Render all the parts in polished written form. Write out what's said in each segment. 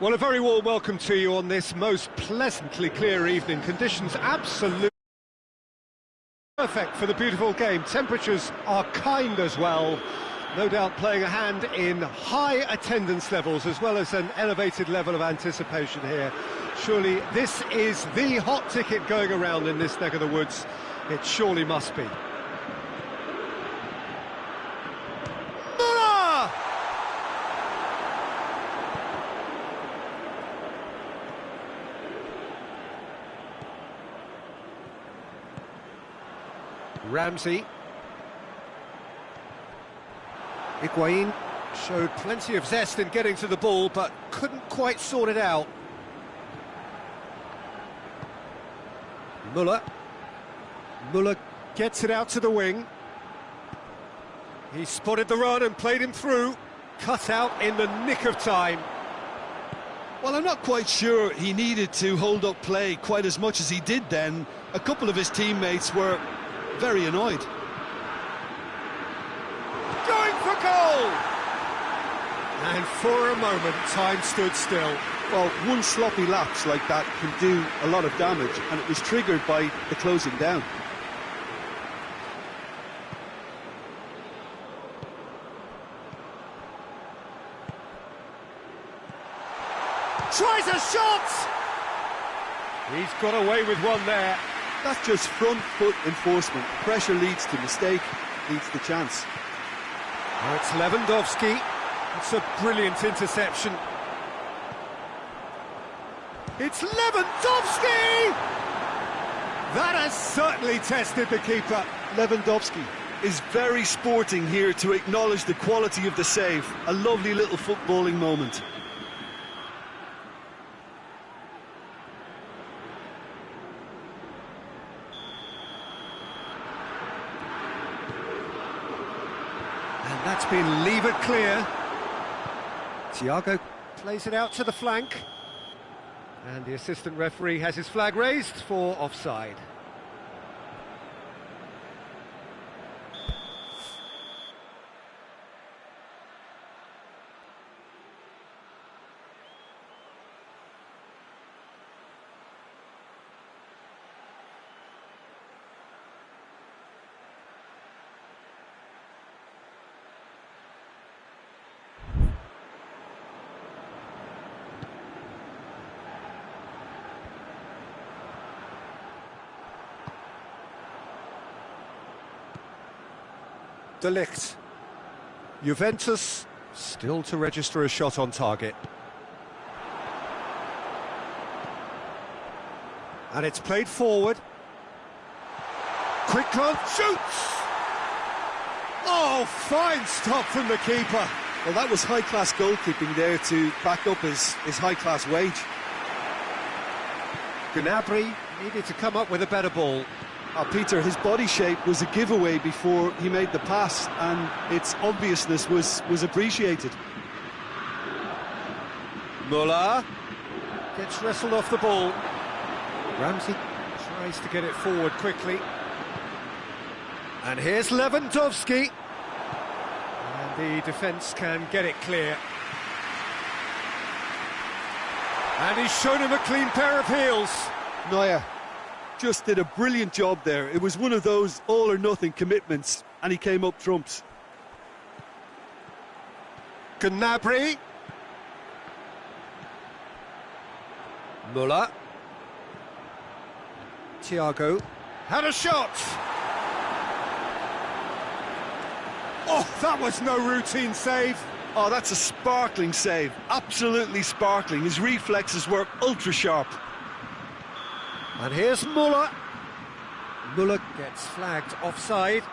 Well, a very warm welcome to you on this most pleasantly clear evening. Conditions absolutely perfect for the beautiful game. Temperatures are kind as well. No doubt playing a hand in high attendance levels as well as an elevated level of anticipation here. Surely this is the hot ticket going around in this neck of the woods. It surely must be. Ramsey. Higuain showed plenty of zest in getting to the ball, but couldn't quite sort it out. Müller. Müller gets it out to the wing. He spotted the run and played him through. Cut out in the nick of time. Well, I'm not quite sure he needed to hold up play quite as much as he did then. A couple of his teammates were very annoyed. Going for goal! And for a moment, time stood still. Well, one sloppy lapse like that can do a lot of damage, and it was triggered by the closing down. Tries a shot! He's got away with one there. That's just front foot enforcement. Pressure leads to mistake, leads to chance. Now it's Lewandowski. It's a brilliant interception. It's Lewandowski! That has certainly tested the keeper. Lewandowski is very sporting here to acknowledge the quality of the save. A lovely little footballing moment. That's been levered clear. Thiago plays it out to the flank. And the assistant referee has his flag raised for offside. De Ligt. Juventus still to register a shot on target. And it's played forward. Quick run, shoots! Oh, fine stop from the keeper. Well, that was high-class goalkeeping there to back up his high-class wage. Gnabry needed to come up with a better ball. Peter, his body shape was a giveaway before he made the pass, and its obviousness was appreciated. Müller gets wrestled off the ball. Ramsey tries to get it forward quickly. And here's Lewandowski. And the defence can get it clear. And he's shown him a clean pair of heels. Neuer just did a brilliant job there. It was one of those all-or-nothing commitments, and he came up trumps. Gnabry. Müller. Thiago had a shot. Oh, that was no routine save. Oh, that's a sparkling save. Absolutely sparkling. His reflexes were ultra-sharp. And here's Müller. Müller gets flagged offside.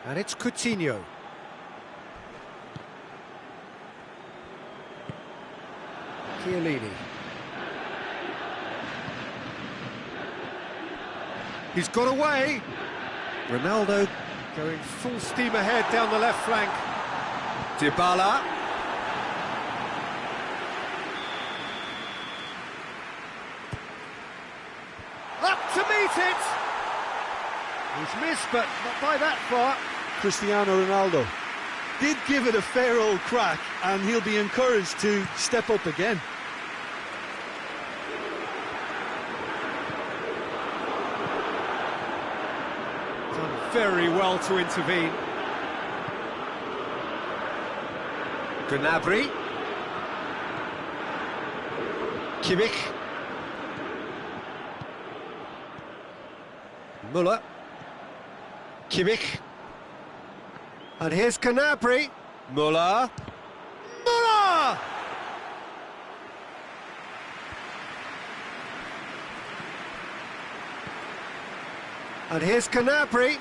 And it's Coutinho. Chiellini. He's got away. Ronaldo going full steam ahead down the left flank. Dybala. Up to He's missed, but not by that far. Cristiano Ronaldo did give it a fair old crack, and he'll be encouraged to step up again. Done very well to intervene. Gnabry. Kimmich. Müller. Kimmich. And here's Gnabry. Müller. Müller! And here's Gnabry.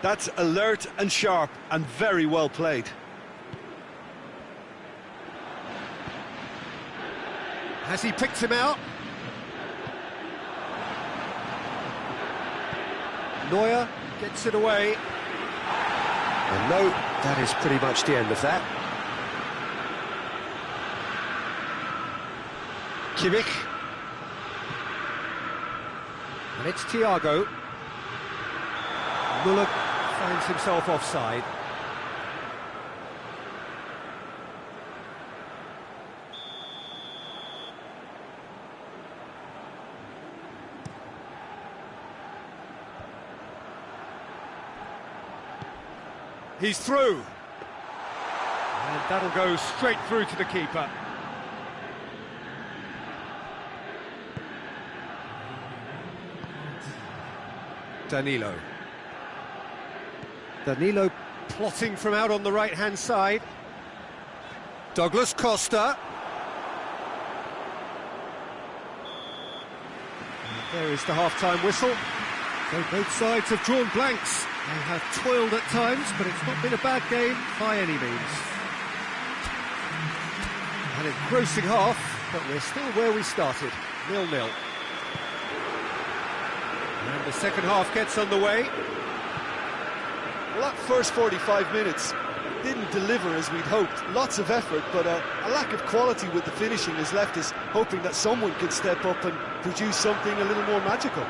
That's alert and sharp and very well played. Has he picked him out? Neuer gets it away. And no, that is pretty much the end of that. Kimmich. And it's Thiago. Müller finds himself offside. He's through. And that'll go straight through to the keeper. Danilo. Danilo plotting from out on the right-hand side. Douglas Costa. And there is the half-time whistle. So both sides have drawn blanks. They have toiled at times, but it's not been a bad game by any means. An engrossing half, but we're still where we started, 0-0. And the second half gets underway. Well, that first 45 minutes didn't deliver as we'd hoped. Lots of effort, but a lack of quality with the finishing has left us hoping that someone could step up and produce something a little more magical.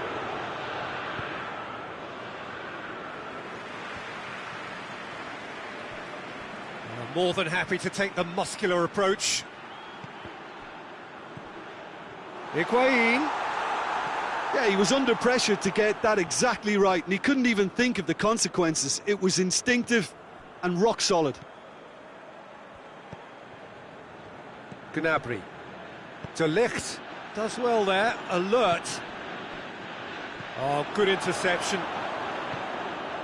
More than happy to take the muscular approach. Higuain. Yeah, he was under pressure to get that exactly right, and he couldn't even think of the consequences. It was instinctive and rock solid. Gnabry. De Ligt does well there, alert. Oh, good interception.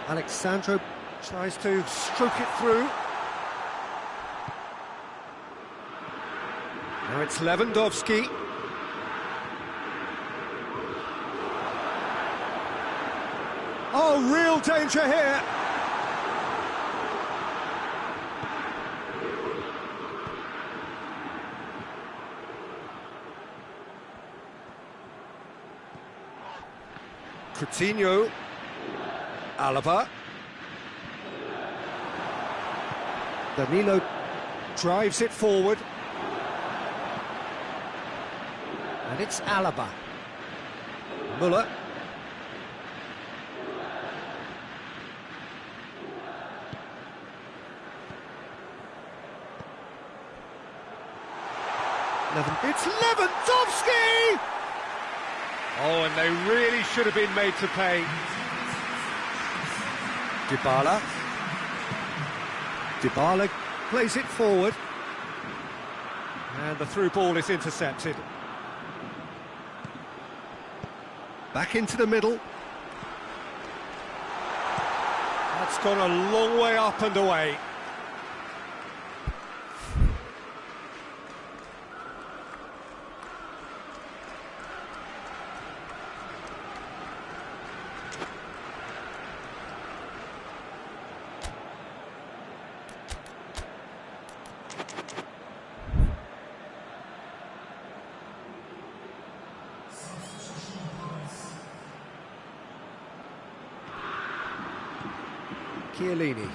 Alexandro tries to stroke it through. Now it's Lewandowski. Oh, real danger here. Coutinho. Alaba. Danilo drives it forward. And it's Alaba. Müller. It's Lewandowski! Oh, and they really should have been made to pay. Dybala. Dybala plays it forward. And the through ball is intercepted. Back into the middle. That's gone a long way up and away. Chiellini.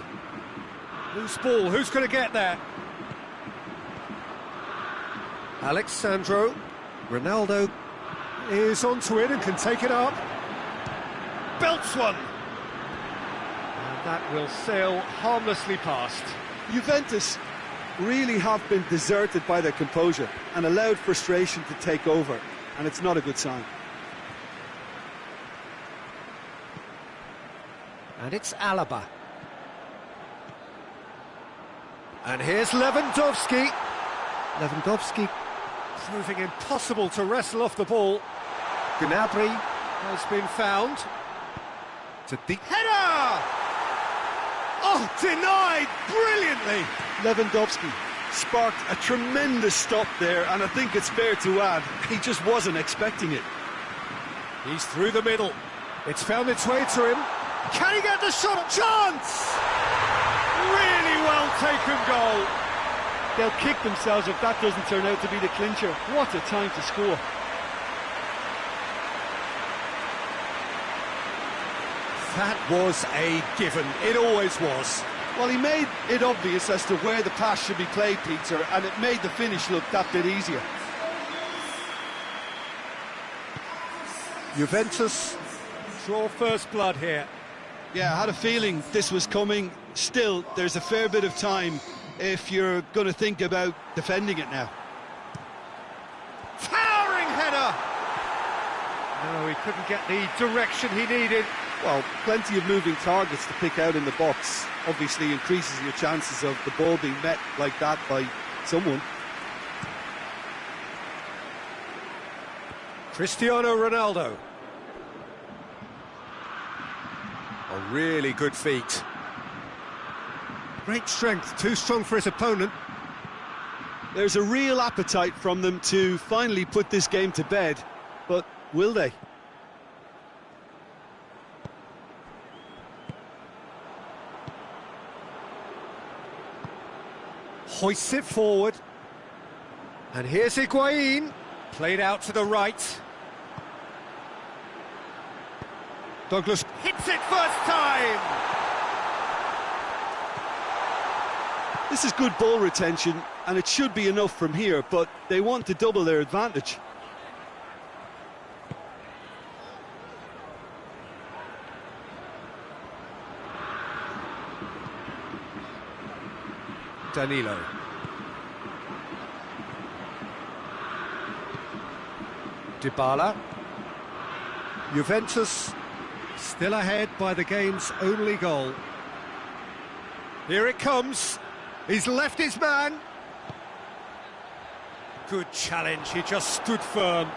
Loose ball, who's going to get there? Alexandro. Ronaldo is onto it and can take it up. belts one. And that will sail harmlessly past. Juventus really have been deserted by their composure and allowed frustration to take over, and it's not a good sign. And it's Alaba. And here's Lewandowski. Lewandowski proving impossible to wrestle off the ball. Gnabry has been found. It's a deep header! Oh, denied brilliantly! Lewandowski sparked a tremendous stop there, and I think it's fair to add, he just wasn't expecting it. He's through the middle. It's found its way to him. Can he get the shot? Chance! Really well taken goal. They'll kick themselves if that doesn't turn out to be the clincher. What a time to score. That was a given. It always was. Well, he made it obvious as to where the pass should be played, Peter, and it made the finish look that bit easier. Juventus draw first blood here. Yeah, I had a feeling this was coming. Still, there's a fair bit of time if you're going to think about defending it now. Towering header! No, he couldn't get the direction he needed. Well, plenty of moving targets to pick out in the box. Obviously increases your chances of the ball being met like that by someone. Cristiano Ronaldo. A really good feat. Great strength, too strong for his opponent. There's a real appetite from them to finally put this game to bed, but will they? Hoists it forward. And here's Higuain. Played out to the right. Douglas hits it first time! This is good ball retention, and it should be enough from here, but they want to double their advantage. Danilo. Dybala. Juventus still ahead by the game's only goal. Here it comes. He's left his man. Good challenge, he just stood firm.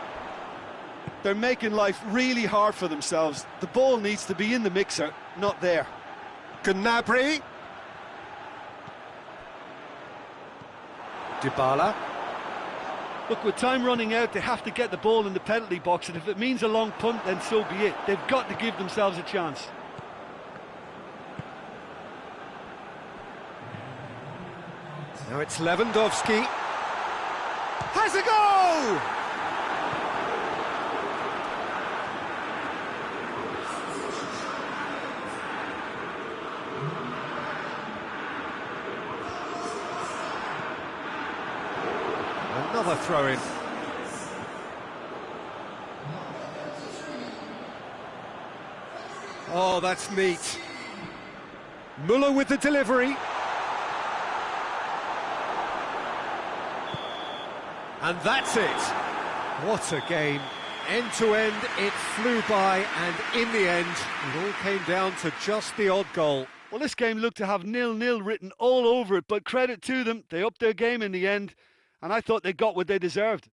They're making life really hard for themselves. The ball needs to be in the mixer, not there. Gnabry. Dybala. Look, with time running out, they have to get the ball in the penalty box, and if it means a long punt, then so be it. They've got to give themselves a chance. Now it's Lewandowski. Has a go! Another throw-in. Oh, that's neat. Muller with the delivery. And that's it. What a game. End to end, it flew by, and in the end, it all came down to just the odd goal. Well, this game looked to have 0-0 written all over it, but credit to them, they upped their game in the end, and I thought they got what they deserved.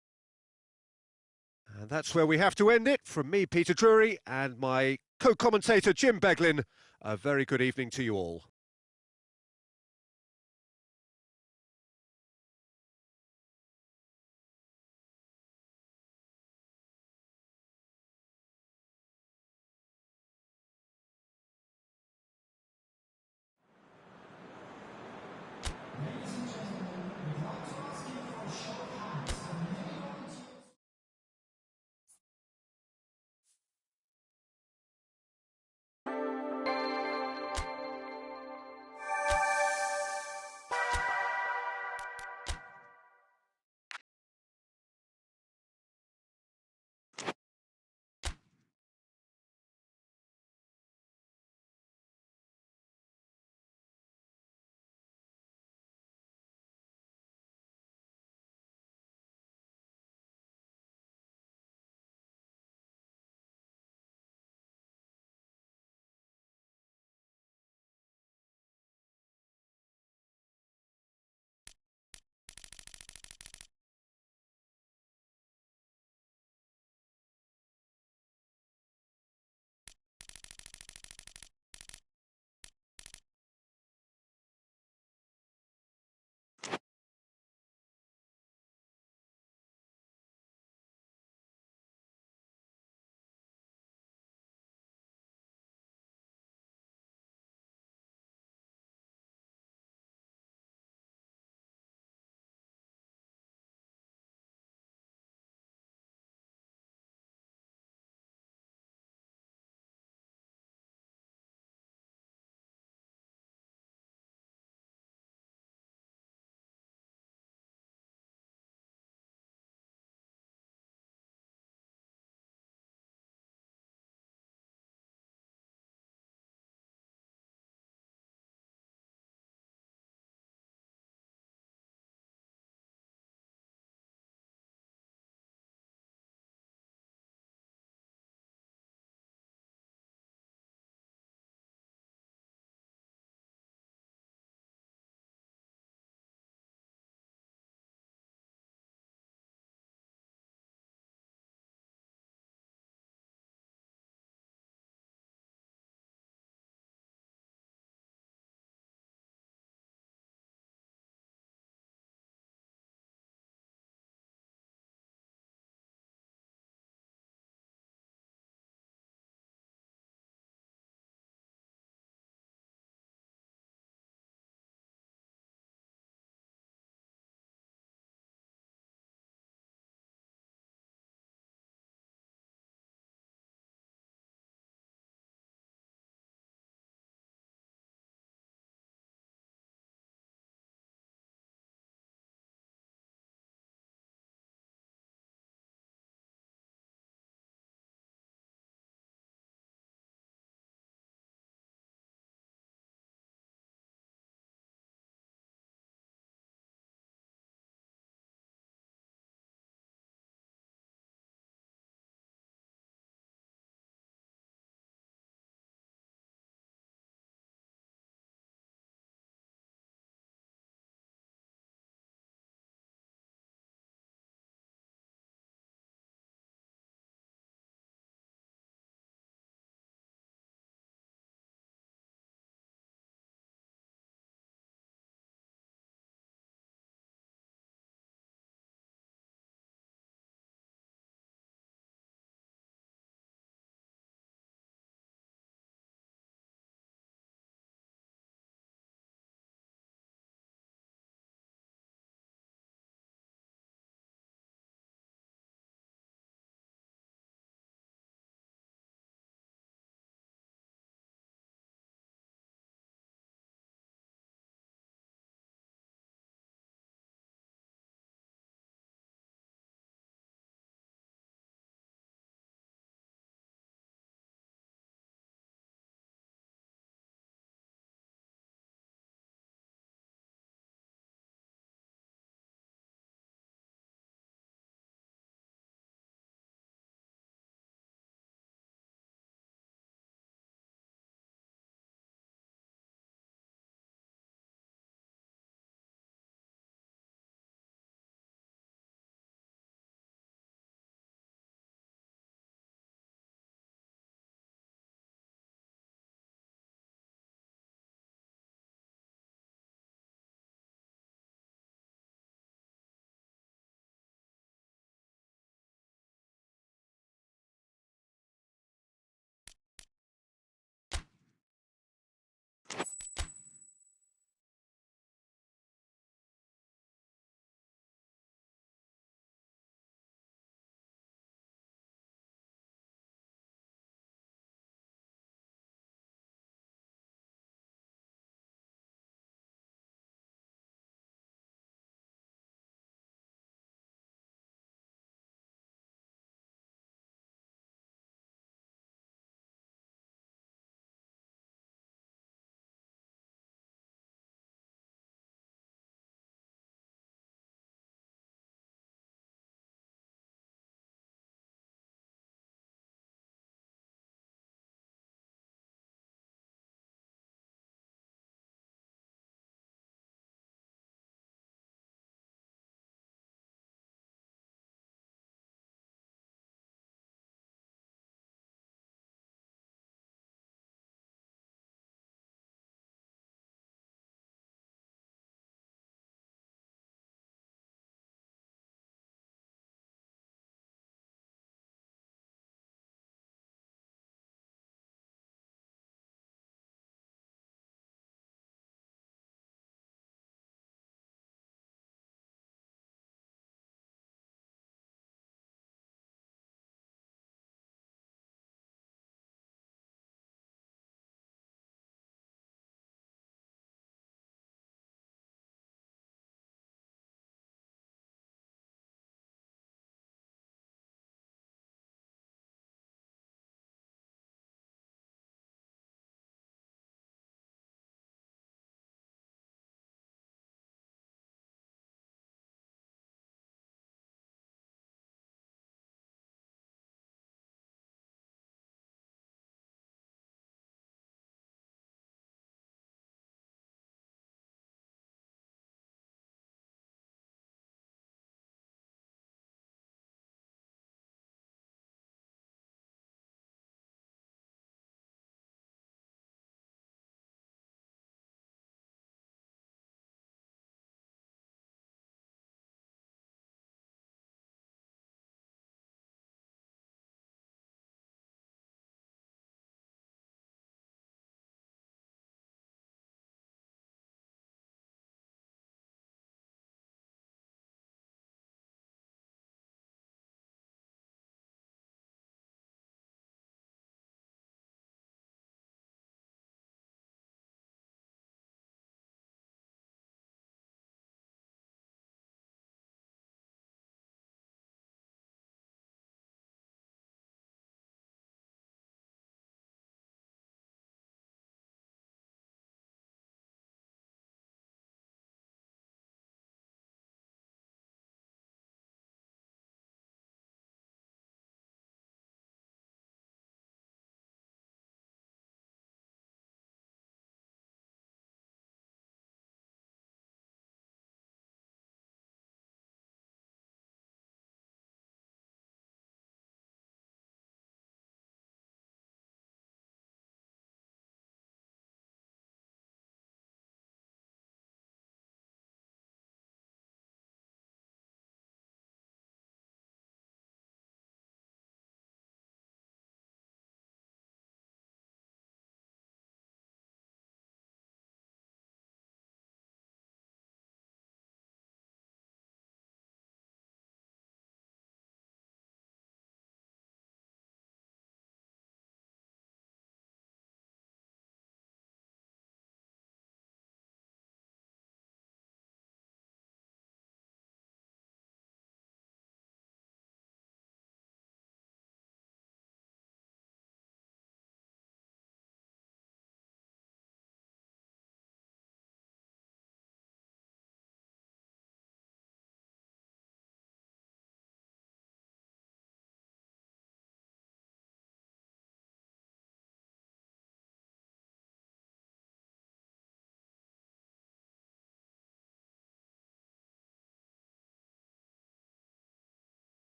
And that's where we have to end it. From me, Peter Drury, and my co-commentator, Jim Beglin, a very good evening to you all.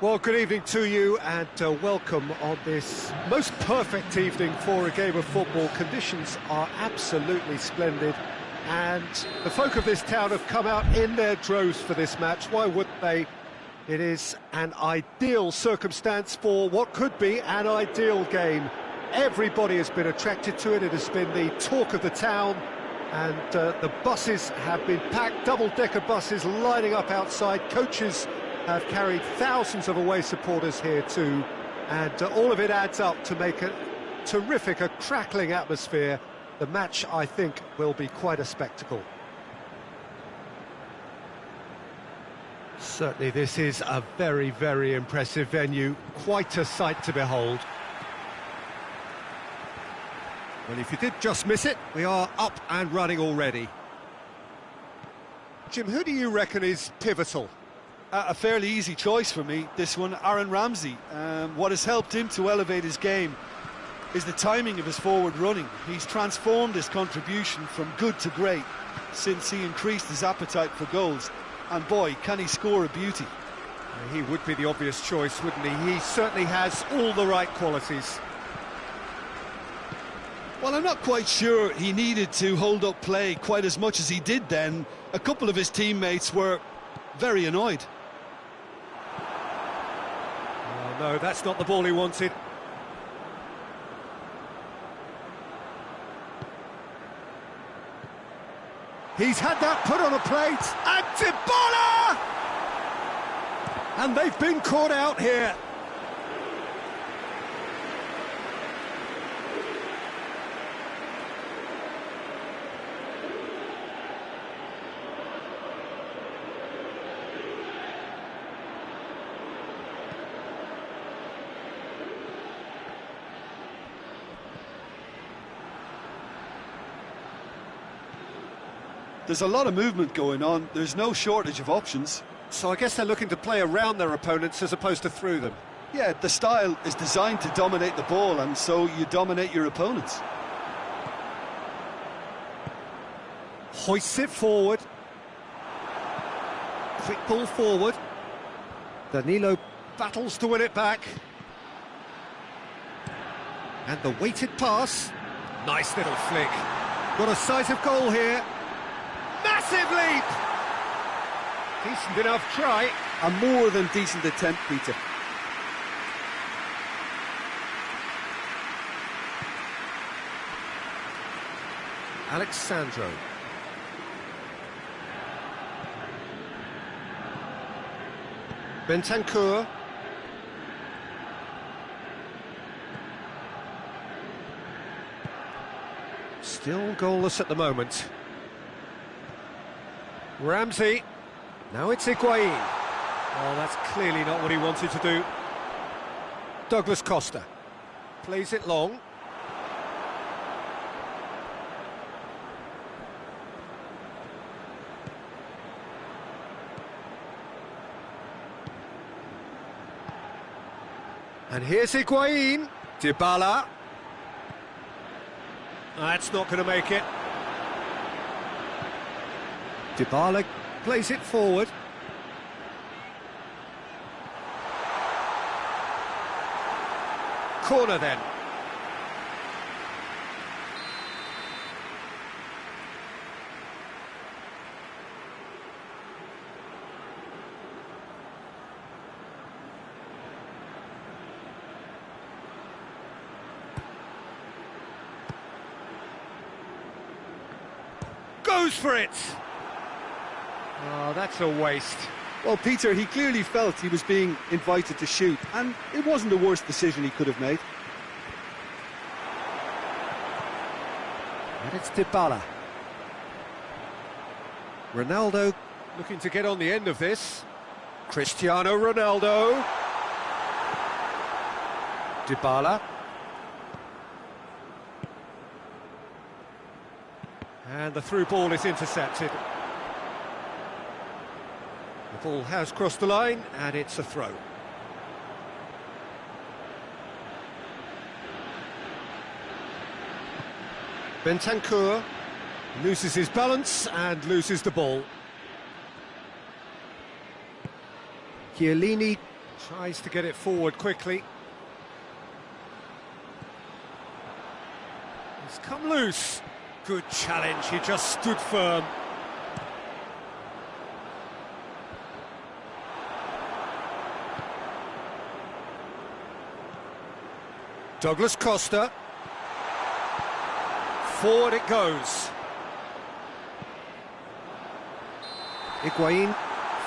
Well, good evening to you and welcome on this most perfect evening for a game of football. Conditions are absolutely splendid and the folk of this town have come out in their droves for this match. Why wouldn't they? It is an ideal circumstance for what could be an ideal game. Everybody has been attracted to it. It has been the talk of the town and the buses have been packed, double-decker buses lining up outside. Coaches have carried thousands of away supporters here too, and all of it adds up to make a terrific, a crackling atmosphere. The match, I think, will be quite a spectacle. Certainly this is a very, very impressive venue, quite a sight to behold. Well, if you did just miss it, we are up and running already. Jim, who do you reckon is pivotal? A fairly easy choice for me, this one, Aaron Ramsey. What has helped him to elevate his game is the timing of his forward running. He's transformed his contribution from good to great since he increased his appetite for goals. And boy, can he score a beauty. He would be the obvious choice, wouldn't he? He certainly has all the right qualities. Well, I'm not quite sure he needed to hold up play quite as much as he did then. A couple of his teammates were very annoyed. Oh, no, that's not the ball he wanted. He's had that put on a plate, and Dybala! And they've been caught out here. There's a lot of movement going on. There's no shortage of options. So I guess they're looking to play around their opponents as opposed to through them. Yeah, the style is designed to dominate the ball, and so you dominate your opponents. Hoists it forward. Quick ball forward. Danilo battles to win it back. And the weighted pass. Nice little flick. Got a sight of goal here. Massive leap! Decent enough try. A more than decent attempt, Peter. Alexandro. Bentancur. Still goalless at the moment. Ramsey, now it's Higuain. Oh, that's clearly not what he wanted to do. Douglas Costa plays it long. And here's Higuain. Dybala. That's not going to make it. Dybala plays it forward. Corner then. Goes for it. Oh, that's a waste. Well, Peter, he clearly felt he was being invited to shoot, and it wasn't the worst decision he could have made. And it's Dybala. Ronaldo looking to get on the end of this. Cristiano Ronaldo. Dybala. And the through ball is intercepted. The ball has crossed the line, and it's a throw. Bentancur loses his balance and loses the ball. Chiellini Tries to get it forward quickly. He's come loose. Good challenge, he just stood firm. Douglas Costa. Forward it goes. Higuain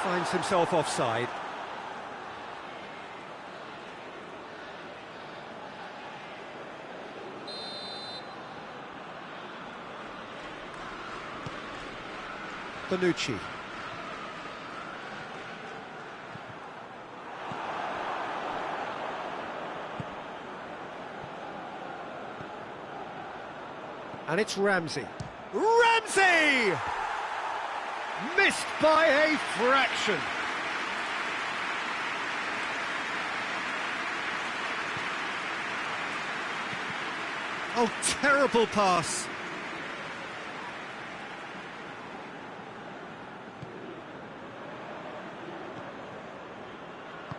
finds himself offside. Bonucci. And it's Ramsey. Ramsey! Missed by a fraction. Oh, terrible pass.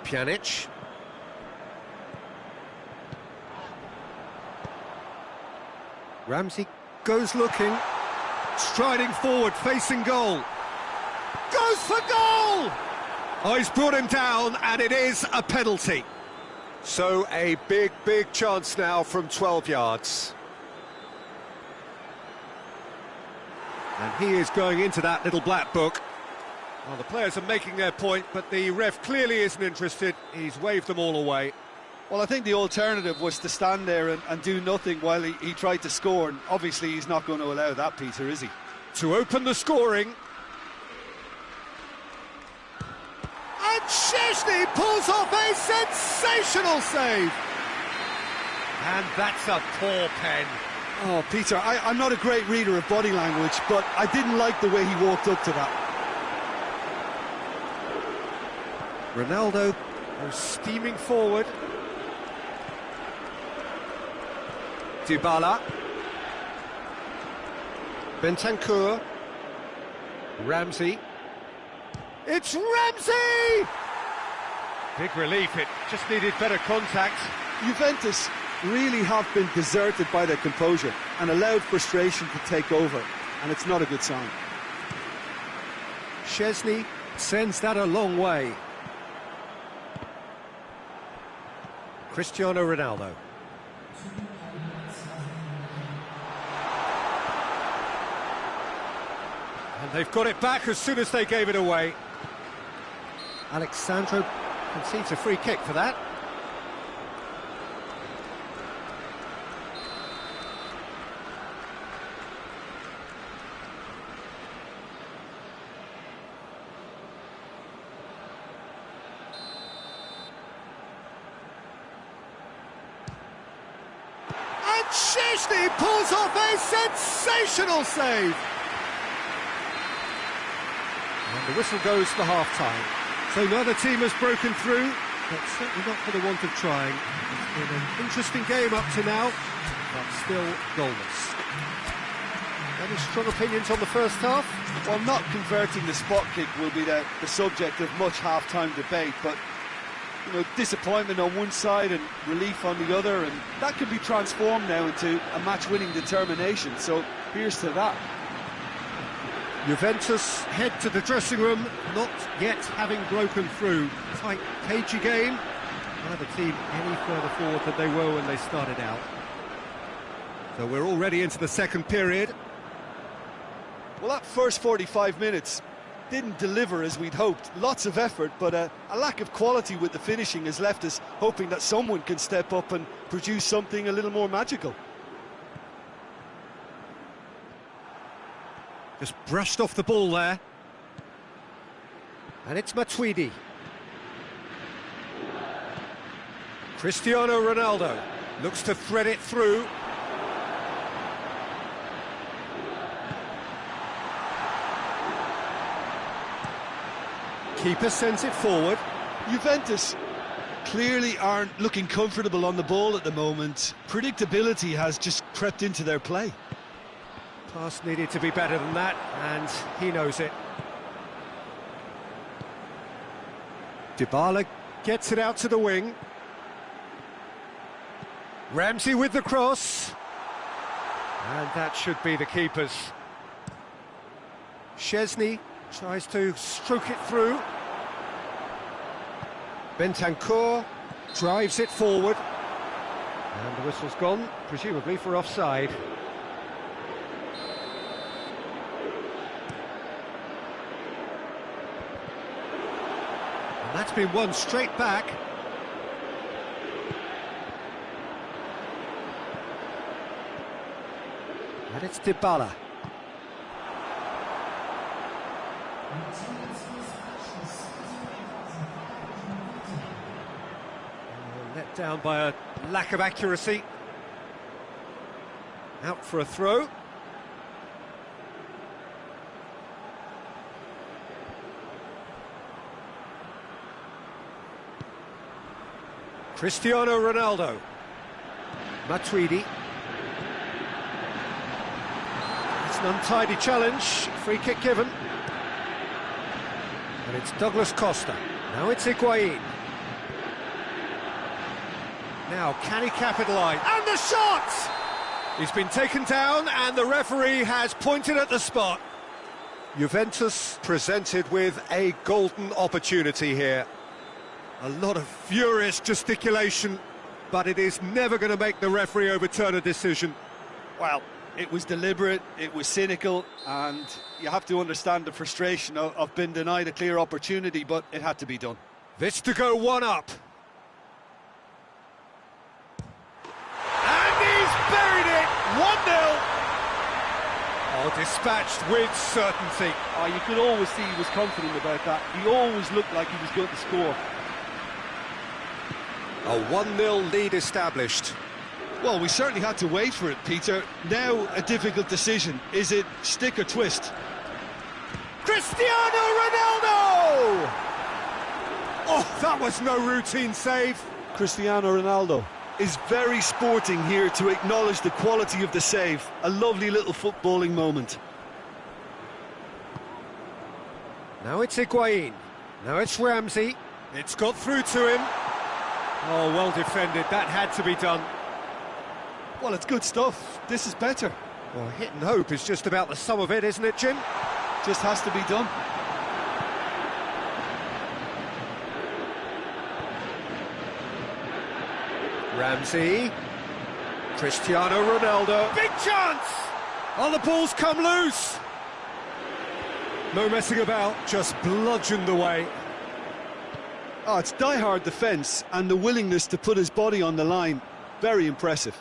Pjanic. Ramsey goes looking, striding forward, facing goal. Goes for goal! Oh, he's brought him down, and it is a penalty. So a big, big chance now from 12 yards. And he is going into that little black book. Well, the players are making their point, but the ref clearly isn't interested. He's waved them all away. Well, I think the alternative was to stand there and do nothing while he tried to score, and obviously he's not going to allow that, Peter, is he? To open the scoring. And Szczesny pulls off a sensational save. And that's a poor pen. Oh, Peter, I'm not a great reader of body language, but I didn't like the way he walked up to that. Ronaldo goes steaming forward. Dybala. Bentancur. Ramsey. It's Ramsey! Big relief, it just needed better contact. Juventus really have been deserted by their composure and allowed frustration to take over, and it's not a good sign. Szczesny sends that a long way. Cristiano Ronaldo. And they've got it back as soon as they gave it away. Alexandro concedes a free kick for that. And Szczesny pulls off a sensational save. And the whistle goes for half-time. So neither team has broken through, but certainly not for the want of trying. It's been an interesting game up to now, but still goalless. Any strong opinions on the first half? Well, not converting the spot kick will be the subject of much half-time debate, but you know, disappointment on one side and relief on the other, and that can be transformed now into a match-winning determination, so here's to that. Juventus head to the dressing room, not yet having broken through. Tight, cagey game. Neither team any further forward than they were when they started out. So we're already into the second period. Well, that first 45 minutes didn't deliver as we'd hoped. Lots of effort, but a lack of quality with the finishing has left us hoping that someone can step up and produce something a little more magical. Just brushed off the ball there. And it's Matuidi. Cristiano Ronaldo looks to thread it through. Keeper sends it forward. Juventus clearly aren't looking comfortable on the ball at the moment. Predictability has just crept into their play. Pass needed to be better than that, and he knows it. Dybala Gets it out to the wing. Ramsey with the cross. And that should be the keeper's. Szczesny tries to stroke it through. Bentancur drives it forward. And the whistle's gone, presumably for offside. And that's been won straight back. And it's Dybala. Let down by a lack of accuracy. Out for a throw. Cristiano Ronaldo. Matuidi. It's an untidy challenge. Free kick given. And it's Douglas Costa. Now it's Higuain. Now, can he capitalise? And the shot! He's been taken down and the referee has pointed at the spot. Juventus presented with a golden opportunity here. A lot of furious gesticulation, but it is never going to make the referee overturn a decision. Well, it was deliberate, it was cynical, and you have to understand the frustration of being denied a clear opportunity, but it had to be done. This to go one up. Buried it, 1-0. Oh, dispatched with certainty. Oh, you could always see he was confident about that. He always looked like he was going to score. A 1-0 lead established. Well, we certainly had to wait for it, Peter. Now a difficult decision. Is it stick or twist? Cristiano Ronaldo! Oh, that was no routine save. Cristiano Ronaldo is very sporting here to acknowledge the quality of the save. A lovely little footballing moment. Now it's Higuain. Now it's Ramsey. It's got through to him. Oh, well defended. That had to be done. Well, it's good stuff. This is better. Well, hit and hope is just about the sum of it, isn't it, Jim? Just has to be done. Ramsey, Cristiano Ronaldo, big chance! Oh, the ball's come loose! No messing about, just bludgeoned away. Oh, it's die-hard defence and the willingness to put his body on the line. Very impressive.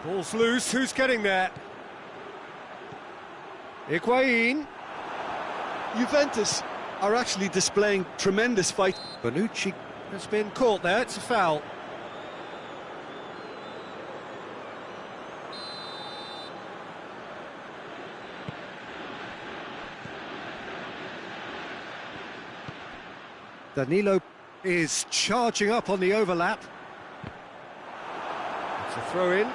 Ball's loose, who's getting there? Higuain. Juventus are actually displaying tremendous fight. Bonucci has been caught there, it's a foul. Danilo is charging up on the overlap. It's a throw-in.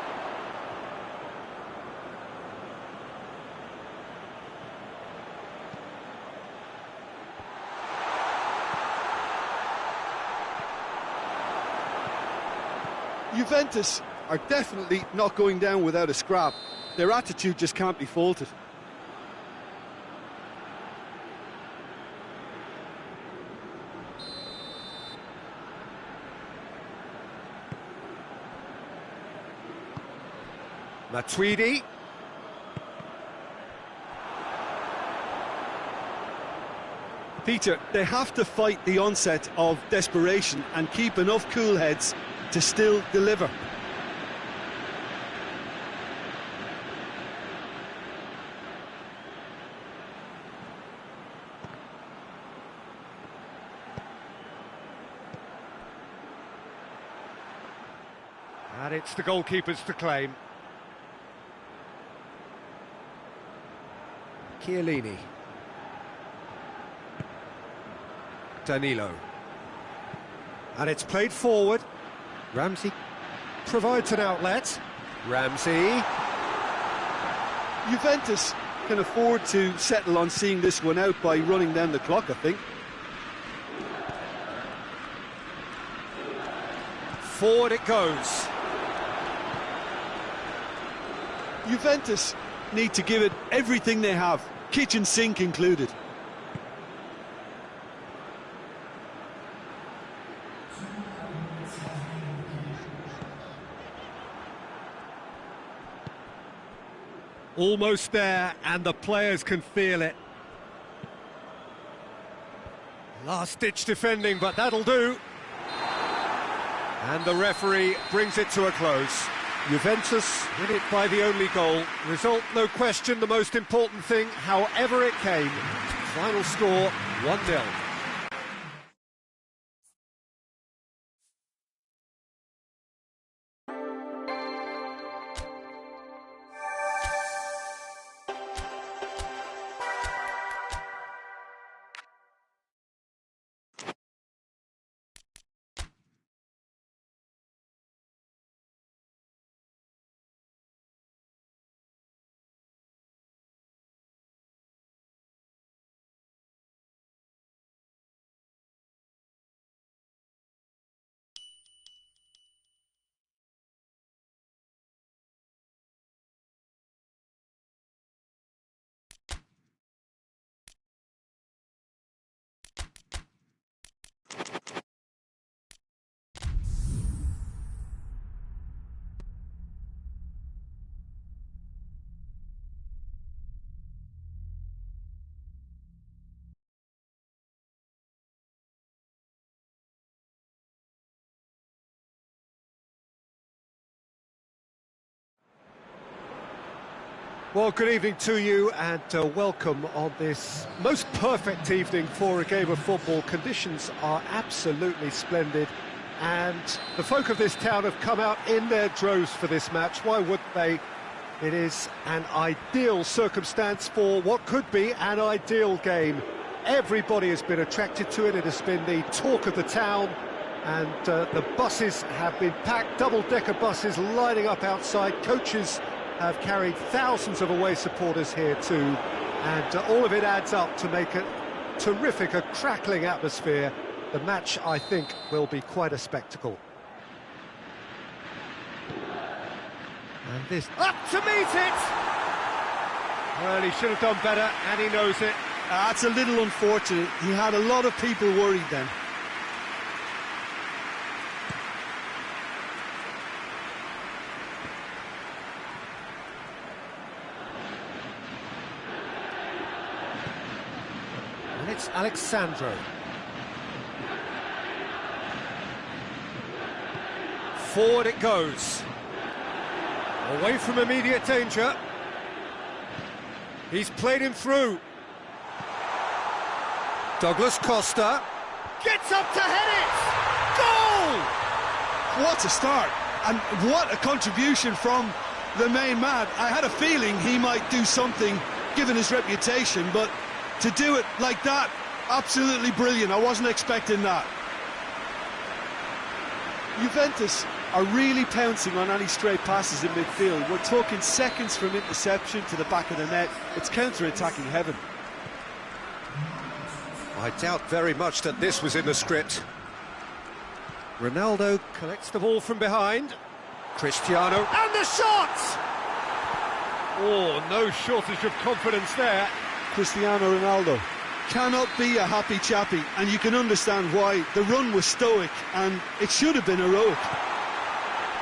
Juventus are definitely not going down without a scrap. Their attitude just can't be faulted. Matuidi. Peter, they have to fight the onset of desperation and keep enough cool heads to still deliver. And it's the goalkeepers to claim. Chiellini. Danilo. And it's played forward. Ramsey provides an outlet. Ramsey. Juventus can afford to settle on seeing this one out by running down the clock, I think. Forward it goes. Juventus need to give it everything they have, kitchen sink included. Almost there, and the players can feel it. Last-ditch defending, but that'll do. And the referee brings it to a close. Juventus win it by the only goal. Result, no question, the most important thing, however it came. Final score, 1-0. Well, good evening to you and welcome on this most perfect evening for a game of football. Conditions are absolutely splendid and the folk of this town have come out in their droves for this match. Why wouldn't they? It is an ideal circumstance for what could be an ideal game. Everybody has been attracted to it. It has been the talk of the town and the buses have been packed, double-decker buses lining up outside. Coaches have carried thousands of away supporters here too, and all of it adds up to make a terrific, a crackling atmosphere. The match, I think, will be quite a spectacle. And this up to meet it! Well, he should have done better, and he knows it. That's a little unfortunate. He had a lot of people worried then. It's Alexandro. Forward it goes. Away from immediate danger. He's played him through. Douglas Costa gets up to head it. Goal! What a start, and what a contribution from the main man. I had a feeling he might do something given his reputation, but to do it like that, absolutely brilliant. I wasn't expecting that. Juventus are really pouncing on any stray passes in midfield. We're talking seconds from interception to the back of the net. It's counter-attacking heaven. I doubt very much that this was in the script. Ronaldo collects the ball from behind. Cristiano, and the shot! Oh, no shortage of confidence there. Cristiano Ronaldo cannot be a happy chappy, and you can understand why. The run was stoic and it should have been heroic.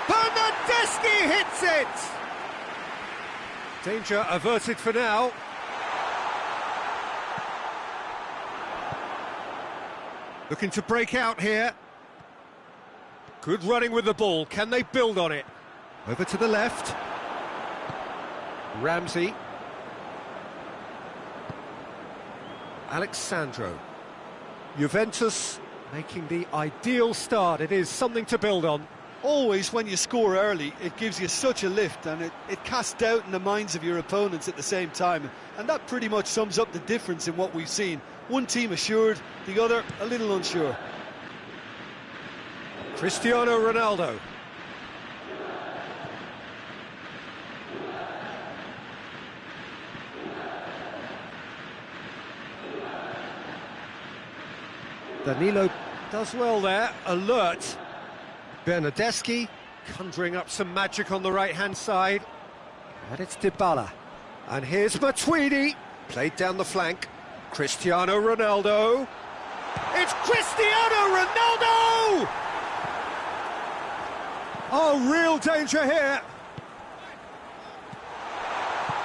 Bernardeschi hits it! Danger averted for now. Looking to break out here. Good running with the ball. Can they build on it? Over to the left. Ramsey. Alexandro. Juventus making the ideal start. It is something to build on. Always when you score early, it gives you such a lift, and it casts doubt in the minds of your opponents at the same time. And that pretty much sums up the difference in what we've seen. One team assured, the other a little unsure. Cristiano Ronaldo. Danilo does well there, alert. Bernardeschi conjuring up some magic on the right-hand side. And it's Dybala. And here's Matuidi, played down the flank. Cristiano Ronaldo. It's Cristiano Ronaldo! Oh, real danger here.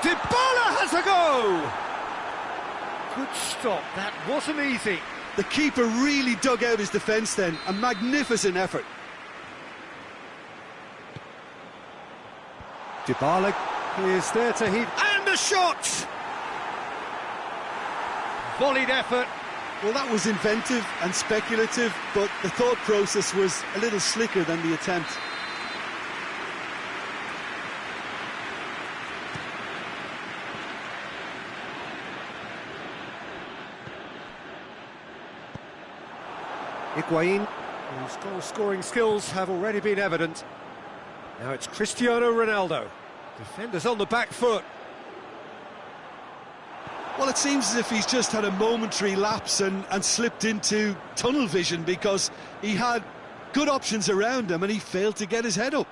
Dybala has a go! Good stop, that wasn't easy. The keeper really dug out his defence then, a magnificent effort. Dybala is there to heat, and a shot! Volleyed effort. Well, that was inventive and speculative, but the thought process was a little slicker than the attempt. Higuain, whose goal-scoring skills have already been evident. Now it's Cristiano Ronaldo. Defenders on the back foot. Well, it seems as if he's just had a momentary lapse and slipped into tunnel vision, because he had good options around him and he failed to get his head up.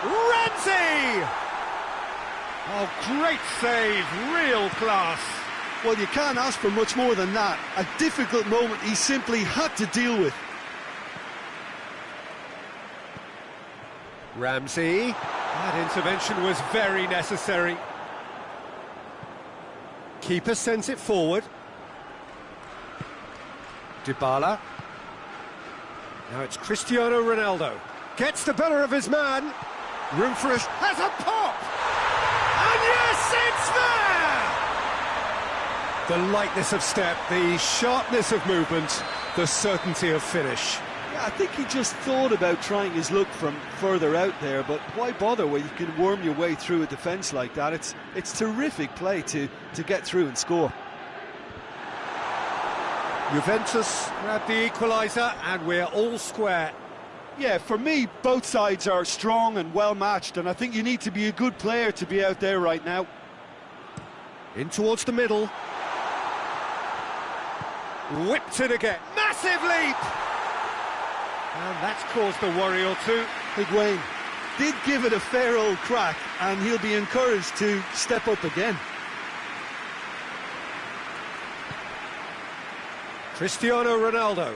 Ramsey! Oh, great save, real class. Well, you can't ask for much more than that. A difficult moment he simply had to deal with. Ramsey, that intervention was very necessary. Keeper sends it forward. Dybala. Now it's Cristiano Ronaldo. Gets the better of his man. Room for us. Has a pop! And yes, it's there! The lightness of step, the sharpness of movement, the certainty of finish. Yeah, I think he just thought about trying his luck from further out there, but why bother when you can worm your way through a defence like that? It's terrific play to get through and score. Juventus grab the equaliser, and we're all square. Yeah, for me, both sides are strong and well matched, and I think you need to be a good player to be out there right now. In towards the middle. Whipped it again. Massive leap! And that's caused a worry or two. Higuain did give it a fair old crack, and he'll be encouraged to step up again. Cristiano Ronaldo.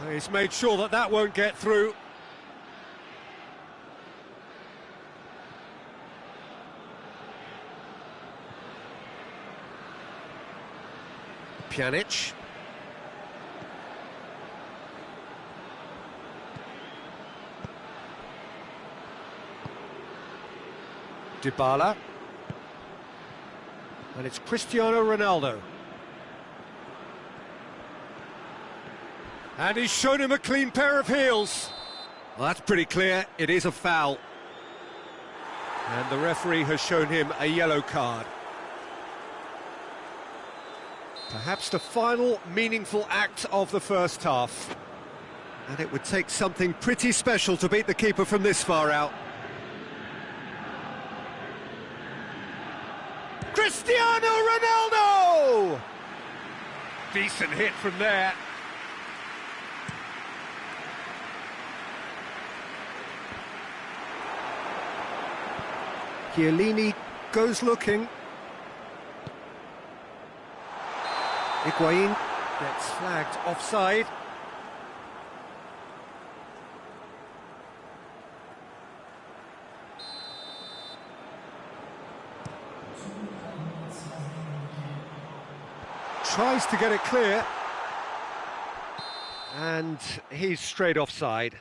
He's made sure that that won't get through. Pjanic. Dybala. And it's Cristiano Ronaldo. And he's shown him a clean pair of heels. Well, that's pretty clear, it is a foul. And the referee has shown him a yellow card. Perhaps the final meaningful act of the first half. And it would take something pretty special to beat the keeper from this far out. Cristiano Ronaldo! Decent hit from there. Chiellini goes looking. Higuain gets flagged offside. Tries to get it clear. And he's straight offside.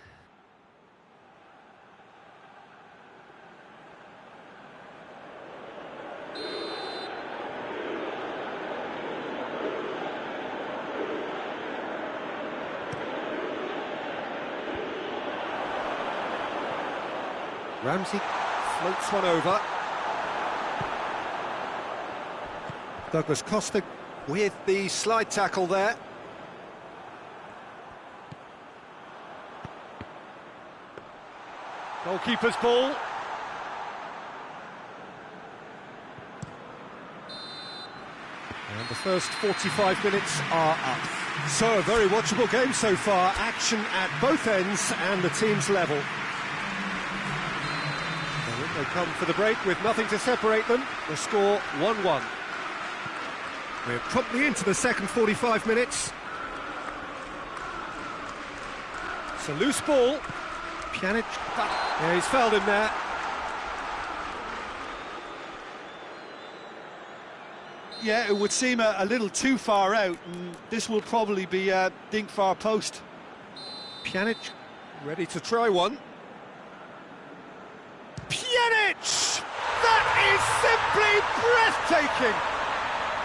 Ramsey floats one over. Douglas Costa with the slide tackle there. Goalkeeper's ball. And the first 45 minutes are up. So, a very watchable game so far. Action at both ends and the teams level. They come for the break with nothing to separate them. The score 1-1. We're promptly into the second 45 minutes. It's a loose ball. Pjanic. Yeah, he's fouled him there. Yeah, it would seem a little too far out, and this will probably be dink far post. Pjanic ready to try one. Pjanic! That is simply breathtaking!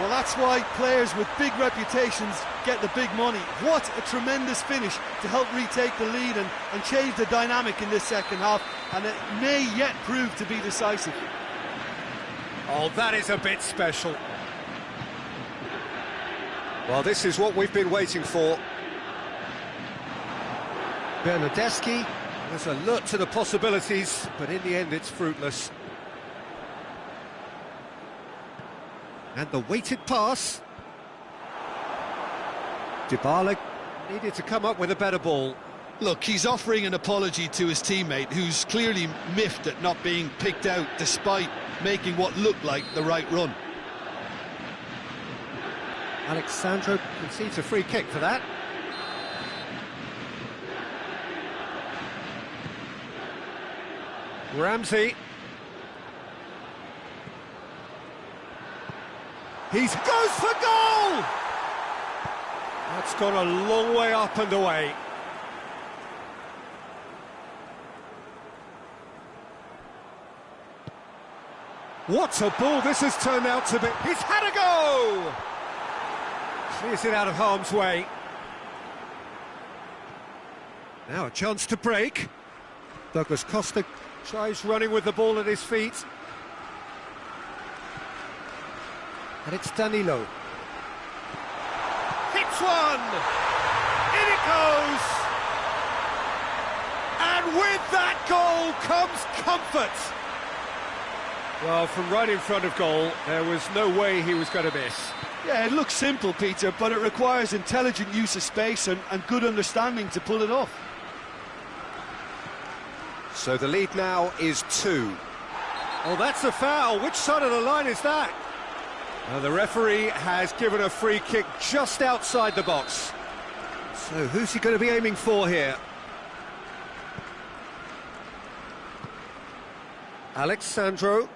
Well, that's why players with big reputations get the big money. What a tremendous finish to help retake the lead and change the dynamic in this second half, and it may yet prove to be decisive. Oh, that is a bit special. Well, this is what we've been waiting for. Bernardeschi has alert to the possibilities, but in the end it's fruitless. And the weighted pass. Dybala needed to come up with a better ball. Look, he's offering an apology to his teammate, who's clearly miffed at not being picked out despite making what looked like the right run. Alexandro concedes a free kick for that. Ramsey. He goes for goal! That's gone a long way up and away. What a ball this has turned out to be. He's had a go! Clears it out of harm's way. Now a chance to break. Douglas Costa tries running with the ball at his feet. And it's Danilo. Hits one! In it goes! And with that goal comes comfort! Well, from right in front of goal, there was no way he was going to miss. Yeah, it looks simple, Peter, but it requires intelligent use of space and good understanding to pull it off. So the lead now is 2. Oh, that's a foul. Which side of the line is that? The referee has given a free kick just outside the box. So who's he going to be aiming for here? Alexandro.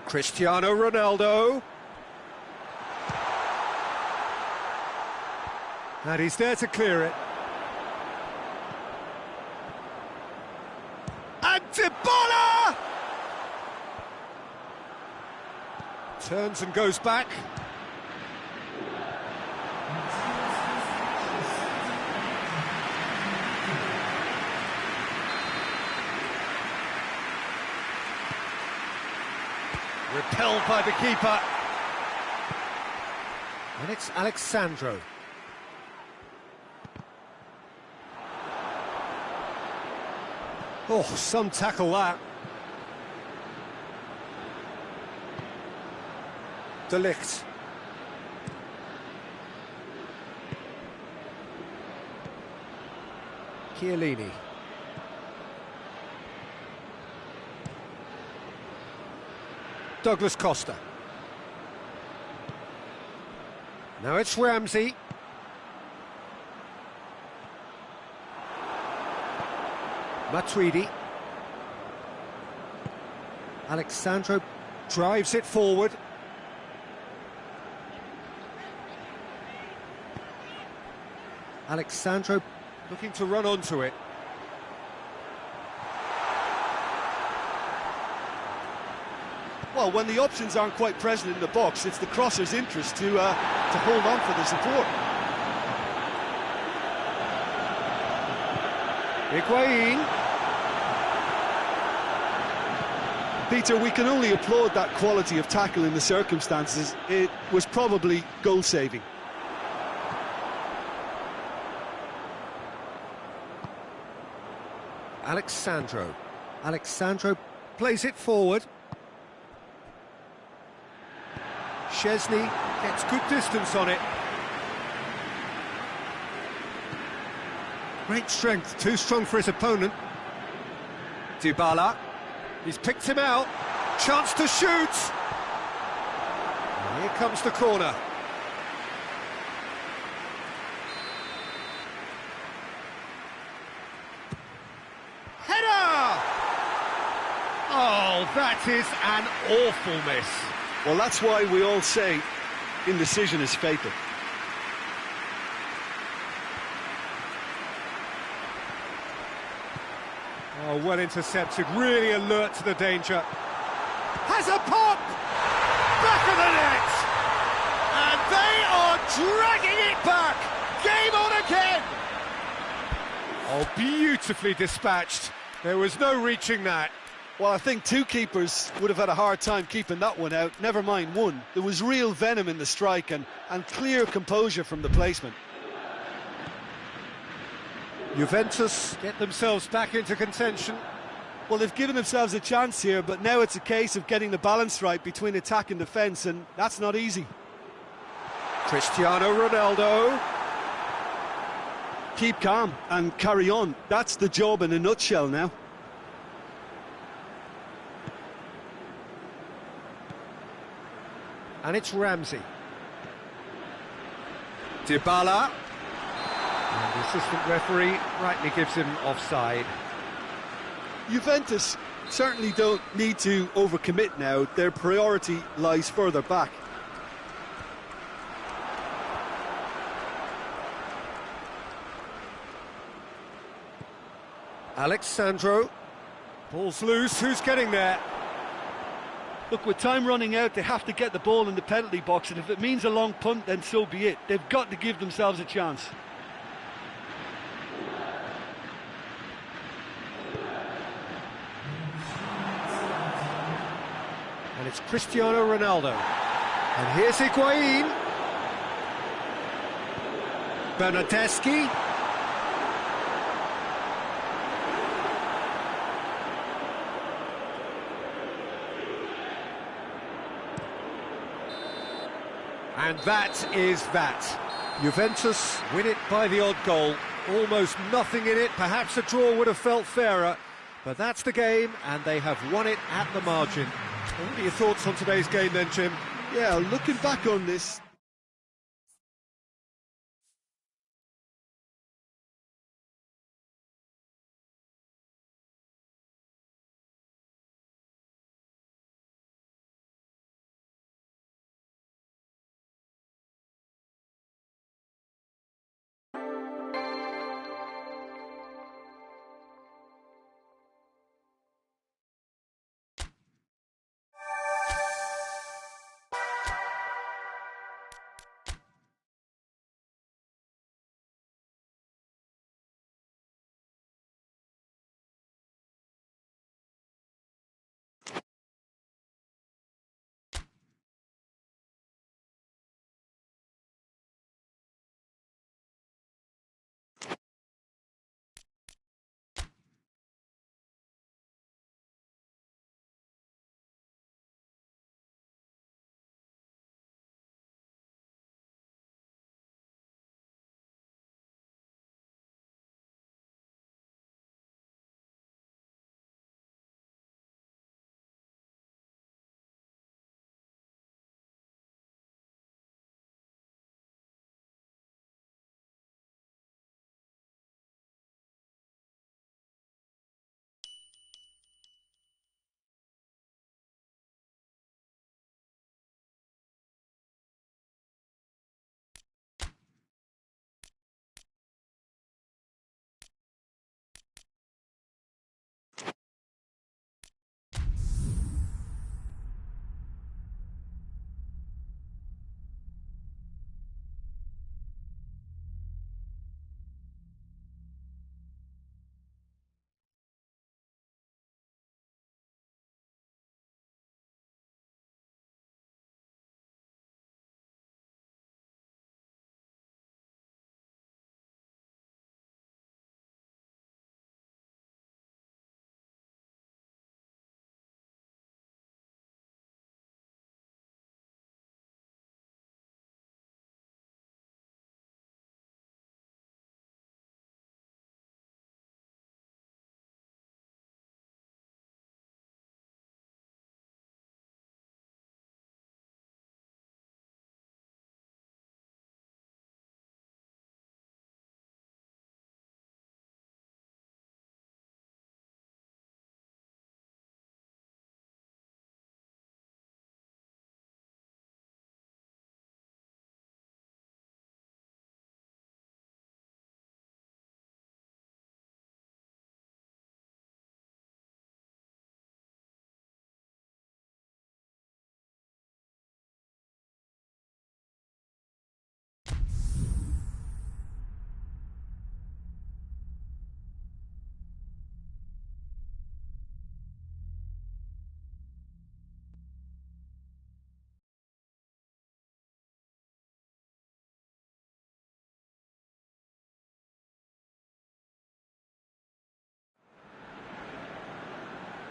Cristiano Ronaldo. And he's there to clear it. And Dybala! Turns and goes back. Repelled by the keeper. And it's Alexandro. Oh, some tackle that. De Ligt. Chiellini. Douglas Costa. Now it's Ramsey. Matuidi. Alexandro drives it forward. Alexandro looking to run onto it. Well, when the options aren't quite present in the box, it's the crosser's interest to hold on for the support. Higuain. Peter, we can only applaud that quality of tackle in the circumstances. It was probably goal-saving. Alexandro plays it forward. Szczesny gets good distance on it. Great strength, too strong for his opponent. Dybala, he's picked him out. Chance to shoot. And here comes the corner. Header! Oh, that is an awful miss. Well, that's why we all say indecision is fatal. Oh, well intercepted, really alert to the danger. Has a pop! Back of the net! And they are dragging it back! Game on again! Oh, beautifully dispatched. There was no reaching that. Well, I think two keepers would have had a hard time keeping that one out, never mind one. There was real venom in the strike and clear composure from the placement. Juventus get themselves back into contention. Well, they've given themselves a chance here, but now it's a case of getting the balance right between attack and defence, and that's not easy. Cristiano Ronaldo. Keep calm and carry on. That's the job in a nutshell now. And it's Ramsey. Dybala. And the assistant referee rightly gives him offside. Juventus certainly don't need to overcommit now. Their priority lies further back. Alexandro. Ball's loose, who's getting there? Look, with time running out, they have to get the ball in the penalty box, and if it means a long punt, then so be it. They've got to give themselves a chance. And it's Cristiano Ronaldo. And here's Higuain. Bernardeschi. And that is that. Juventus win it by the odd goal. Almost nothing in it. Perhaps a draw would have felt fairer. But that's the game, and they have won it at the margin. What are your thoughts on today's game then, Jim? Yeah, looking back on this,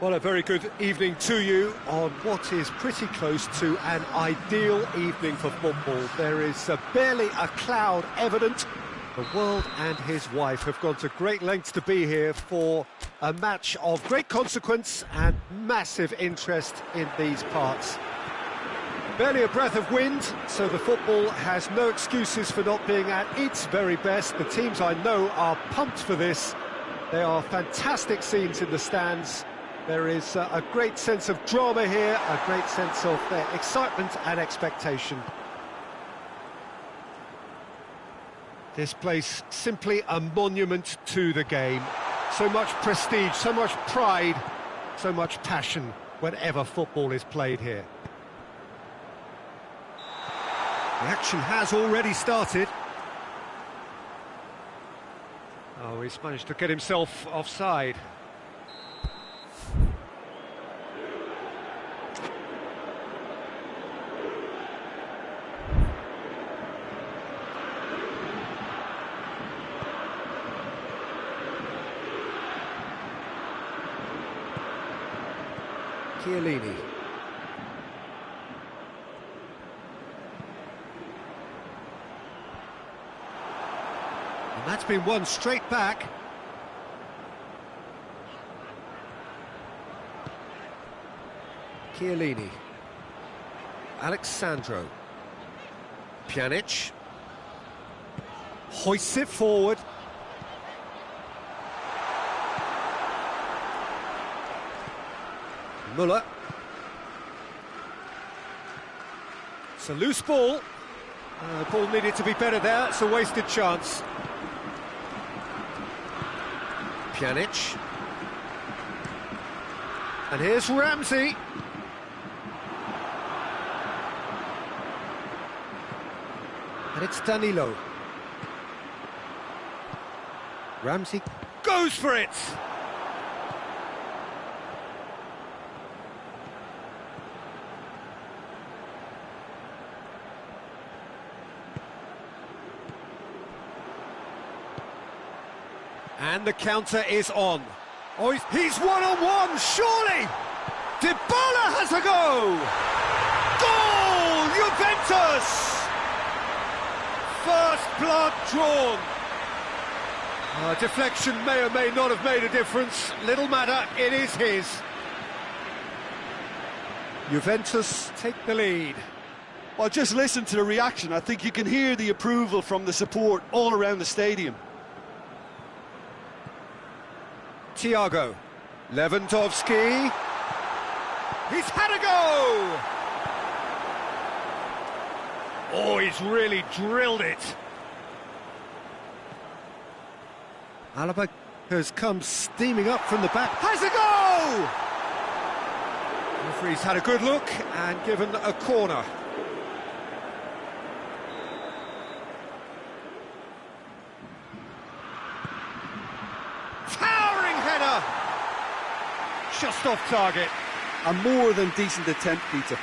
Well, a very good evening to you on what is pretty close to an ideal evening for football. There is barely a cloud evident. The world and his wife have gone to great lengths to be here for a match of great consequence and massive interest in these parts. Barely a breath of wind, so the football has no excuses for not being at its very best. The teams I know are pumped for this. There are fantastic scenes in the stands. There is a great sense of drama here, a great sense of excitement and expectation. This place simply a monument to the game. So much prestige, so much pride, so much passion whenever football is played here. The action has already started. Oh, he's managed to get himself offside. Chiellini. And that's been won straight back. Chiellini. Alexandro. Pjanic. Hoists it forward. Müller. It's a loose ball. The ball needed to be better there. It's a wasted chance. Pjanic. And here's Ramsey. And it's Danilo. Ramsey goes for it. And the counter is on. Oh, he's one-on-one, surely! Dybala has a go! Goal! Juventus! First blood drawn. Deflection may or may not have made a difference. Little matter, it is his. Juventus take the lead. Well, just listen to the reaction. I think you can hear the approval from the support all around the stadium. Thiago, Lewandowski, he's had a go! Oh, he's really drilled it. Alaba has come steaming up from the back, has a go! The referee's had a good look and given a corner. Just off target. A more than decent attempt, Peter.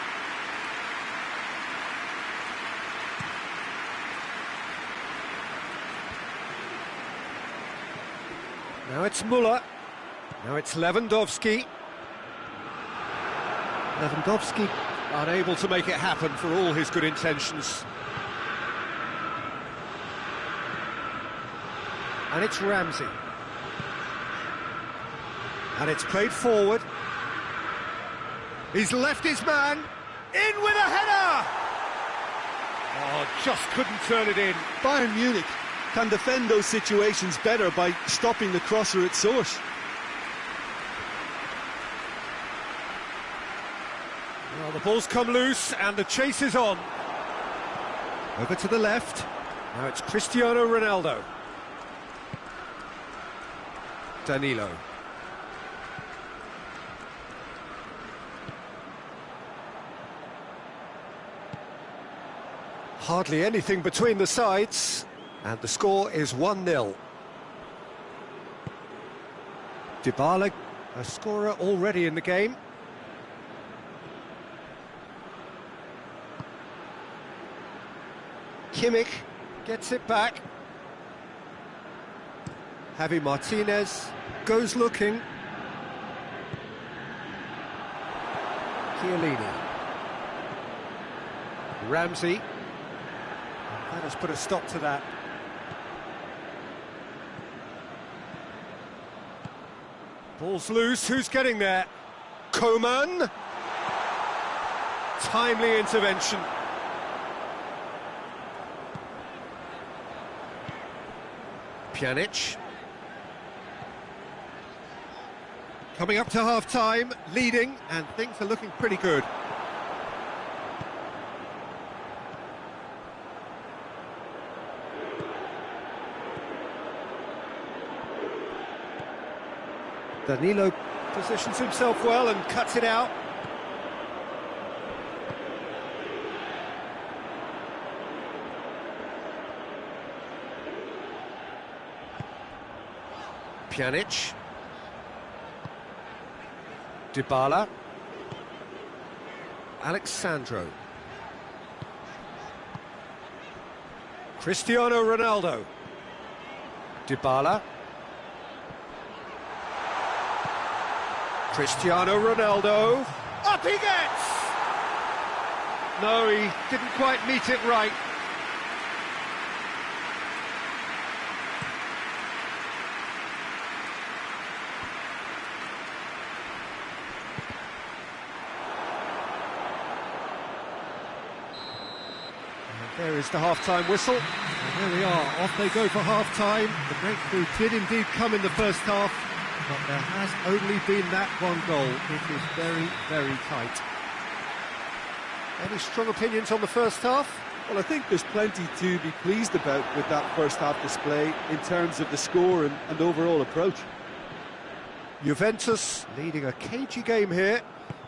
Now it's Müller. Now it's Lewandowski. Lewandowski unable to make it happen for all his good intentions. And it's Ramsey. And it's played forward. He's left his man. In with a header! Oh, just couldn't turn it in. Bayern Munich can defend those situations better by stopping the crosser at source. Well, the ball's come loose and the chase is on. Over to the left. Now it's Cristiano Ronaldo. Danilo. Hardly anything between the sides, and the score is 1-0. Dybala, a scorer already in the game. Kimmich gets it back. Javi Martinez goes looking. Chiellini. Ramsey. That has put a stop to that. Ball's loose, who's getting there? Coman. Timely intervention. Pjanic. Coming up to half-time, leading, and things are looking pretty good. Danilo positions himself well and cuts it out. Pjanic. Dybala. Alexandro. Cristiano Ronaldo. Dybala. Cristiano Ronaldo. Up he gets! No, he didn't quite meet it right. There is the half-time whistle, and there we are, off they go for half-time. The breakthrough did indeed come in the first half, but there has only been that one goal. It is very, very tight. Any strong opinions on the first half? Well, I think there's plenty to be pleased about with that first half display in terms of the score and overall approach. Juventus leading a cagey game here.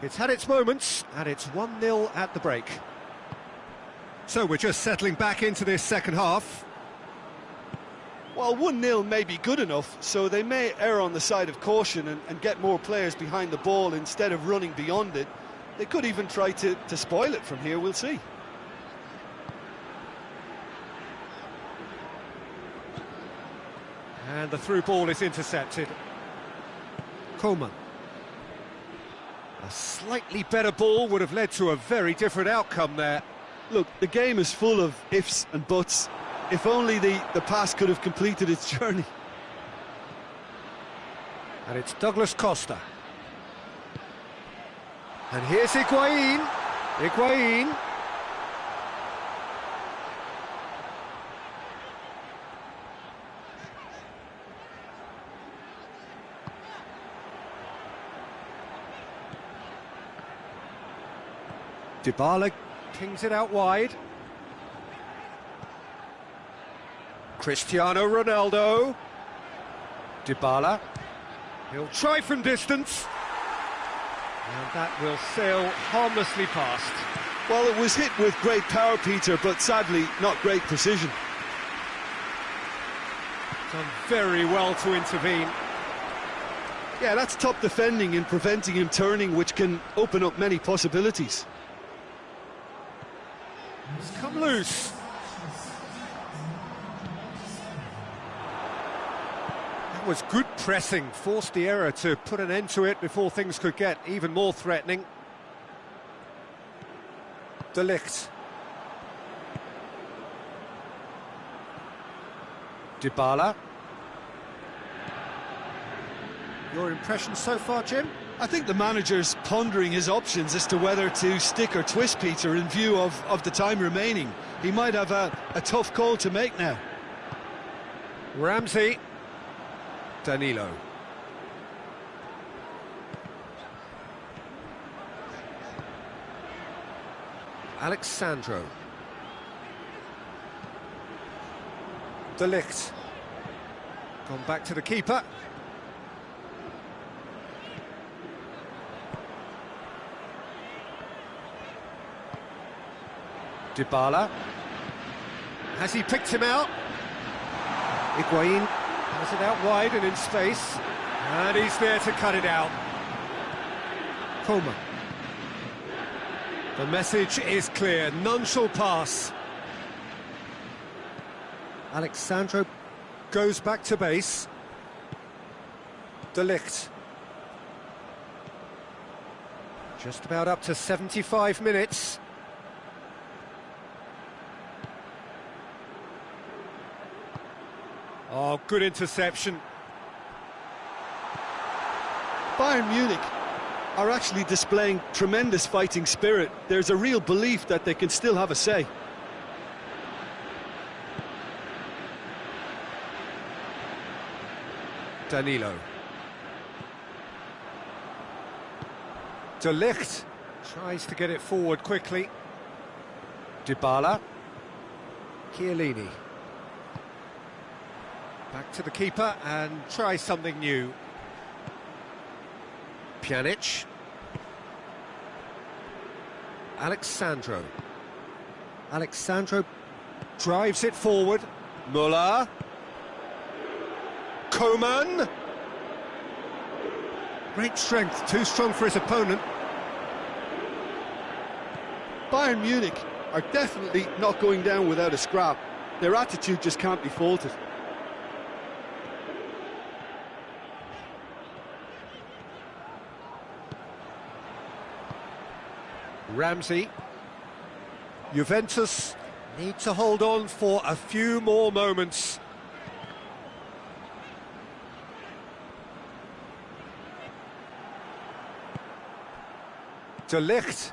It's had its moments, and it's 1-0 at the break. So we're just settling back into this second half. Well, 1-0 may be good enough, so they may err on the side of caution and get more players behind the ball instead of running beyond it. They could even try to spoil it from here, we'll see. And the through ball is intercepted. Coman. A slightly better ball would have led to a very different outcome there. Look, the game is full of ifs and buts. If only the pass could have completed its journey. And it's Douglas Costa. And here's Higuain. Higuain. Dybala pings it out wide. Cristiano Ronaldo. Dybala. He'll try from distance. And that will sail harmlessly past. Well, it was hit with great power, Peter, but sadly not great precision. Done very well to intervene. Yeah, that's top defending and preventing him turning, which can open up many possibilities. It's come loose. That was good pressing, forced the error to put an end to it before things could get even more threatening. De Ligt. Dybala. Your impression so far, Jim? I think the manager's pondering his options as to whether to stick or twist, Peter, in view of the time remaining. He might have a tough call to make now. Ramsey. Danilo. Alexandro. De Ligt. Gone back to the keeper. Dybala. Has he picked him out? Higuain has it out wide and in space. And he's there to cut it out. Coman. The message is clear, none shall pass. Alexandro goes back to base. De Ligt. Just about up to 75 minutes. Oh, good interception. Bayern Munich are actually displaying tremendous fighting spirit. There's a real belief that they can still have a say. Danilo. De Ligt tries to get it forward quickly. Dybala. Chiellini. Back to the keeper and try something new. Pjanic. Alexandro. Alexandro drives it forward. Müller. Coman. Great strength, too strong for his opponent. Bayern Munich are definitely not going down without a scrap. Their attitude just can't be faulted. Ramsey. Juventus need to hold on for a few more moments. De Ligt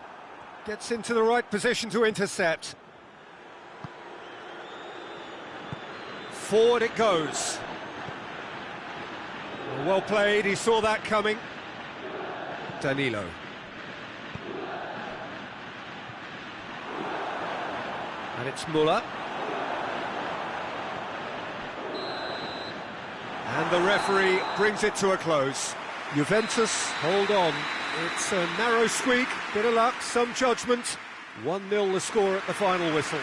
gets into the right position to intercept. Forward it goes. Well played, he saw that coming. Danilo. And it's Müller. And the referee brings it to a close. Juventus hold on. It's a narrow squeak, bit of luck, some judgment. 1-0 the score at the final whistle.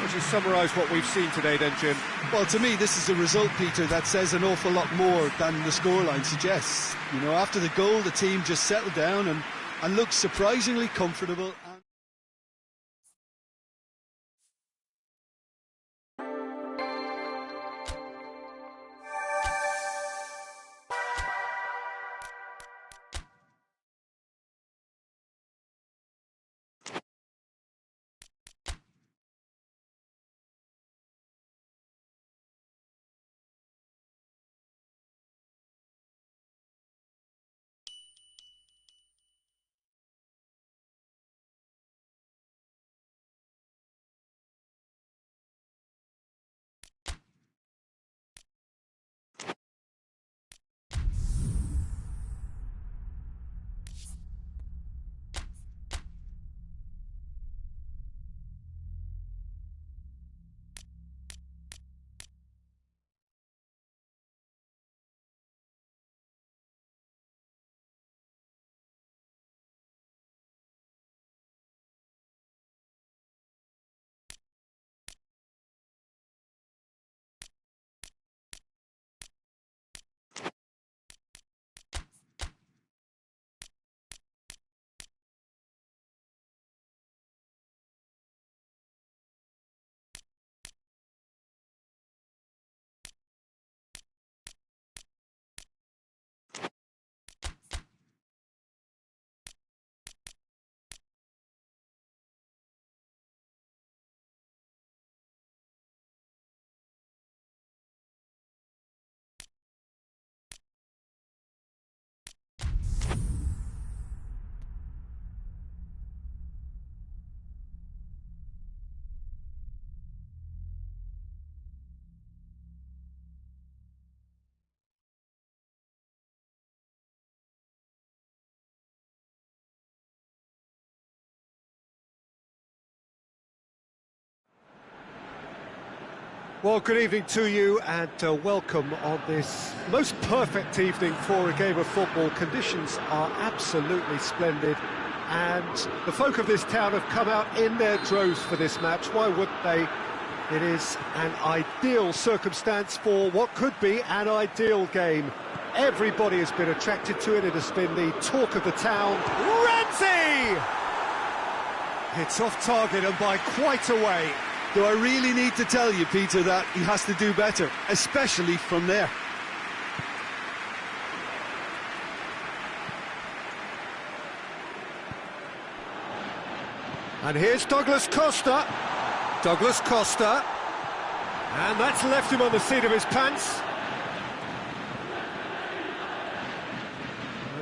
Would you summarise what we've seen today then, Jim? Well, to me, this is a result, Peter, that says an awful lot more than the scoreline suggests. You know, after the goal, the team just settled down and looked surprisingly comfortable. Well, good evening to you and welcome on this most perfect evening for a game of football. Conditions are absolutely splendid and the folk of this town have come out in their droves for this match. Why wouldn't they? It is an ideal circumstance for what could be an ideal game. Everybody has been attracted to it. It has been the talk of the town. Ramsey! It's off target and by quite a way. Do I really need to tell you, Peter, that he has to do better, especially from there? And here's Douglas Costa. Douglas Costa. And that's left him on the seat of his pants.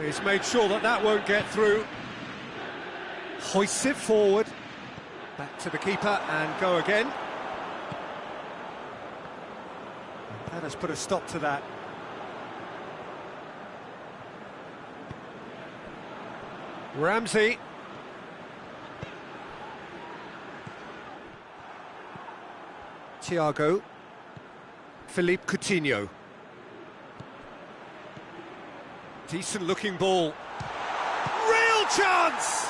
He's made sure that that won't get through. Hoists it forward. Back to the keeper and go again. That has put a stop to that. Ramsey. Thiago. Philippe Coutinho. Decent looking ball. Real chance!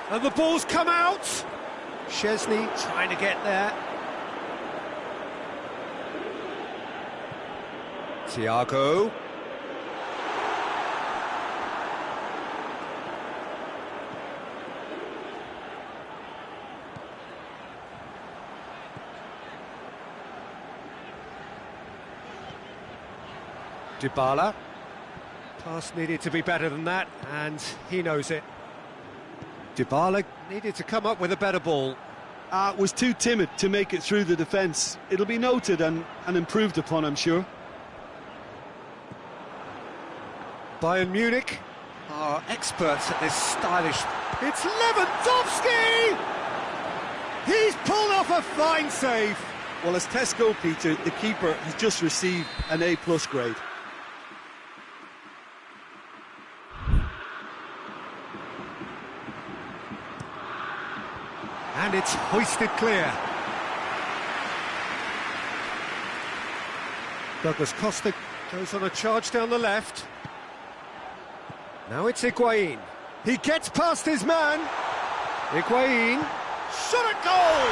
And the ball's come out. Szczesny trying to get there. Thiago. Dybala. Pass needed to be better than that, and he knows it. Dybala needed to come up with a better ball. Was too timid to make it through the defence. It'll be noted and improved upon, I'm sure. Bayern Munich are experts at this stylish... It's Lewandowski! He's pulled off a fine save. Well, as tests go, Peter, the keeper has just received an A+ grade. And it's hoisted clear. Douglas Costa goes on a charge down the left. Now it's Higuain. He gets past his man. Higuain. Shot at goal!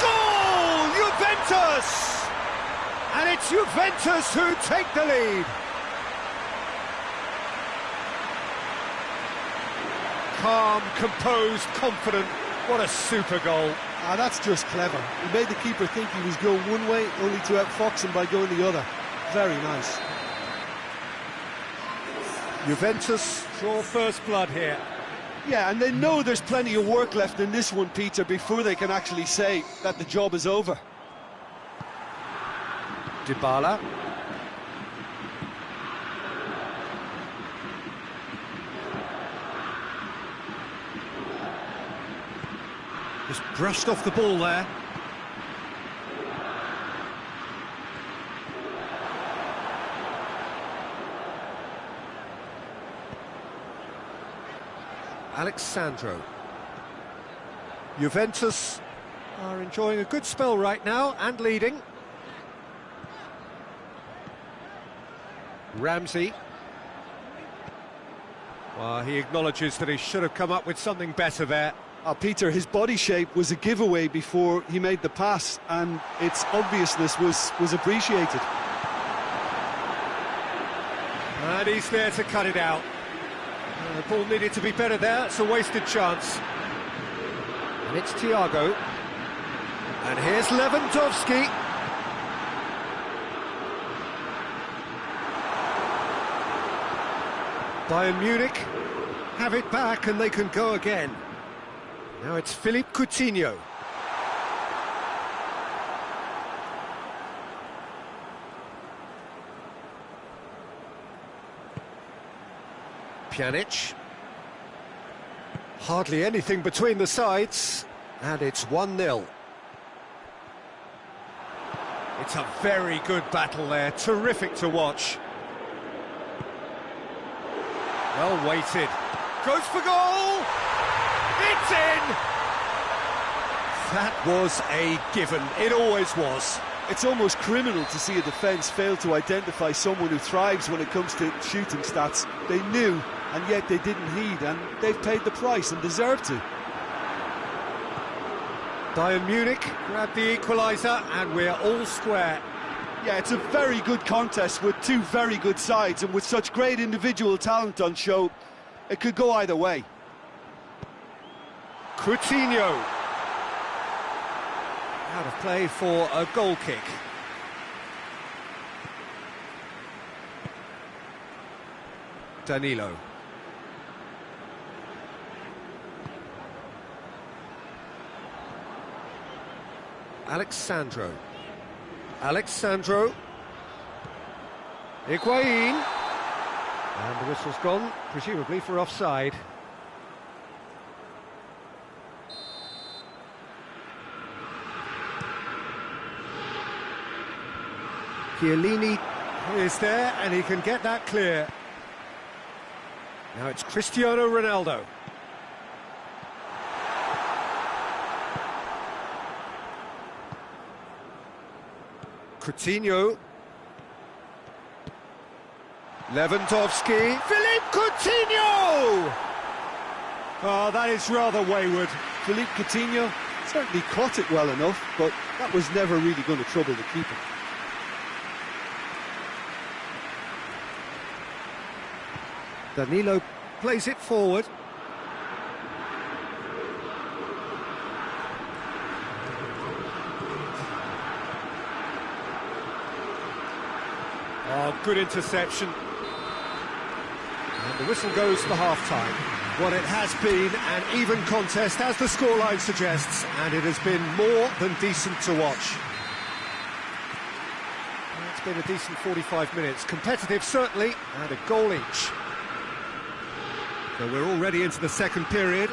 Goal! Juventus! And it's Juventus who take the lead. Calm, composed, confident. What a super goal. That's just clever. He made the keeper think he was going one way, only to outfox him by going the other. Very nice. Juventus draw first blood here. Yeah, and they know there's plenty of work left in this one, Peter, before they can actually say that the job is over. Dybala. Just brushed off the ball there. Alexandro. Juventus are enjoying a good spell right now and leading. Ramsey. Well, he acknowledges that he should have come up with something better there. Peter, his body shape was a giveaway before he made the pass, and its obviousness was appreciated. And he's there to cut it out. The ball needed to be better there, it's a wasted chance. And it's Thiago. And here's Lewandowski. Bayern Munich have it back and they can go again. Now it's Philippe Coutinho. Pjanic. Hardly anything between the sides, and it's 1-0. It's a very good battle there, terrific to watch. Well weighted. Goes for goal! It's in! That was a given, it always was. It's almost criminal to see a defence fail to identify someone who thrives when it comes to shooting stats. They knew, and yet they didn't heed, and they've paid the price and deserve to. Bayern Munich grab the equaliser, and we're all square. Yeah, it's a very good contest with two very good sides, and with such great individual talent on show, it could go either way. Coutinho. Out of play for a goal kick. Danilo. Alexandro. Alexandro. Higuain. And the whistle's gone, presumably for offside. Chiellini is there, and he can get that clear. Now it's Cristiano Ronaldo. Coutinho. Lewandowski. Philippe Coutinho! Oh, that is rather wayward. Philippe Coutinho certainly caught it well enough, but that was never really going to trouble the keeper. Danilo plays it forward. Oh, good interception. And the whistle goes for half-time. Well, it has been an even contest, as the scoreline suggests, and it has been more than decent to watch. It's been a decent 45 minutes. Competitive, certainly, and a goal each. So we're already into the second period.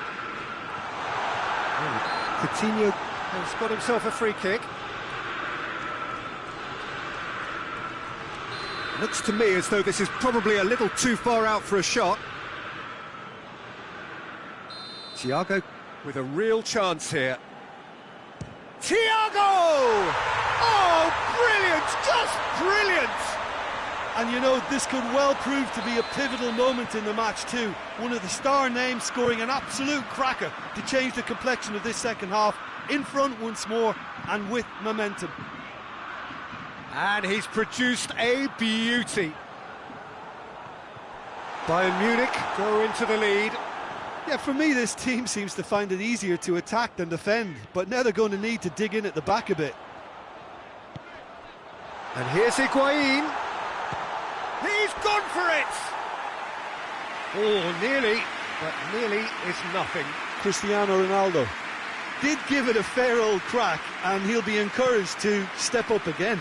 Oh, Coutinho has got himself a free kick. Looks to me as though this is probably a little too far out for a shot. Thiago with a real chance here. Thiago! Oh, brilliant! Just brilliant! And you know, this could well prove to be a pivotal moment in the match too. One of the star names scoring an absolute cracker to change the complexion of this second half. In front once more and with momentum. And he's produced a beauty. Bayern Munich go into the lead. Yeah, for me this team seems to find it easier to attack than defend, but now they're going to need to dig in at the back a bit. And here's Higuain. He's gone for it! Oh, nearly, but nearly is nothing. Cristiano Ronaldo did give it a fair old crack, and he'll be encouraged to step up again.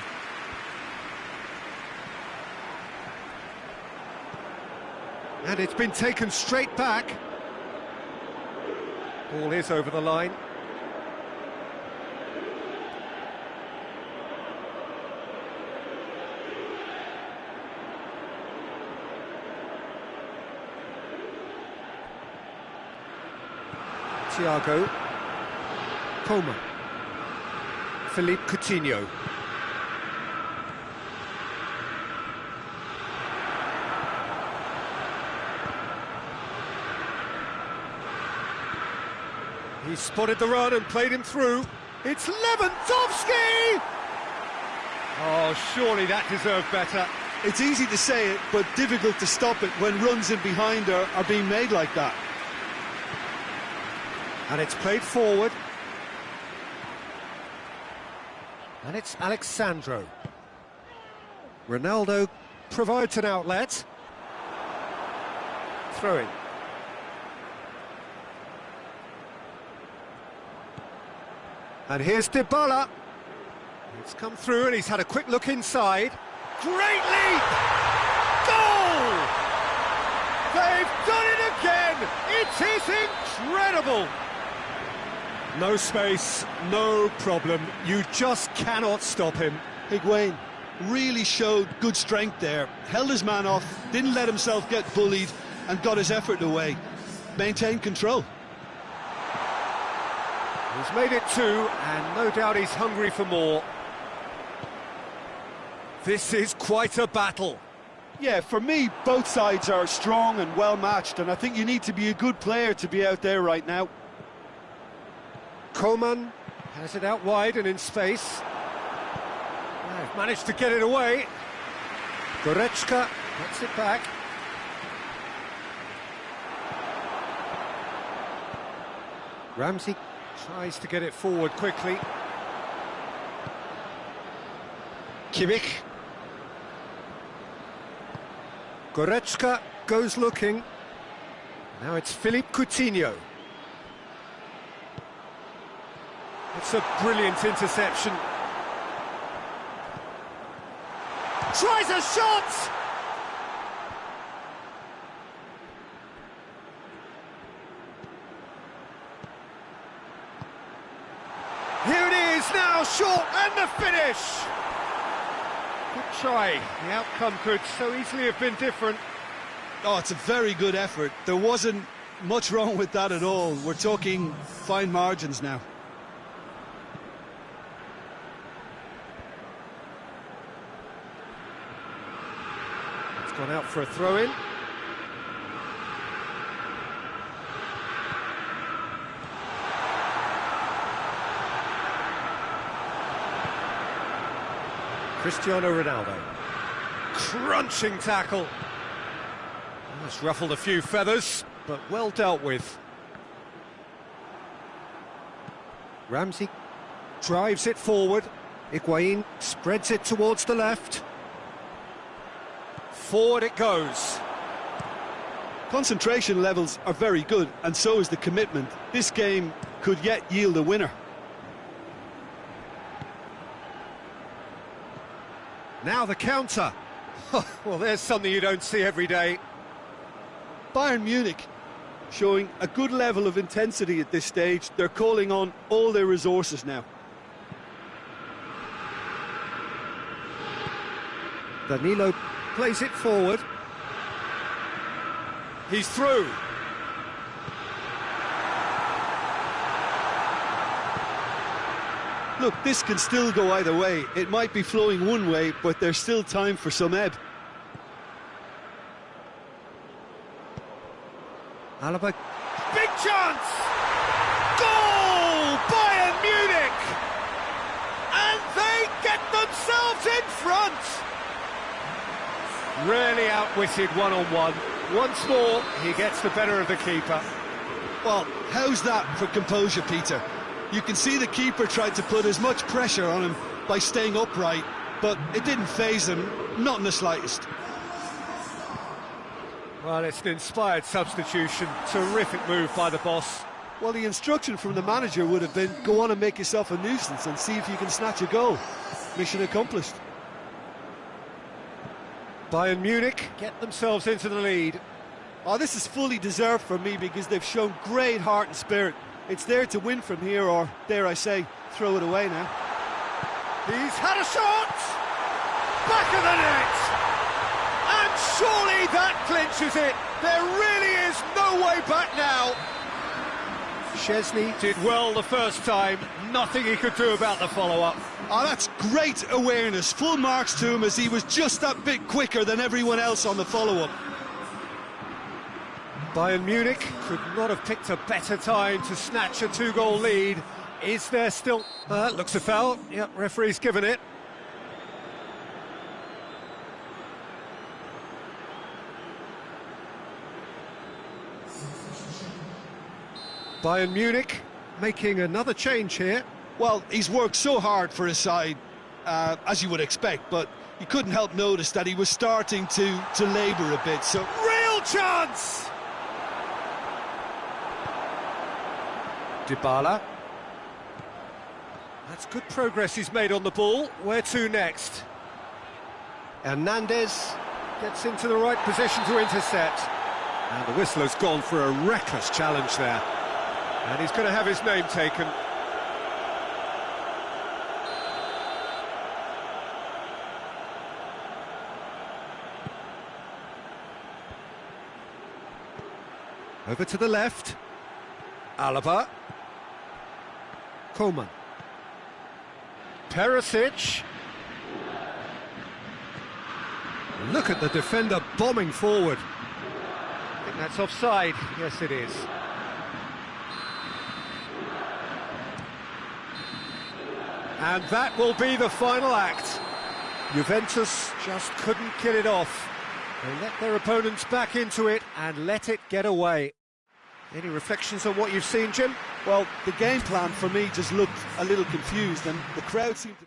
And it's been taken straight back. Ball is over the line. Thiago. Coman. Philippe Coutinho. He spotted the run and played him through. It's Lewandowski! Oh, surely that deserved better. It's easy to say it, but difficult to stop it when runs in behind are being made like that. And it's played forward. And it's Alexandro. Ronaldo provides an outlet. Throw-in. And here's Dybala. It's come through and he's had a quick look inside. Great leap! Goal! They've done it again! It is incredible! No space, no problem. You just cannot stop him. Higuain really showed good strength there. Held his man off, didn't let himself get bullied, and got his effort away. Maintained control. He's made it two, and no doubt he's hungry for more. This is quite a battle. Yeah, for me, both sides are strong and well-matched, and I think you need to be a good player to be out there right now. Coman has it out wide and in space. They've managed to get it away. Goretzka gets it back. Ramsey tries to get it forward quickly. Kimmich. Goretzka goes looking. Now it's Philippe Coutinho. It's a brilliant interception. Tries a shot! Here it is now, short, and the finish! Good try. The outcome could so easily have been different. Oh, it's a very good effort. There wasn't much wrong with that at all. We're talking fine margins now. It's gone out for a throw-in. Cristiano Ronaldo. Crunching tackle. That's ruffled a few feathers, but well dealt with. Ramsey drives it forward. Higuain spreads it towards the left. Forward it goes. Concentration levels are very good, and so is the commitment. This game could yet yield a winner. Now the counter. Well, there's something you don't see every day. Bayern Munich showing a good level of intensity at this stage. They're calling on all their resources now. Danilo plays it forward. He's through. Look, this can still go either way. It might be flowing one way, but there's still time for some ebb. Alaba, big chance! Goal! Bayern Munich! And they get themselves in front! Really outwitted one-on-one. Once more, he gets the better of the keeper. Well, how's that for composure, Peter? You can see the keeper tried to put as much pressure on him by staying upright, but it didn't faze him, not in the slightest. Well, it's an inspired substitution. Terrific move by the boss. Well, the instruction from the manager would have been, go on and make yourself a nuisance and see if you can snatch a goal. Mission accomplished. Bayern Munich get themselves into the lead. Oh, this is fully deserved for me because they've shown great heart and spirit. It's there to win from here, or, dare I say, throw it away now. He's had a shot! Back of the net! And surely that clinches it! There really is no way back now! Szczesny did well the first time, nothing he could do about the follow-up. Oh, that's great awareness. Full marks to him as he was just that bit quicker than everyone else on the follow-up. Bayern Munich could not have picked a better time to snatch a two-goal lead. Is there still... looks a foul. Yep, referee's given it. Bayern Munich making another change here. Well, he's worked so hard for his side, as you would expect, but you couldn't help notice that he was starting to labour a bit, so... Real chance! Dybala. That's good progress he's made on the ball. Where to next? Hernandez gets into the right position to intercept. And the whistler's gone for a reckless challenge there. And he's going to have his name taken. Over to the left. Alaba. Coman. Perisic. Look at the defender bombing forward. I think that's offside. Yes, it is. And that will be the final act. Juventus just couldn't kill it off. They let their opponents back into it and let it get away. Any reflections on what you've seen, Jim? Well, the game plan for me just looked a little confused, and the crowd seemed to...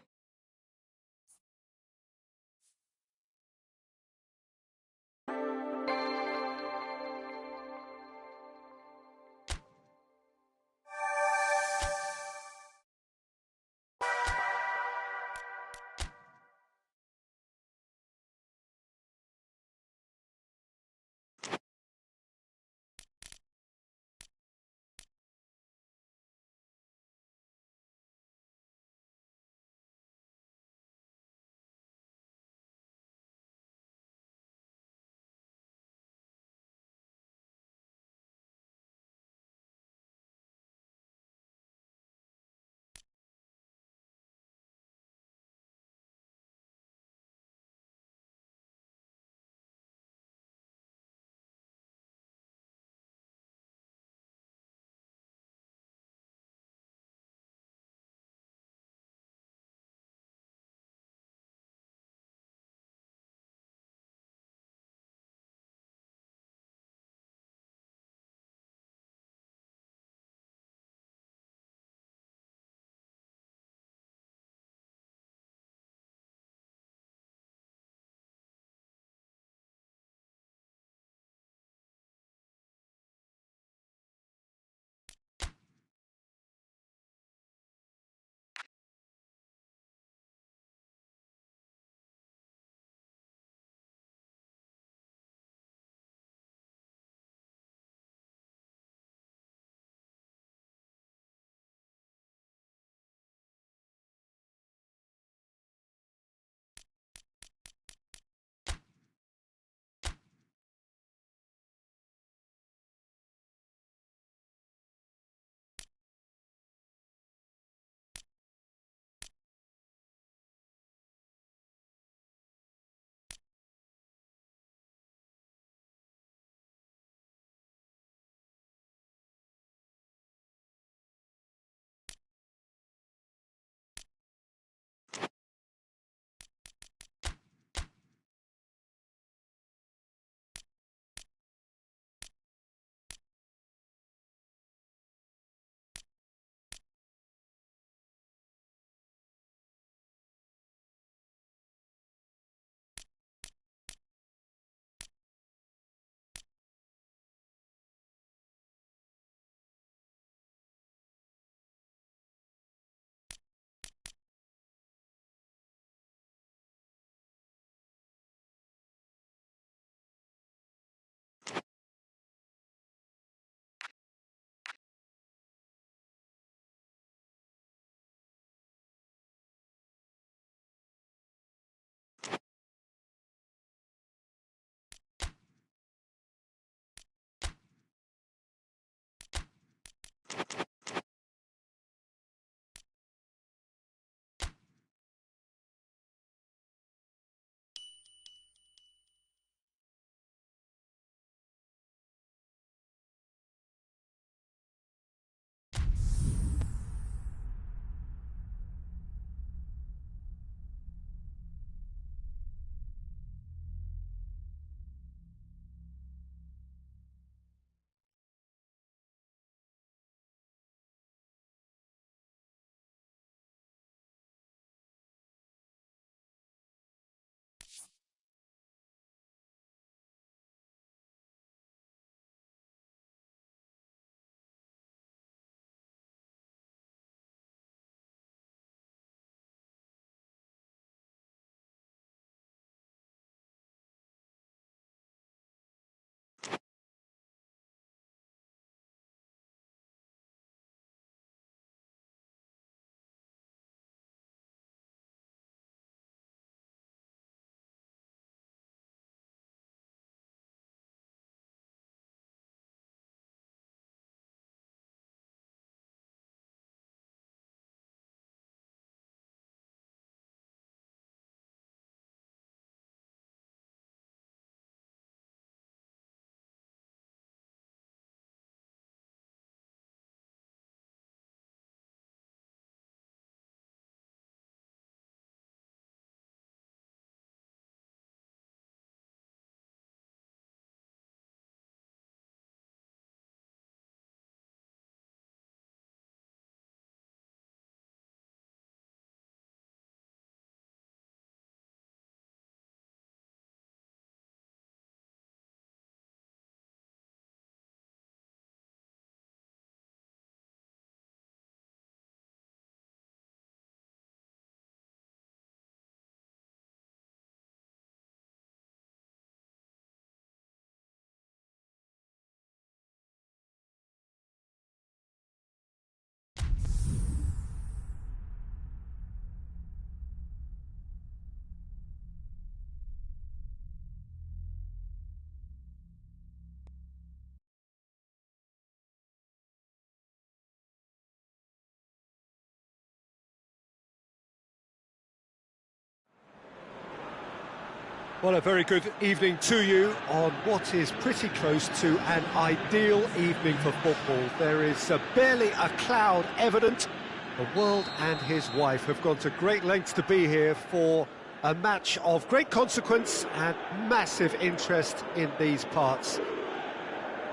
Well, a very good evening to you on what is pretty close to an ideal evening for football. There is barely a cloud evident. The world and his wife have gone to great lengths to be here for a match of great consequence and massive interest in these parts.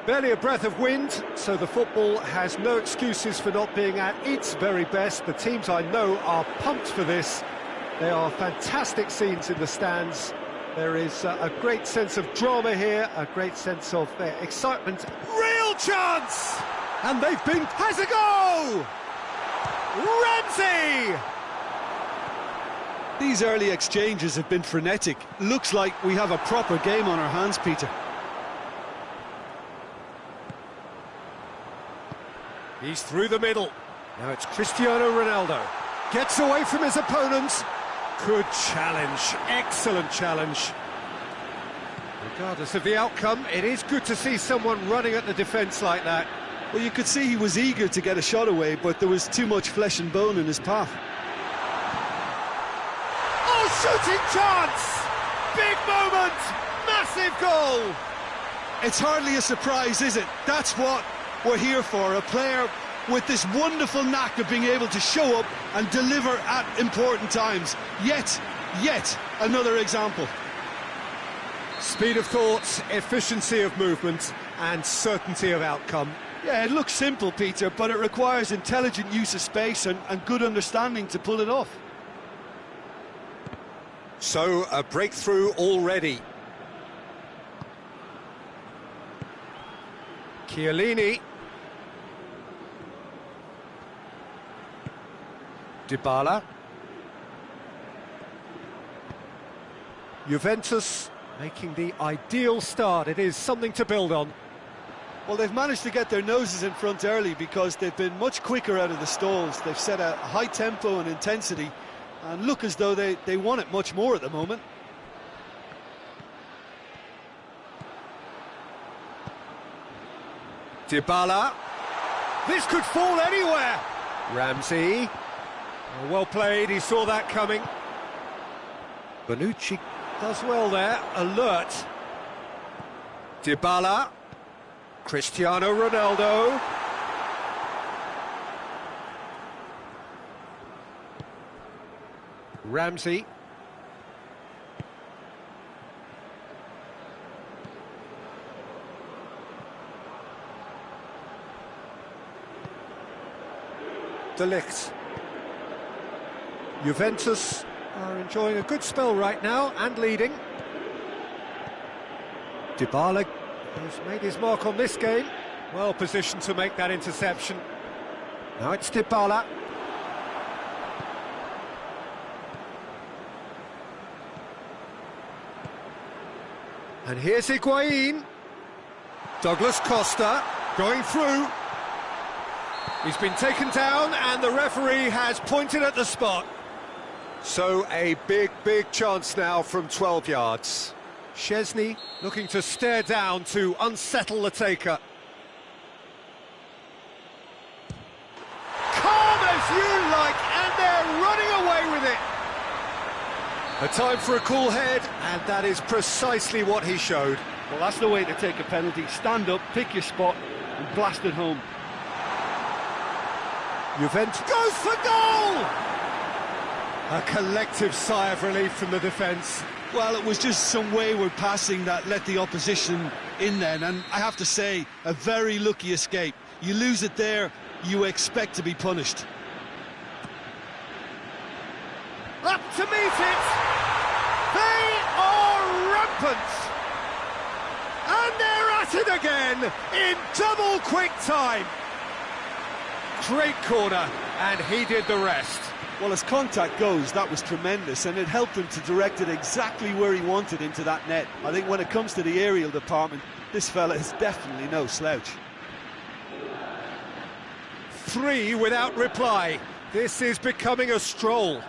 Barely a breath of wind, so the football has no excuses for not being at its very best. The teams I know are pumped for this. There are fantastic scenes in the stands. There is a great sense of drama here, a great sense of excitement. Real chance! And they've been... Has a go! Ramsey! These early exchanges have been frenetic. Looks like we have a proper game on our hands, Peter. He's through the middle. Now it's Cristiano Ronaldo. Gets away from his opponents. Good challenge, excellent challenge. Regardless of the outcome, it is good to see someone running at the defence like that. Well, you could see he was eager to get a shot away, but there was too much flesh and bone in his path. Oh, shooting chance! Big moment! Massive goal! It's hardly a surprise, is it? That's what we're here for, a player with this wonderful knack of being able to show up and deliver at important times. Yet another example. Speed of thought, efficiency of movement and certainty of outcome. Yeah, it looks simple, Peter, but it requires intelligent use of space and good understanding to pull it off. So, a breakthrough already. Chiellini. Dybala. Juventus making the ideal start. It is something to build on. Well, they've managed to get their noses in front early because they've been much quicker out of the stalls. They've set a high tempo and intensity and look as though they want it much more at the moment. Dybala. This could fall anywhere. Ramsey. Well played, he saw that coming. Bonucci does well there, alert. Dybala. Cristiano Ronaldo. Ramsey. De Ligt. Juventus are enjoying a good spell right now and leading. Dybala has made his mark on this game. Well positioned to make that interception. Now it's Dybala. And here's Higuain. Douglas Costa going through. He's been taken down and the referee has pointed at the spot. So a big chance now from 12 yards. Szczesny looking to stare down to unsettle the taker. Calm as you like, and they're running away with it. A time for a cool head, and that is precisely what he showed. Well, that's the way to take a penalty. Stand up, pick your spot, and blast it home. Juventus goes for goal! A collective sigh of relief from the defence. Well, it was just some wayward passing that let the opposition in then, and I have to say, a very lucky escape. You lose it there, you expect to be punished. Up to meet it! They are rampant! And they're at it again in double quick time! Great corner, and he did the rest. Well, as contact goes, that was tremendous, and it helped him to direct it exactly where he wanted into that net. I think when it comes to the aerial department, this fella is definitely no slouch. 3 without reply. This is becoming a stroll.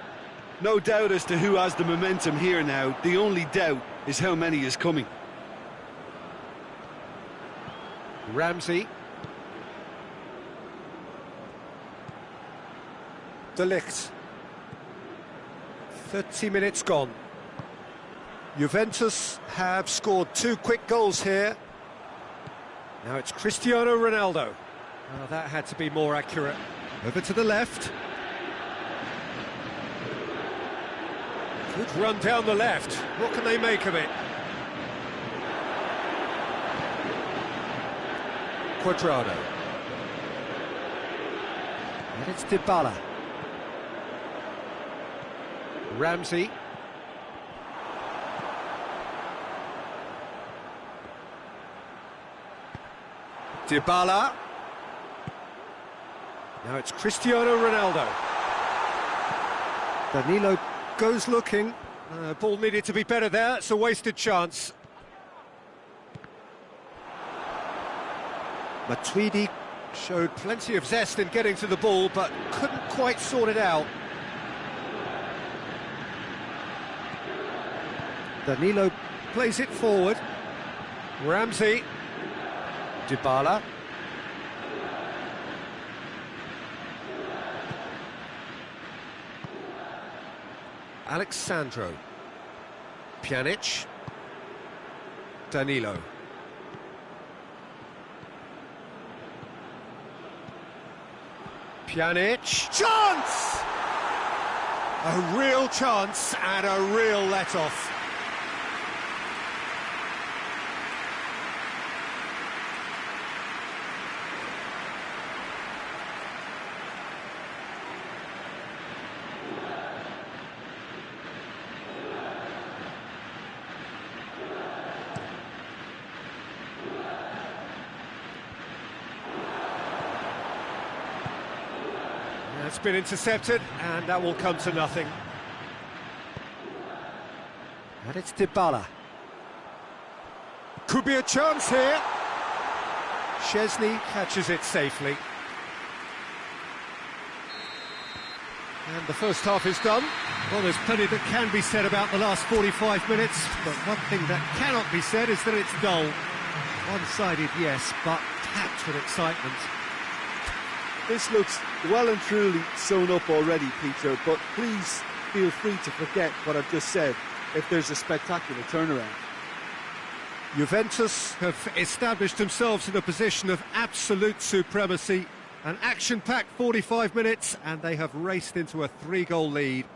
No doubt as to who has the momentum here now. The only doubt is how many is coming. Ramsey. De Ligt. 30 minutes gone. Juventus have scored 2 quick goals here. Now it's Cristiano Ronaldo. Oh, that had to be more accurate. Over to the left. Good run down the left. What can they make of it? Quadrado. And it's Dybala. Ramsey. Dybala. Now it's Cristiano Ronaldo. Danilo goes looking. Ball needed to be better there. It's a wasted chance. Matuidi showed plenty of zest in getting to the ball, but couldn't quite sort it out. Danilo plays it forward. Ramsey. Dybala. Alexandro. Pjanic. Danilo. Pjanic. Chance! A real chance and a real let-off. It's been intercepted, and that will come to nothing. And it's Dybala. Could be a chance here. Szczesny catches it safely. And the first half is done. Well, there's plenty that can be said about the last 45 minutes, but one thing that cannot be said is that it's dull. One-sided, yes, but packed with excitement. This looks well and truly sewn up already, Peter, but please feel free to forget what I've just said if there's a spectacular turnaround. Juventus have established themselves in a position of absolute supremacy. An action-packed 45 minutes, and they have raced into a 3-goal lead.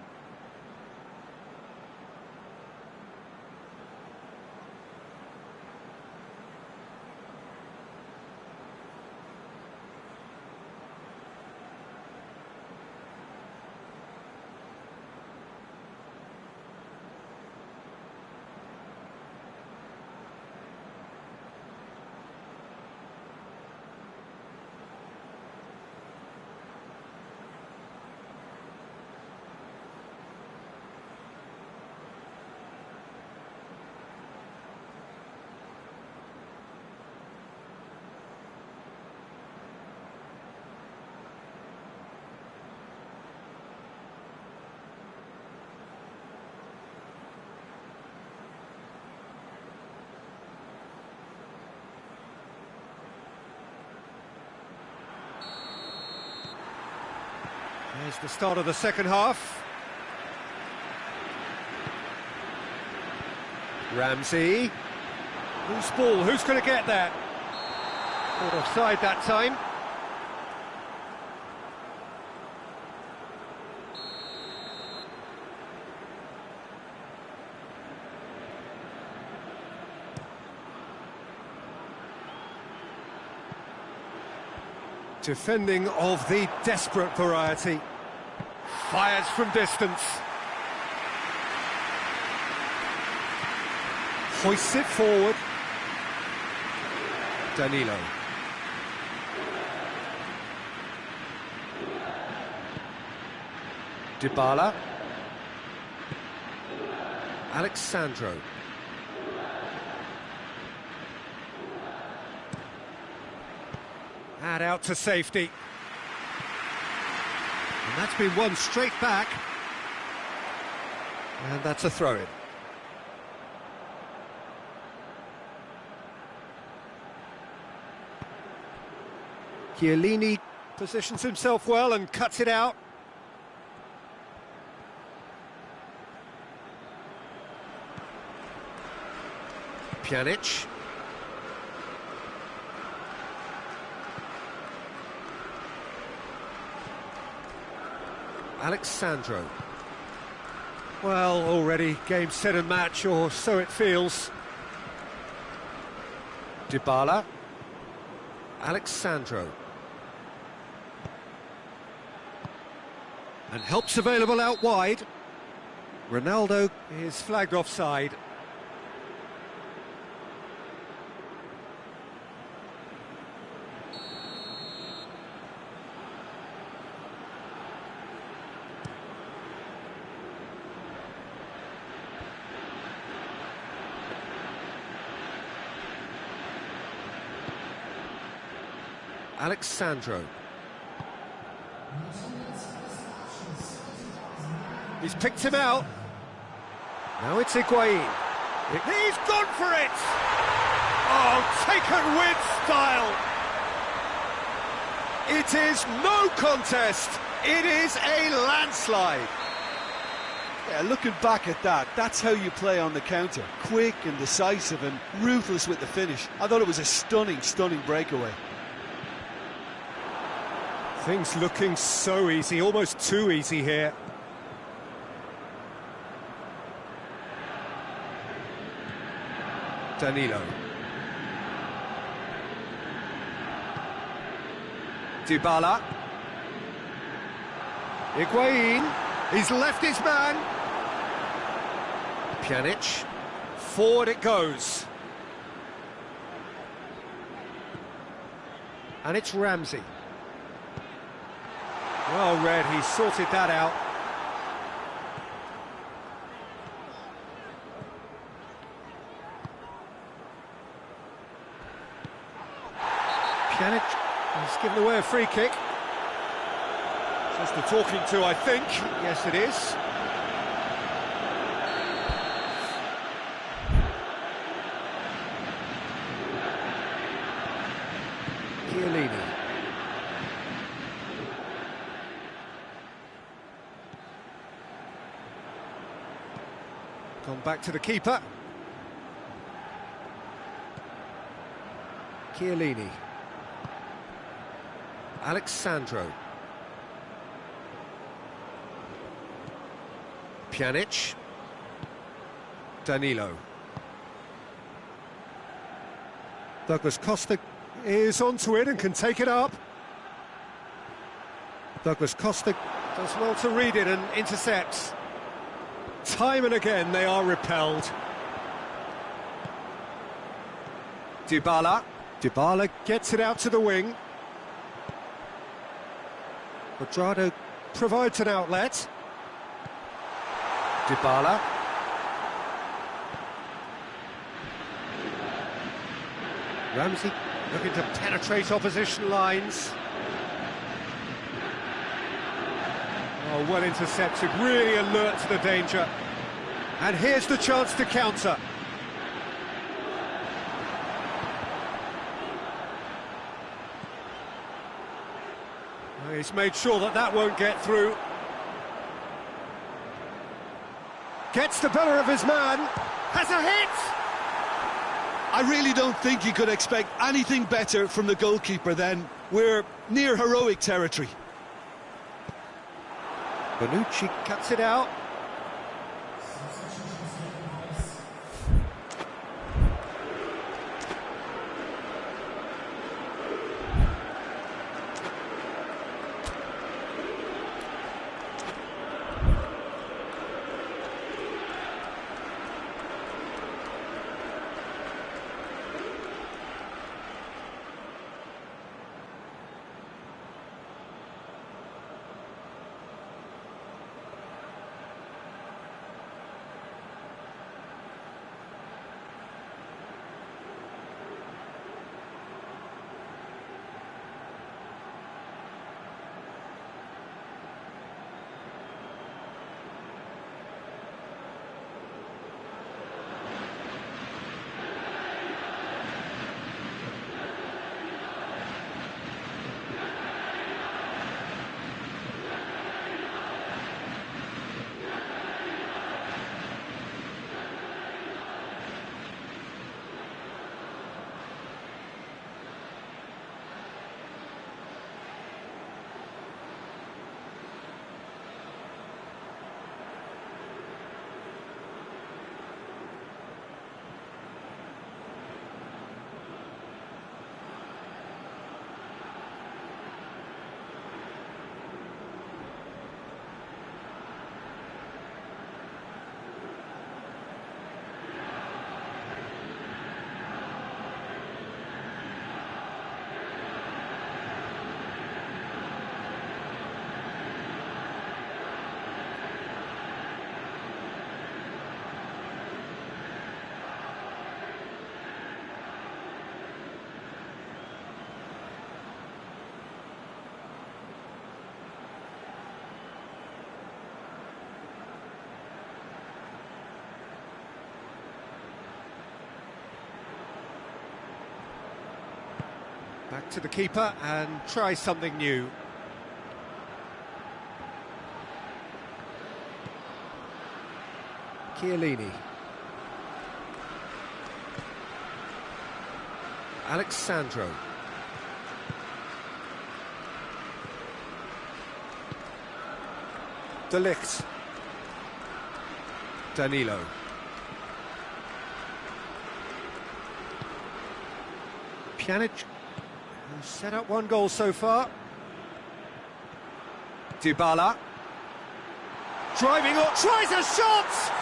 There's the start of the second half. Ramsey. Loose ball, who's going to get that? Caught offside that time. Defending of the desperate variety. Fires from distance. Hoists it forward. Danilo. Dybala. Alexandro. And out to safety. And that's been won straight back. And that's a throw-in. Chiellini positions himself well and cuts it out. Pjanic. Alexandro. Well, already game, set and match, or so it feels. Dybala. Alexandro. And help's available out wide. Ronaldo is flagged offside. Alexandro. He's picked him out. Now it's Higuain. He's gone for it! Oh, taken with style! It is no contest. It is a landslide. Yeah, looking back at that, that's how you play on the counter. Quick and decisive and ruthless with the finish. I thought it was a stunning, stunning breakaway. Things looking so easy, almost too easy here. Danilo. Dybala. Higuain. He's left his man. Pjanic. Forward it goes. And it's Ramsey. Well read, he sorted that out. Pjanic has given away a free kick. Just the talking to, I think. Yes, it is. Chiellini. Gone back to the keeper. Chiellini. Alexandro. Pjanic. Danilo. Douglas Costa is onto it and can take it up. Douglas Costa does well to read it and intercepts. Time and again they are repelled. Dybala. Dybala gets it out to the wing. Quadrado provides an outlet. Dybala. Ramsey looking to penetrate opposition lines. Oh, well intercepted, really alert to the danger. And here's the chance to counter. He's made sure that that won't get through. Gets the better of his man. Has a hit! I really don't think you could expect anything better from the goalkeeper then. We're near heroic territory. Bonucci cuts it out. Back to the keeper and try something new. Chiellini. Alexandro. De Ligt. Danilo. Pjanic, who's set up one goal so far. Dybala. Driving up, tries a shot!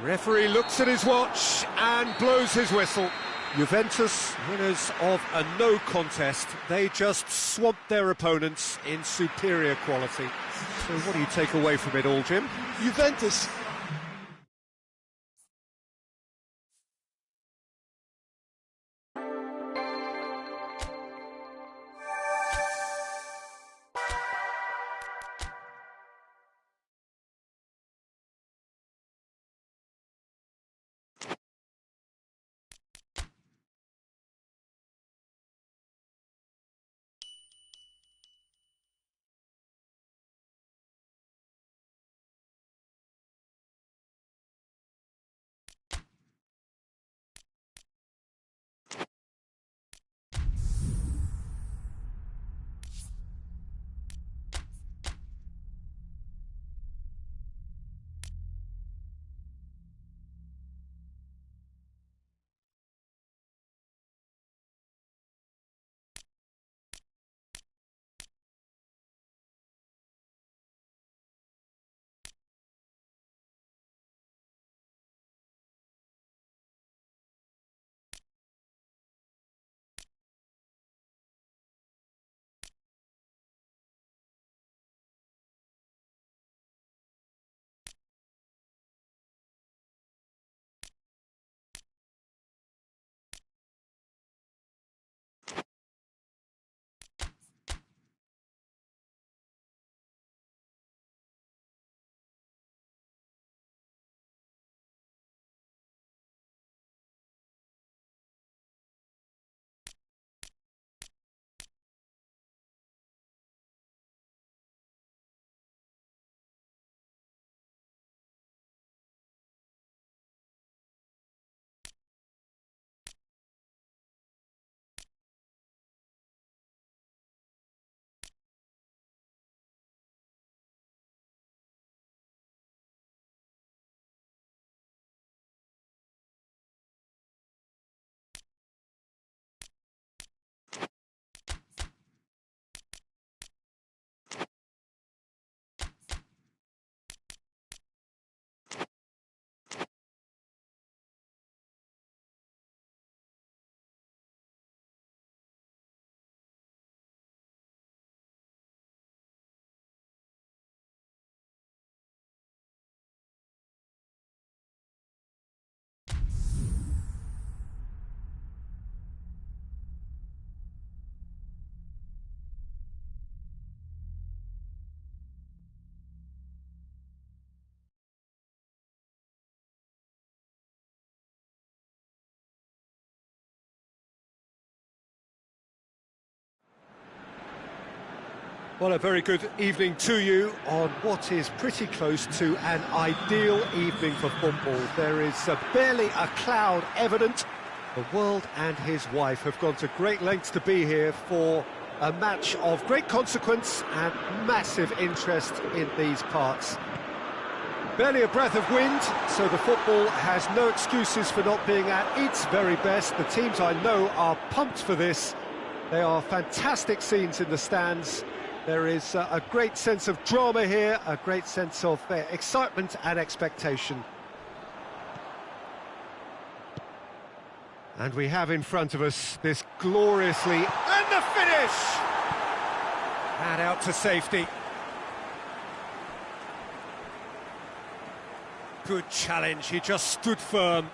Referee looks at his watch and blows his whistle. Juventus, winners of a no contest, they just swamped their opponents in superior quality. So what do you take away from it all, Jim? Juventus. Well, a very good evening to you on what is pretty close to an ideal evening for football. There is barely a cloud evident. The world and his wife have gone to great lengths to be here for a match of great consequence and massive interest in these parts. Barely a breath of wind, so the football has no excuses for not being at its very best. The teams I know are pumped for this. They are fantastic scenes in the stands. There is a great sense of drama here, a great sense of excitement and expectation. And we have in front of us this gloriously... And the finish! And out to safety. Good challenge, he just stood firm.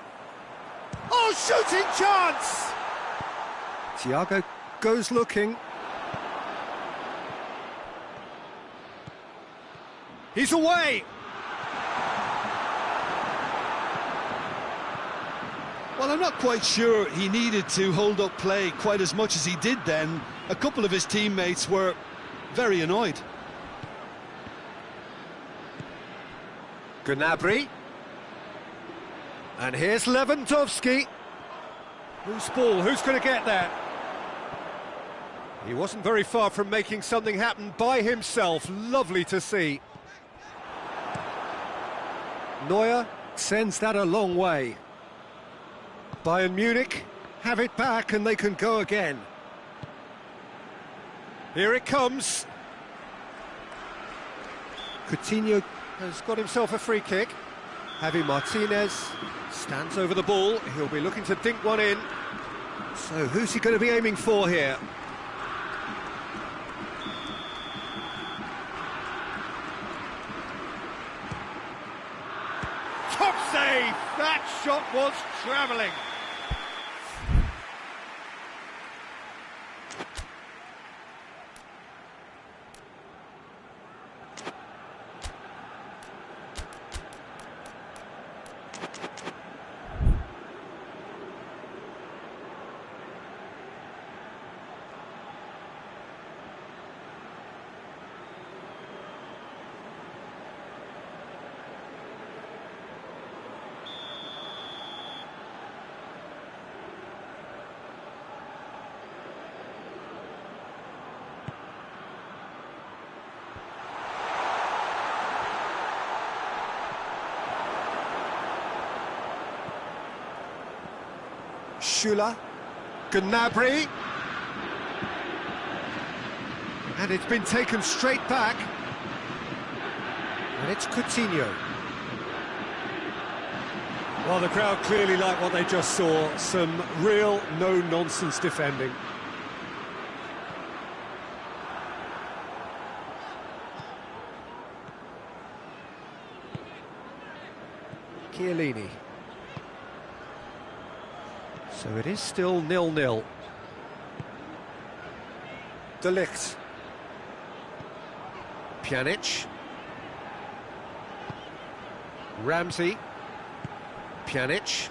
Oh, shooting chance! Thiago goes looking. He's away! Well, I'm not quite sure he needed to hold up play quite as much as he did then. A couple of his teammates were very annoyed. Gnabry. And here's Lewandowski. Who's ball? Who's going to get there? He wasn't very far from making something happen by himself. Lovely to see. Neuer sends that a long way. Bayern Munich have it back and they can go again. Here it comes. Coutinho has got himself a free kick. Javi Martinez stands over the ball. He'll be looking to dink one in. So who's he going to be aiming for here? Top save! That shot was travelling. Schüller, Gnabry, and it's been taken straight back, and it's Coutinho. Well, the crowd clearly like what they just saw, some real no-nonsense defending. Chiellini. So it is still 0-0. De Ligt. Pjanic. Ramsey. Pjanic.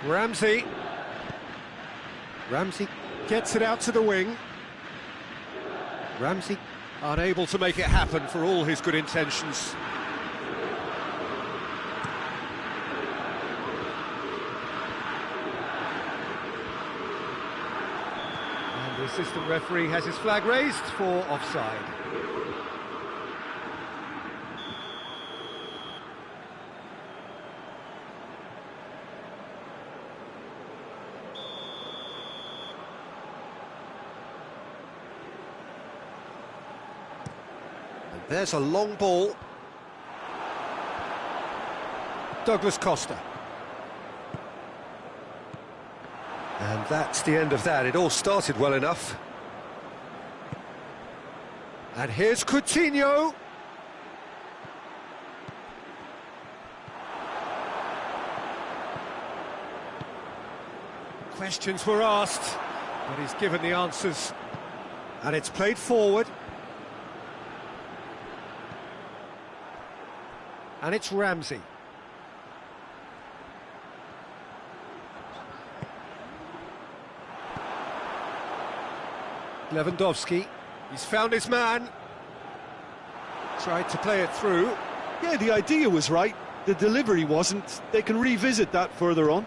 Ramsey. Ramsey gets it out to the wing. Ramsey unable to make it happen for all his good intentions. The assistant referee has his flag raised for offside. And there's a long ball. Douglas Costa. And that's the end of that. It all started well enough. And here's Coutinho. Questions were asked, but he's given the answers. And it's played forward. And it's Ramsey. Lewandowski, he's found his man. Tried to play it through. Yeah, the idea was right. The delivery wasn't. They can revisit that further on.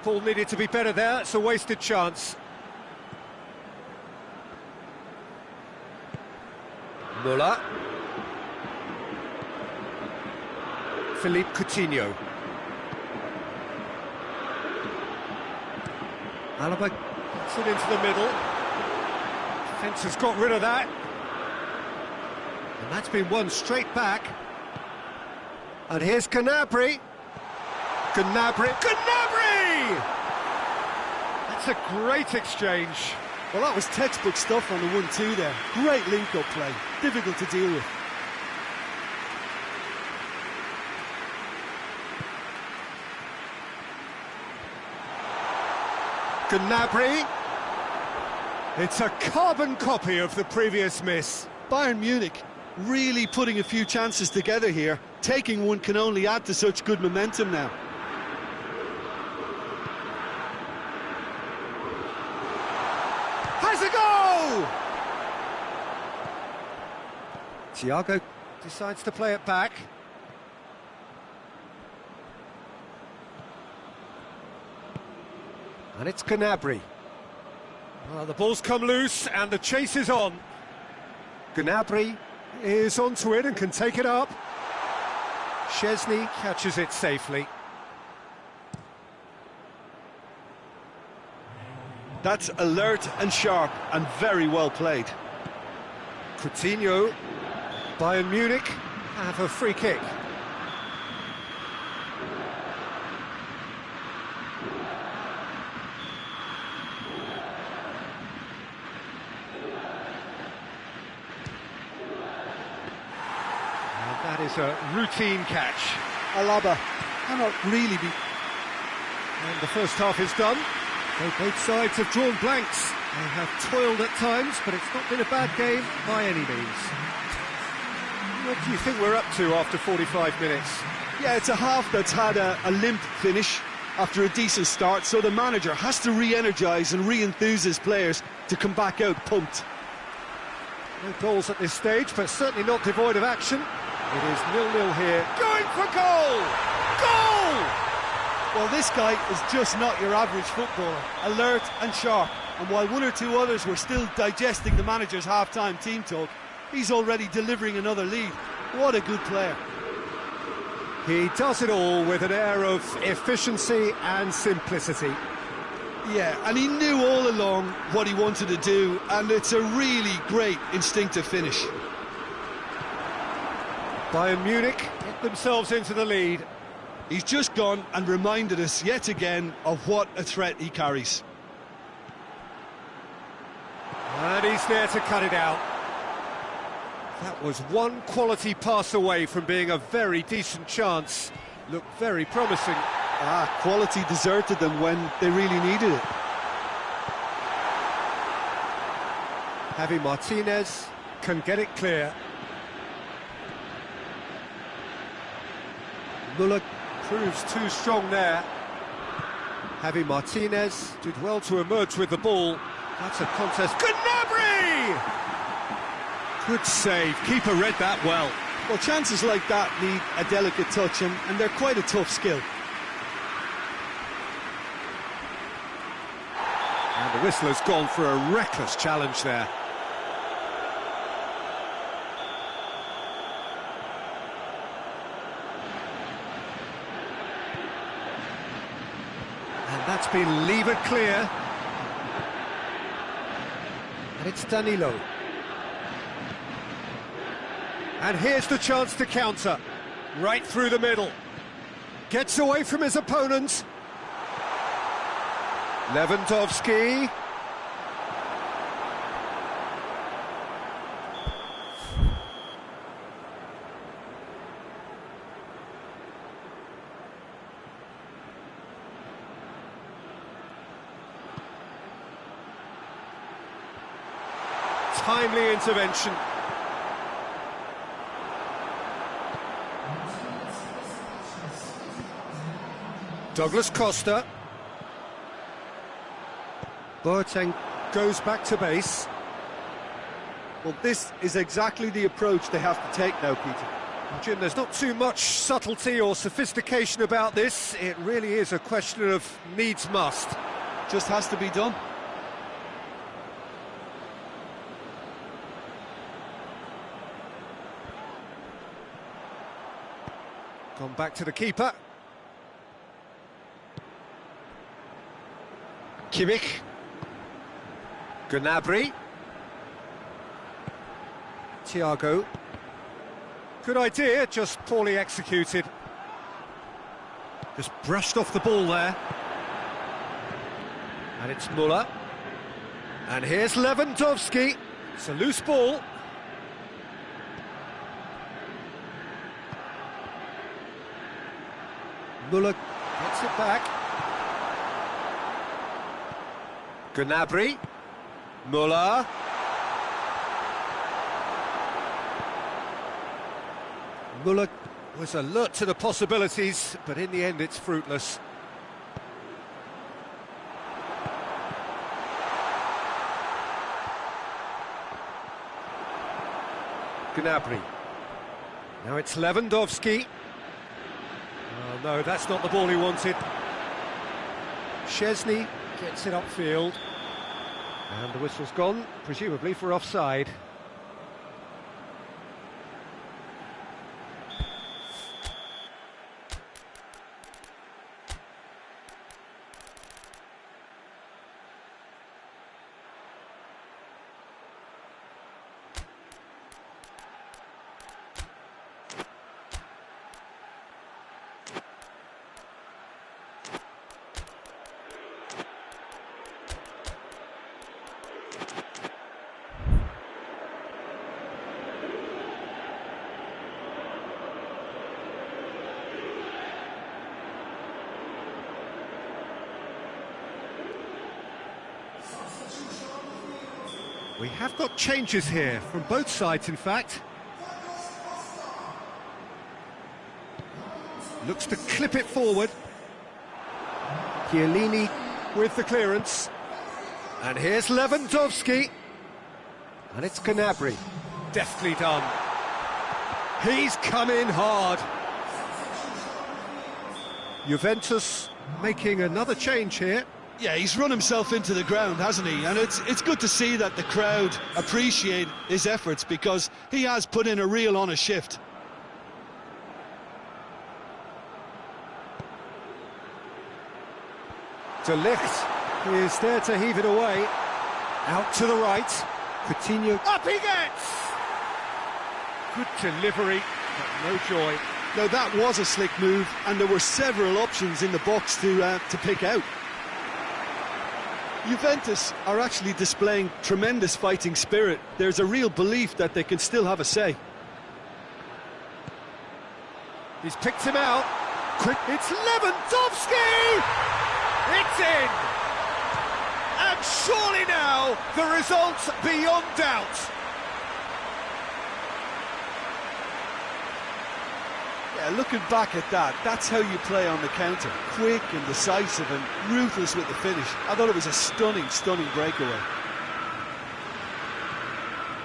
Ball needed to be better there. It's a wasted chance. Müller. Philippe Coutinho. Alaba gets it into the middle. Defence has got rid of that. And that's been won straight back. And here's Gnabry. Gnabry. Gnabry! That's a great exchange. Well, that was textbook stuff on the 1-2 there. Great link-up play. Difficult to deal with. Gnabry. It's a carbon copy of the previous miss. Bayern Munich really putting a few chances together here. Taking one can only add to such good momentum now. Has a go! Thiago decides to play it back. And it's Gnabry. Well, the ball's come loose and the chase is on. Gnabry is onto it and can take it up. Szczesny catches it safely. That's alert and sharp and very well played. Coutinho. Bayern Munich have a free kick. That is a routine catch. Alaba cannot really be... And the first half is done. So both sides have drawn blanks. They have toiled at times, but it's not been a bad game by any means. What do you think we're up to after 45 minutes? Yeah, it's a half that's had a limp finish after a decent start, so the manager has to re-energise and re-enthuse his players to come back out pumped. No goals at this stage, but certainly not devoid of action. It is 0-0 here. Going for goal! Goal! Well, this guy is just not your average footballer. Alert and sharp. And while one or two others were still digesting the manager's half-time team talk, he's already delivering another lead. What a good player. He does it all with an air of efficiency and simplicity. Yeah, and he knew all along what he wanted to do, and it's a really great instinctive finish. Bayern Munich get themselves into the lead. He's just gone and reminded us yet again of what a threat he carries. And he's there to cut it out. That was one quality pass away from being a very decent chance. Looked very promising. Quality deserted them when they really needed it. Javi Martinez can get it clear. Müller proves too strong there. Javi Martinez did well to emerge with the ball. That's a contest. Gnabry! Good save. Keeper read that well. Well, chances like that need a delicate touch, and they're quite a tough skill. And the whistle has gone for a reckless challenge there. And that's been levered clear. And it's Danilo. And here's the chance to counter. Right through the middle. Gets away from his opponent. Lewandowski. Timely intervention. Douglas Costa. Boateng goes back to base. Well, this is exactly the approach they have to take now, Peter. Jim, there's not too much subtlety or sophistication about this. It really is a question of needs must. Just has to be done. Gone back to the keeper. Kimmich. Gnabry. Thiago. Good idea, just poorly executed. Just brushed off the ball there. And it's Müller. And here's Lewandowski. It's a loose ball. Müller gets it back. Gnabry, Müller. Müller was alert to the possibilities, but in the end it's fruitless. Gnabry. Now it's Lewandowski. Oh no, that's not the ball he wanted. Szczesny gets it upfield. And the whistle's gone, presumably for offside. We have got changes here, from both sides in fact. Looks to clip it forward. Chiellini with the clearance. And here's Lewandowski. And it's Gnabry. Deftly done. He's come in hard. Juventus making another change here. Yeah, he's run himself into the ground, hasn't he? And it's good to see that the crowd appreciate his efforts, because he has put in a real honest shift. De Ligt is there to heave it away. Out to the right. Coutinho. Up he gets! Good delivery, but no joy. Now that was a slick move, and there were several options in the box to pick out. Juventus are actually displaying tremendous fighting spirit. There's a real belief that they can still have a say. He's picked him out. Quick, it's Lewandowski! It's in! And surely now, the result's beyond doubt. Yeah, looking back at that, that's how you play on the counter. Quick and decisive and ruthless with the finish. I thought it was a stunning, stunning breakaway.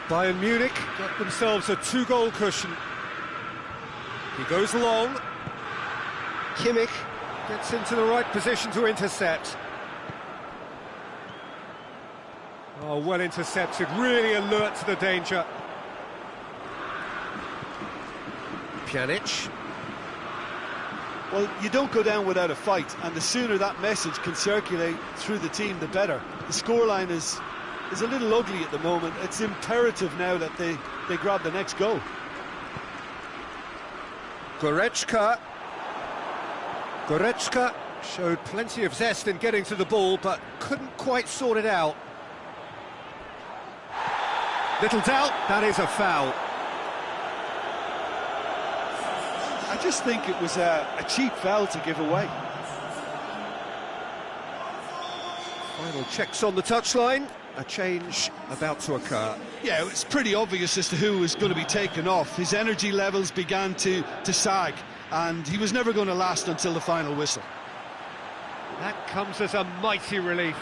Bayern Munich got themselves a 2-goal cushion. He goes long. Kimmich gets into the right position to intercept. Oh, well intercepted, really alert to the danger. Pjanic. Well, you don't go down without a fight, and the sooner that message can circulate through the team, the better. The scoreline is a little ugly at the moment. It's imperative now that they grab the next goal. Goretzka showed plenty of zest in getting to the ball, but couldn't quite sort it out. Little doubt, that is a foul. I just think it was a cheap foul to give away. Final checks on the touchline. A change about to occur. Yeah, it's pretty obvious as to who was going to be taken off. His energy levels began to sag, and he was never going to last until the final whistle. That comes as a mighty relief.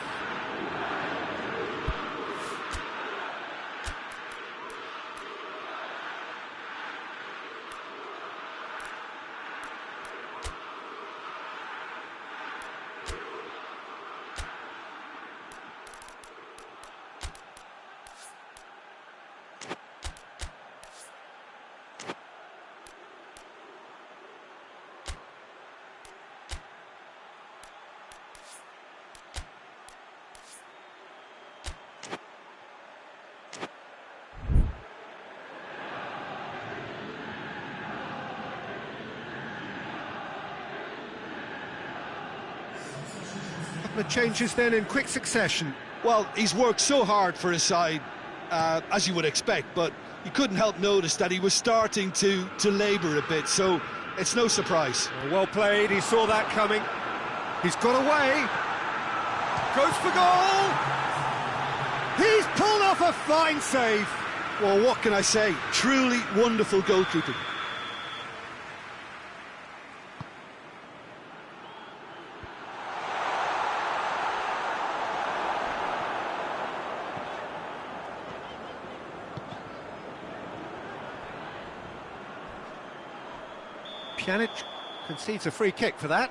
The changes then in quick succession. Well, he's worked so hard for his side, as you would expect, but you couldn't help notice that he was starting to labour a bit, so it's no surprise. Well played, he saw that coming. He's got away. Goes for goal! He's pulled off a fine save. Well, what can I say? Truly wonderful goalkeeping. Pjanic concedes a free kick for that.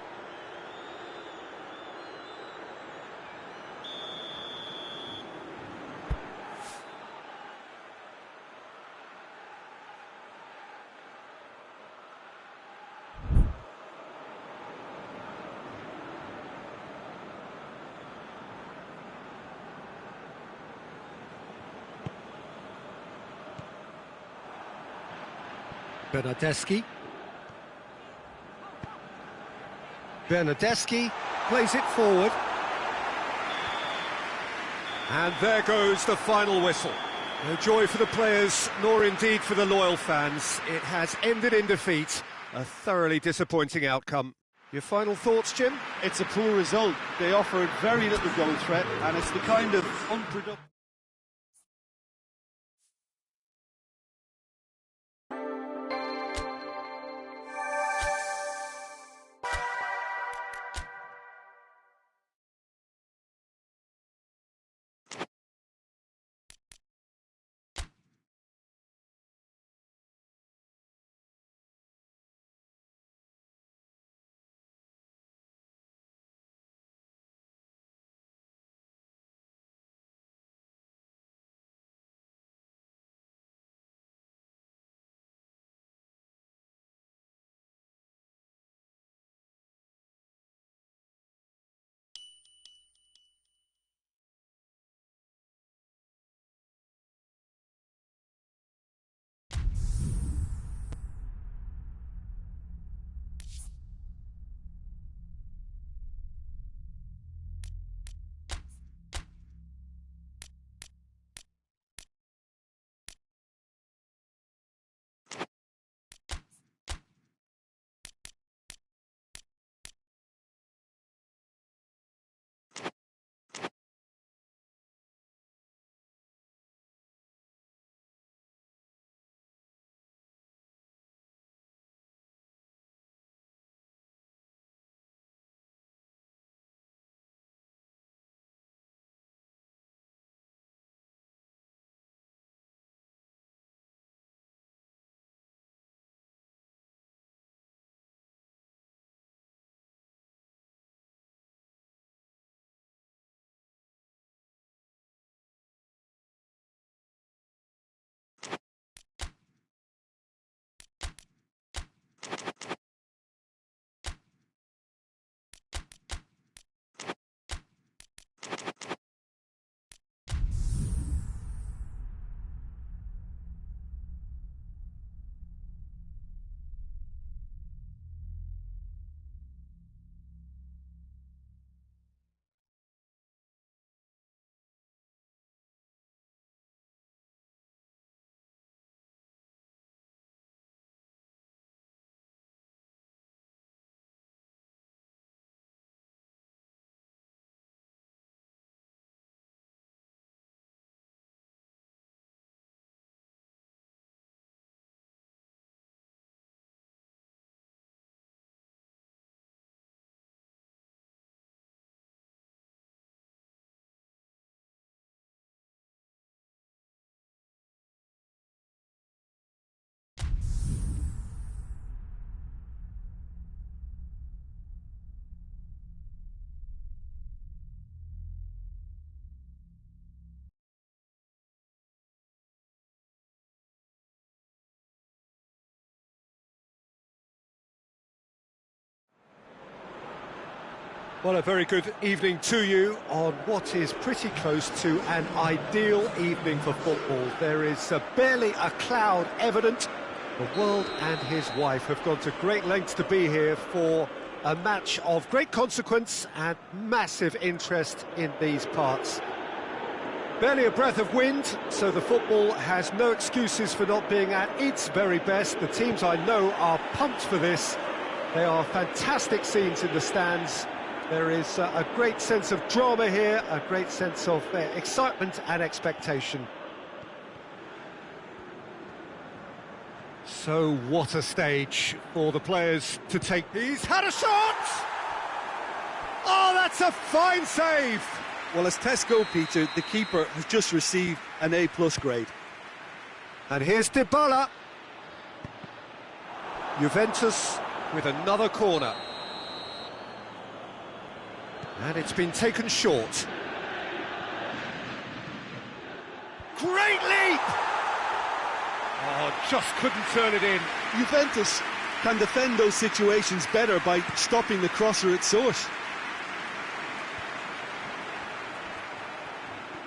Bernardeschi plays it forward. And there goes the final whistle. No joy for the players, nor indeed for the loyal fans. It has ended in defeat. A thoroughly disappointing outcome. Your final thoughts, Jim? It's a poor result. They offered very little goal threat, and it's the kind of unproductive... Well, a very good evening to you on what is pretty close to an ideal evening for football. There is barely a cloud evident. The world and his wife have gone to great lengths to be here for a match of great consequence and massive interest in these parts. Barely a breath of wind, so the football has no excuses for not being at its very best. The teams I know are pumped for this. They are fantastic scenes in the stands. There is a great sense of drama here, a great sense of excitement and expectation. So what a stage for the players to take. He's had a shot! Oh, that's a fine save! Well, as tests go, Peter, the keeper has just received an A+ grade. And here's Dybala. Juventus with another corner. And it's been taken short. Great leap! Oh, just couldn't turn it in. Juventus can defend those situations better by stopping the crosser at source.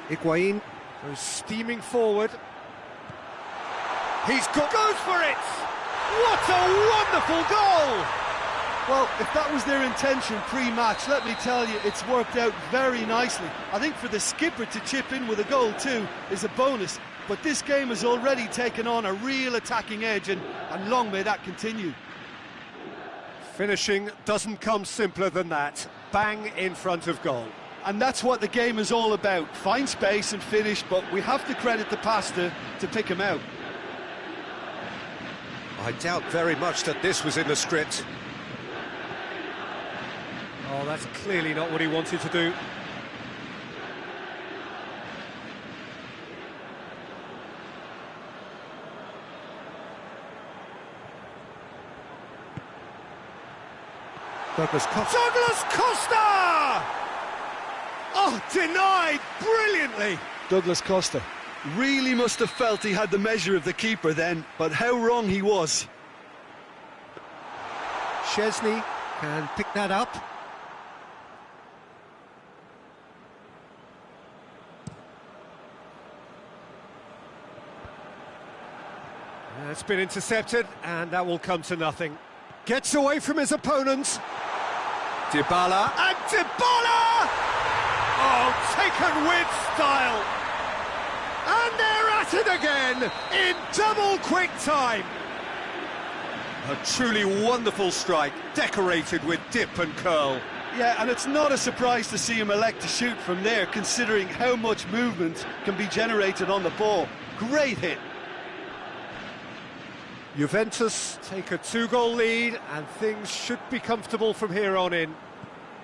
Higuain goes steaming forward. Goes for it! What a wonderful goal! Well, if that was their intention pre-match, let me tell you, it's worked out very nicely. I think for the skipper to chip in with a goal too is a bonus, but this game has already taken on a real attacking edge, and long may that continue. Finishing doesn't come simpler than that. Bang in front of goal. And that's what the game is all about. Find space and finish, but we have to credit the passer to pick him out. I doubt very much that this was in the script. Oh, that's clearly not what he wanted to do. Douglas Costa! Oh, denied brilliantly! Douglas Costa really must have felt he had the measure of the keeper then, but how wrong he was. Szczesny can pick that up. That's been intercepted, and that will come to nothing. Gets away from his opponent. Dybala, and Dybala! Oh, taken with style. And they're at it again, in double quick time. A truly wonderful strike, decorated with dip and curl. Yeah, and it's not a surprise to see him elect to shoot from there, considering how much movement can be generated on the ball. Great hit. Juventus take a 2-goal lead, and things should be comfortable from here on in.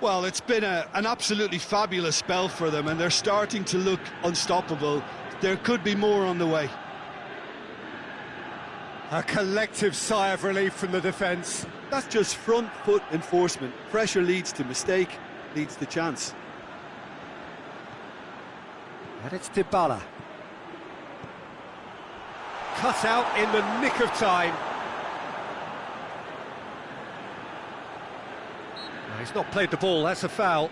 Well, it's been an absolutely fabulous spell for them, and they're starting to look unstoppable. There could be more on the way. A collective sigh of relief from the defence. That's just front foot enforcement. Pressure leads to mistake, leads to chance. And it's Dybala. Cut out in the nick of time. No, he's not played the ball, that's a foul.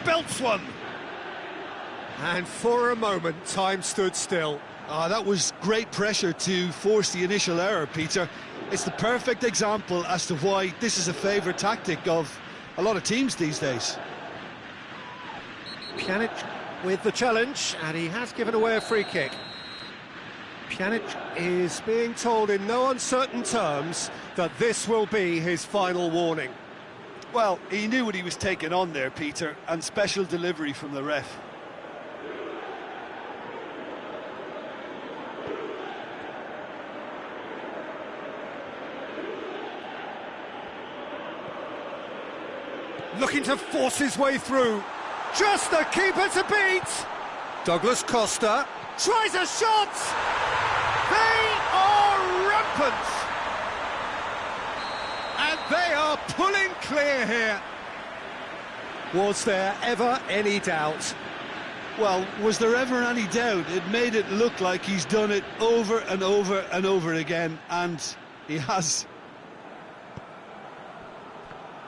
Belts one. And for a moment, time stood still. That was great pressure to force the initial error, Peter. It's the perfect example as to why this is a favourite tactic of a lot of teams these days. Pjanic with the challenge, and he has given away a free kick. Pjanic is being told in no uncertain terms that this will be his final warning. Well, he knew what he was taking on there, Peter, and special delivery from the ref. Looking to force his way through. Just the keeper to beat. Douglas Costa tries a shot. They are rampant. And they are pulling clear here. Was there ever any doubt? Well, was there ever any doubt? It made it look like he's done it over and over and over again, and he has.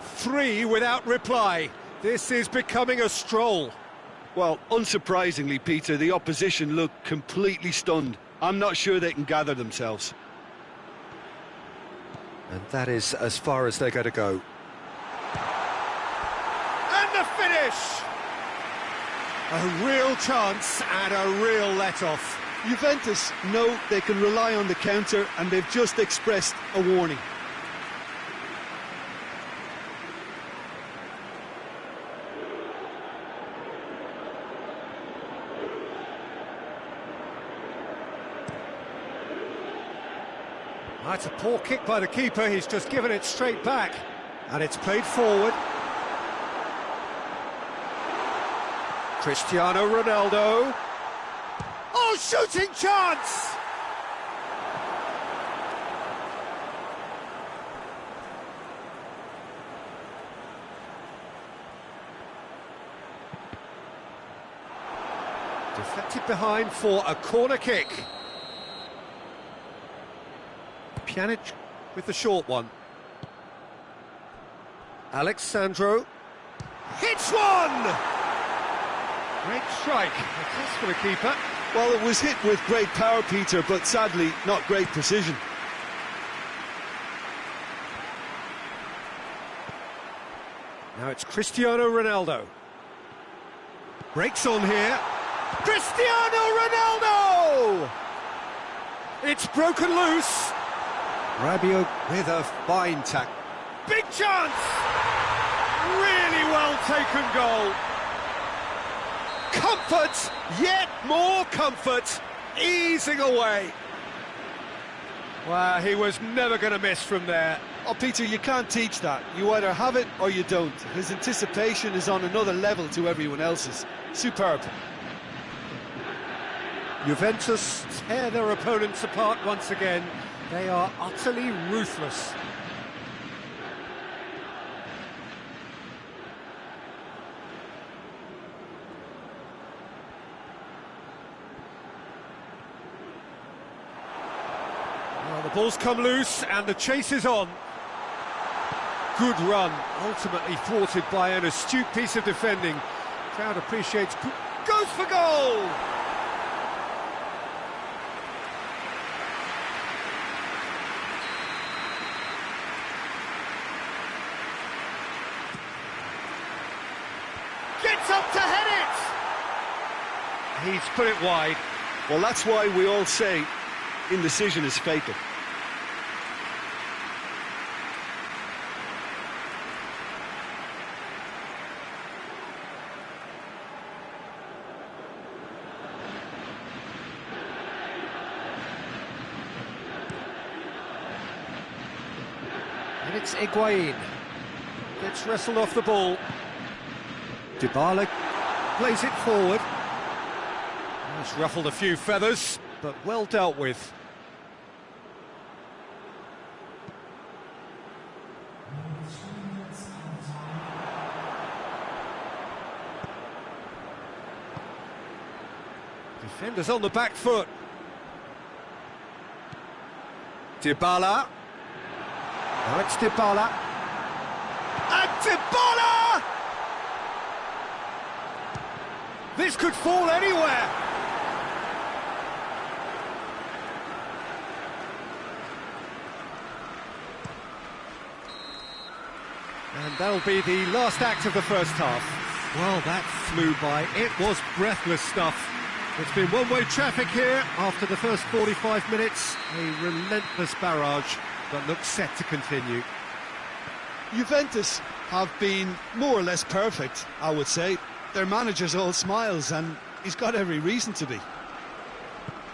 3 without reply. This is becoming a stroll. Well, unsurprisingly, Peter, the opposition look completely stunned. I'm not sure they can gather themselves. And that is as far as they're going to go. And the finish! A real chance and a real let-off. Juventus know they can rely on the counter, and they've just expressed a warning. That's a poor kick by the keeper, he's just given it straight back. And it's played forward. Cristiano Ronaldo. Oh, shooting chance! Deflected behind for a corner kick. Pjanic with the short one. Alexandro hits one! Great strike, a test for the keeper. Well, it was hit with great power, Peter, but sadly not great precision. Now it's Cristiano Ronaldo. Breaks on here. Cristiano Ronaldo! It's broken loose. Rabiot with a fine tackle. Big chance! Really well taken goal. Comfort, yet more comfort, easing away. Well, he was never going to miss from there. Oh, Peter, you can't teach that. You either have it or you don't. His anticipation is on another level to everyone else's. Superb. Juventus tear their opponents apart once again. They are utterly ruthless. Well, the ball's come loose and the chase is on. Good run, ultimately thwarted by an astute piece of defending. Crowd appreciates, goes for goal! Gets up to head it! He's put it wide. Well, that's why we all say indecision is fatal. And it's Higuain. Gets wrestled off the ball. Dybala plays it forward. It's ruffled a few feathers, but well dealt with. Defenders on the back foot. Dybala. Now it's Dybala. And Dybala! This could fall anywhere. And that'll be the last act of the first half. Well, that flew by. It was breathless stuff. It's been one-way traffic here after the first 45 minutes. A relentless barrage that looks set to continue. Juventus have been more or less perfect, I would say. Their manager's all smiles, and he's got every reason to be.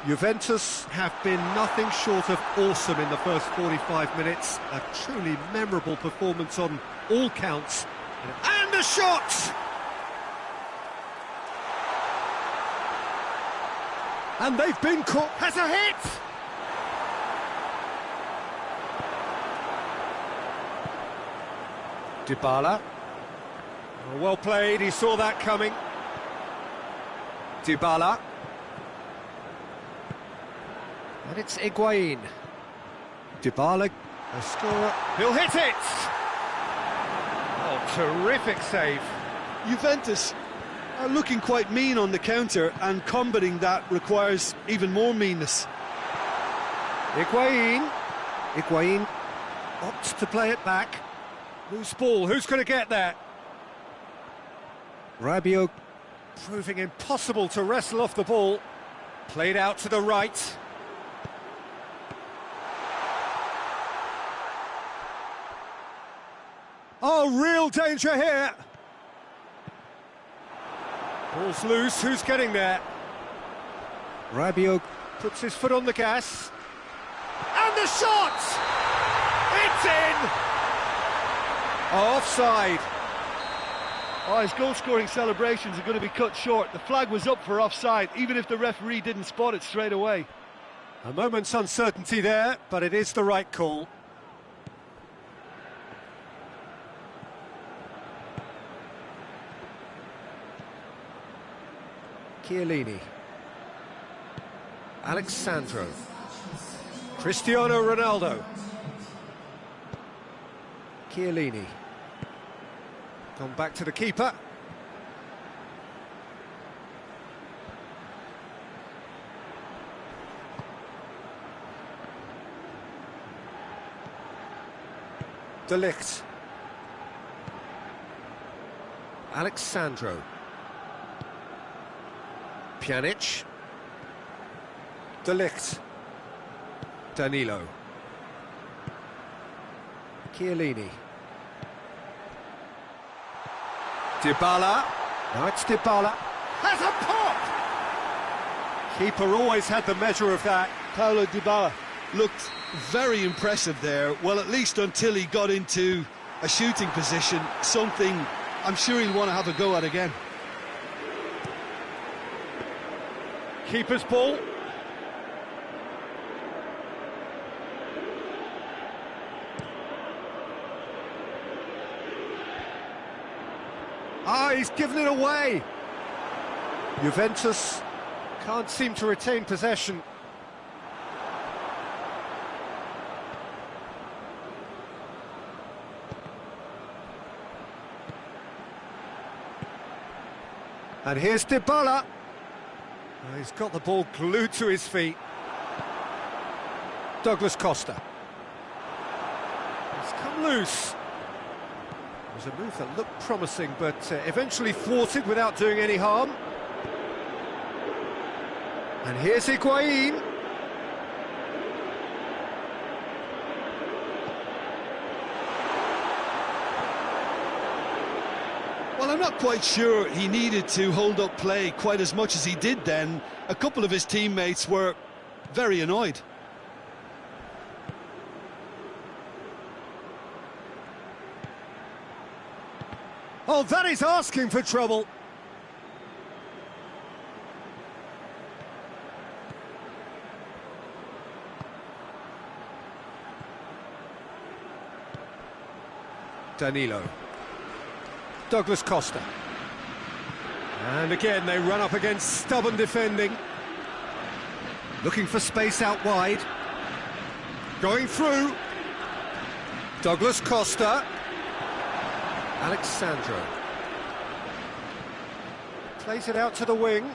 Juventus have been nothing short of awesome in the first 45 minutes. A truly memorable performance on all counts. And a shot! And they've been caught. Has a hit! Dybala. Oh, well played, he saw that coming. Dybala. And it's Higuain. Dybala, a scorer. He'll hit it! Oh, terrific save. Juventus Looking quite mean on the counter, and combating that requires even more meanness. Higuain opts to play it back. Loose ball, who's going to get there? Rabiot proving impossible to wrestle off the ball. Played out to the right. Oh, real danger here. Ball's loose, who's getting there? Rabiot puts his foot on the gas. And the shot! It's in! Offside. Oh, his goal-scoring celebrations are going to be cut short. The flag was up for offside, even if the referee didn't spot it straight away. A moment's uncertainty there, but it is the right call. Chiellini. Alexandro. Cristiano Ronaldo. Chiellini. Gone back to the keeper. De Ligt. Alexandro. Pjanic. De Ligt. Danilo. Chiellini. Dybala. Now it's Dybala. Has a pop! Keeper always had the measure of that. Paulo Dybala looked very impressive there, well, at least until he got into a shooting position, something I'm sure he'll want to have a go at again. Keeper's ball. Ah, he's given it away. Juventus can't seem to retain possession. And here's Dybala. Oh, he's got the ball glued to his feet. Douglas Costa. It's come loose. It was a move that looked promising, but eventually thwarted without doing any harm. And here's Higuain. Well, I'm not quite sure he needed to hold up play quite as much as he did then. A couple of his teammates were very annoyed. Oh, that is asking for trouble. Danilo. Douglas Costa. And again, they run up against stubborn defending. Looking for space out wide. Going through. Douglas Costa. Alexandro. Plays it out to the wing.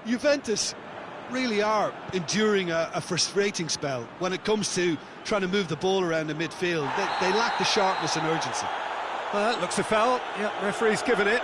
Juventus really are enduring a frustrating spell when it comes to trying to move the ball around the midfield. They lack the sharpness and urgency. Well, that looks a foul. Yeah, referee's given it.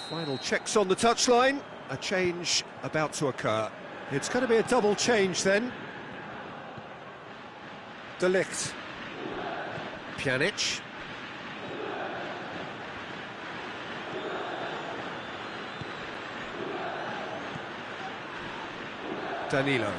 Final checks on the touchline. A change about to occur. It's going to be a double change then. De Ligt. Pjanic. Danilo.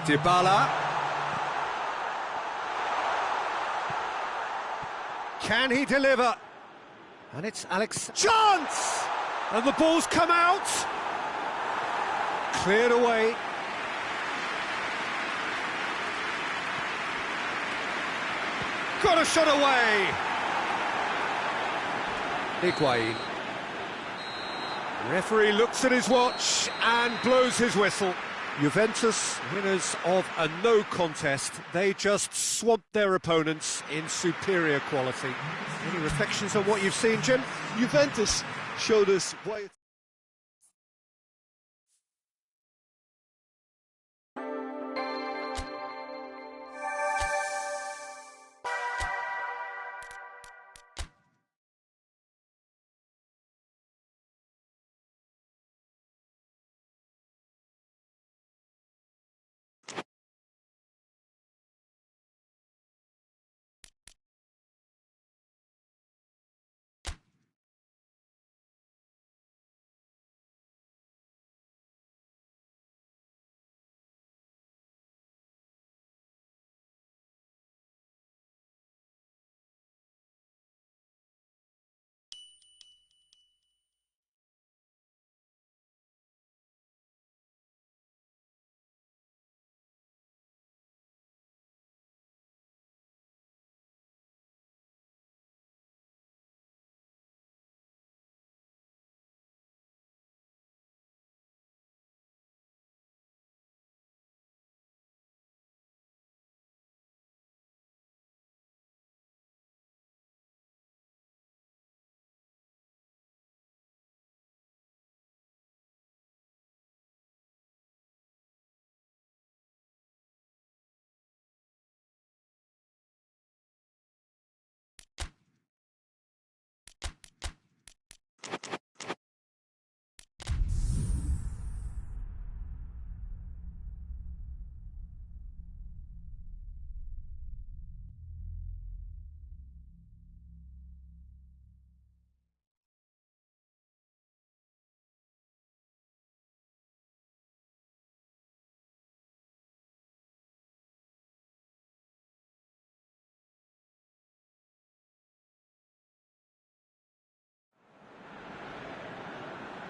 Dybala. Can he deliver? And it's Alex. Chance! And the ball's come out. Cleared away. Got a shot away. Higuain. Referee looks at his watch and blows his whistle. Juventus, winners of a no contest, they just swamped their opponents in superior quality. Any reflections on what you've seen, Jim? Juventus showed us why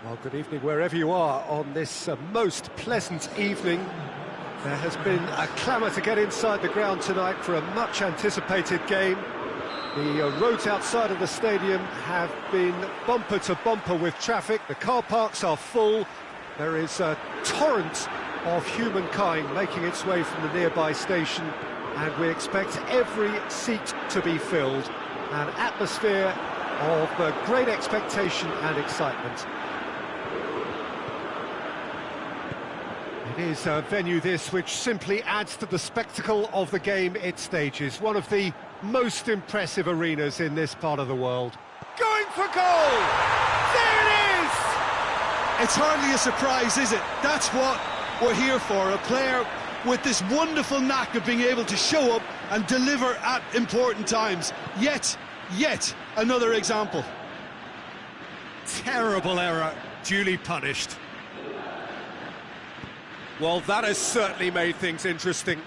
Well, good evening wherever you are on this most pleasant evening. There has been a clamour to get inside the ground tonight for a much-anticipated game. The roads outside of the stadium have been bumper to bumper with traffic. The car parks are full. There is a torrent of humankind making its way from the nearby station, and we expect every seat to be filled. An atmosphere of great expectation and excitement. It is a venue this which simply adds to the spectacle of the game it stages. One of the most impressive arenas in this part of the world. Going for goal! There it is! it's hardly a surprise, is it? That's what we're here for, a player with this wonderful knack of being able to show up and deliver at important times. Yet another example. Terrible error, duly punished. Well, that has certainly made things interesting.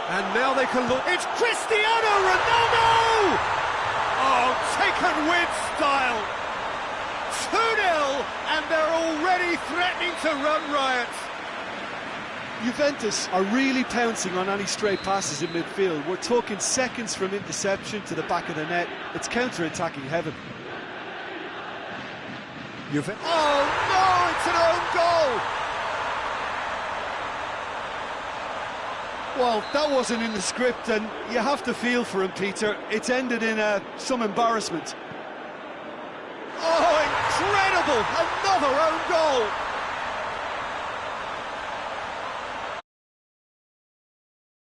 And now they can look. It's Cristiano Ronaldo! Oh, taken with style. 2-0, and they're already threatening to run riot. Juventus are really pouncing on any stray passes in midfield. We're talking seconds from interception to the back of the net. It's counter-attacking heaven. Oh no, it's an own goal! Well, that wasn't in the script, and you have to feel for him, Peter. It's ended in some embarrassment. Incredible! Another own goal!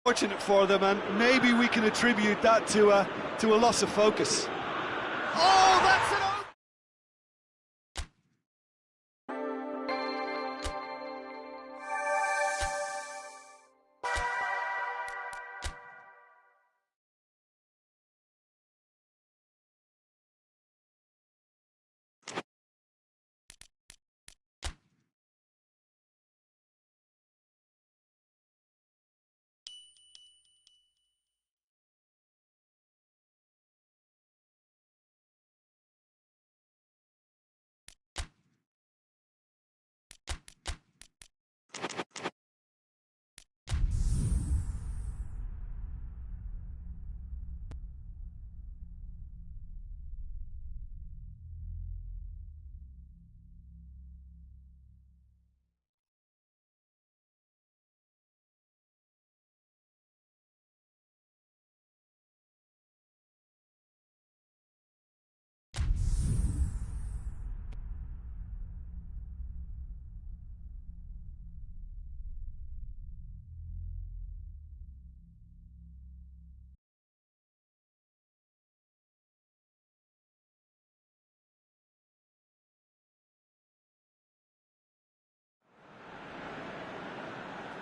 Fortunate for them, and maybe we can attribute that to a loss of focus. Oh, that's an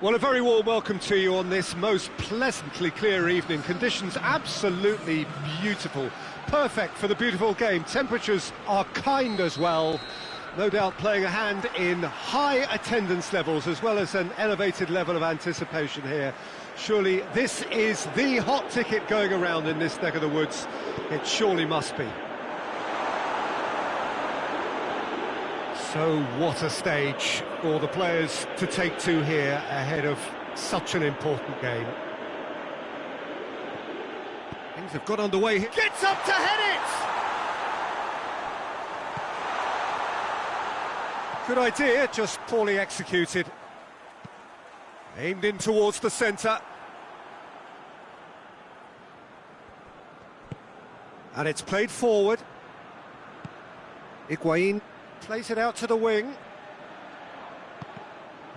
Well, a very warm welcome to you on this most pleasantly clear evening. Conditions absolutely beautiful. Perfect for the beautiful game. Temperatures are kind as well. No doubt playing a hand in high attendance levels as well as an elevated level of anticipation here. Surely this is the hot ticket going around in this neck of the woods. It surely must be. So what a stage for the players to take to here ahead of such an important game. Things have got underway here. Gets up to head it! Good idea, just poorly executed. Aimed in towards the centre. And it's played forward. Higuain plays it out to the wing.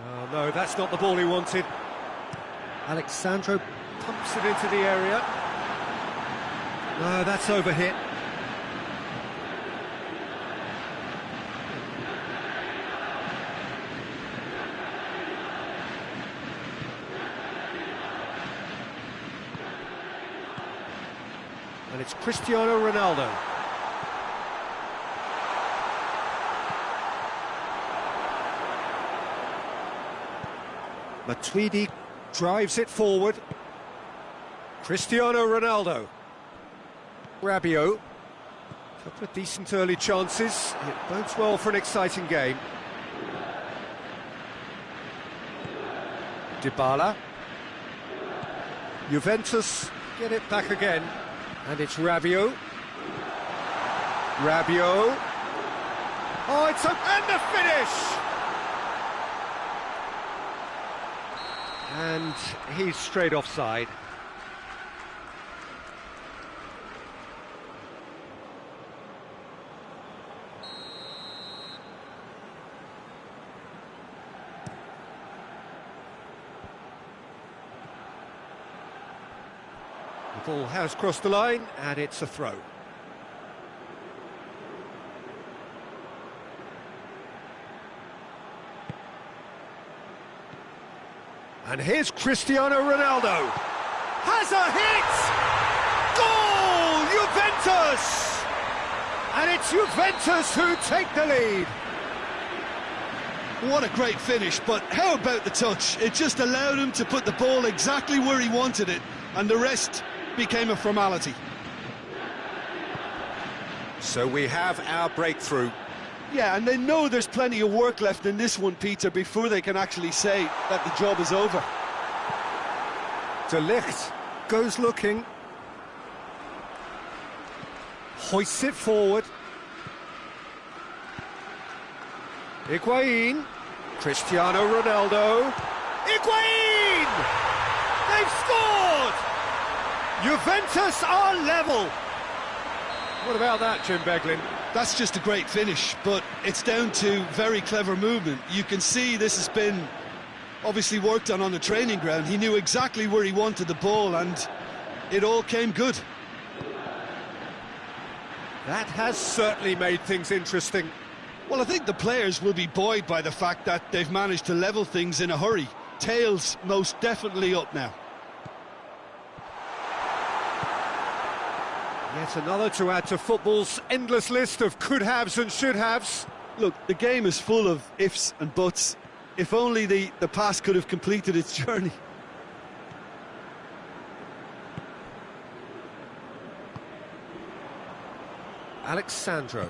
Oh no, that's not the ball he wanted. Alexandro pumps it into the area. No, that's overhit. And it's Cristiano Ronaldo. Matuidi drives it forward. Cristiano Ronaldo. Rabiot. A couple of decent early chances. It bodes well for an exciting game. Dybala. Juventus get it back again. And it's Rabiot. Rabiot. Oh, it's up, and the finish! And he's straight offside. The ball has crossed the line, and it's a throw. And here's Cristiano Ronaldo. Has a hit! Goal! Juventus! And it's Juventus who take the lead. What a great finish, but how about the touch? It just allowed him to put the ball exactly where he wanted it, and the rest became a formality. So we have our breakthrough. Yeah, and they know there's plenty of work left in this one, Peter, before they can actually say that the job is over. De Ligt goes looking. Hoists it forward. Higuain. Cristiano Ronaldo. Higuain! They've scored! Juventus are level. What about that, Jim Beglin? That's just a great finish, but it's down to very clever movement. You can see this has been obviously worked on the training ground. He knew exactly where he wanted the ball, and it all came good. That has certainly made things interesting. Well, I think the players will be buoyed by the fact that they've managed to level things in a hurry. Tails most definitely up now. Yet another to add to football's endless list of could-haves and should-haves. Look, the game is full of ifs and buts. If only the pass could have completed its journey. Alexandro.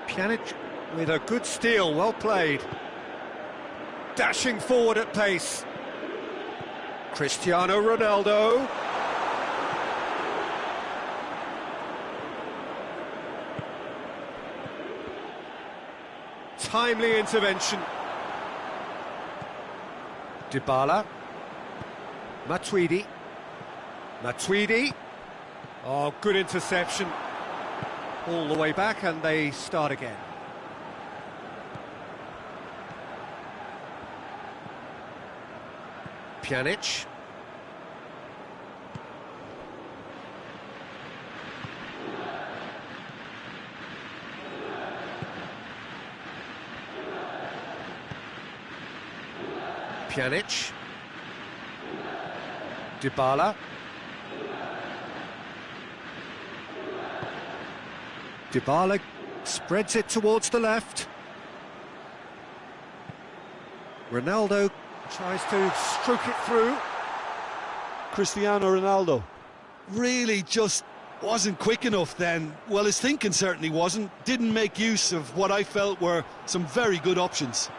Pjanic with a good steal, well played. Dashing forward at pace. Cristiano Ronaldo. Timely intervention. Dybala. Matuidi. Matuidi. Oh, good interception. All the way back, and they start again. Pjanic. Pjanic. Dybala. Dybala spreads it towards the left. Ronaldo tries to stroke it through. Cristiano Ronaldo really just wasn't quick enough then. Well, his thinking certainly wasn't. Didn't make use of what I felt were some very good options.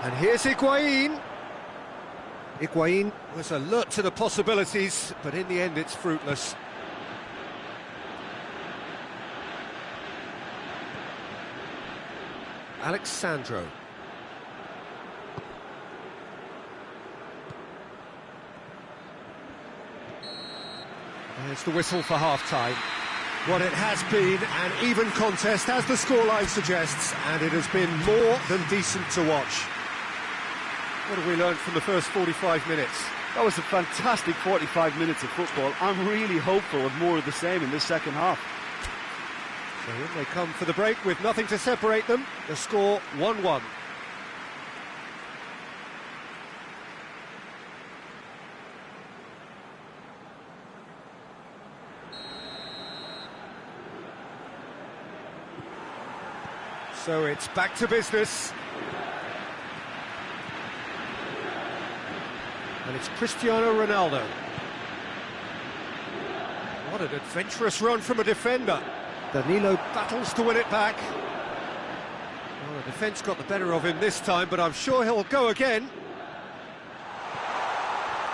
And here's Higuain. Higuain was alert to the possibilities, but in the end it's fruitless. Alexandro. There's the whistle for half-time. What it has been an even contest, as the scoreline suggests, and it has been more than decent to watch. What have we learned from the first 45 minutes? That was a fantastic 45 minutes of football. I'm really hopeful of more of the same in this second half. So in they come for the break with nothing to separate them. The score 1-1. So it's back to business. And it's Cristiano Ronaldo. What an adventurous run from a defender. Danilo battles to win it back. Well, the defence got the better of him this time, but I'm sure he'll go again.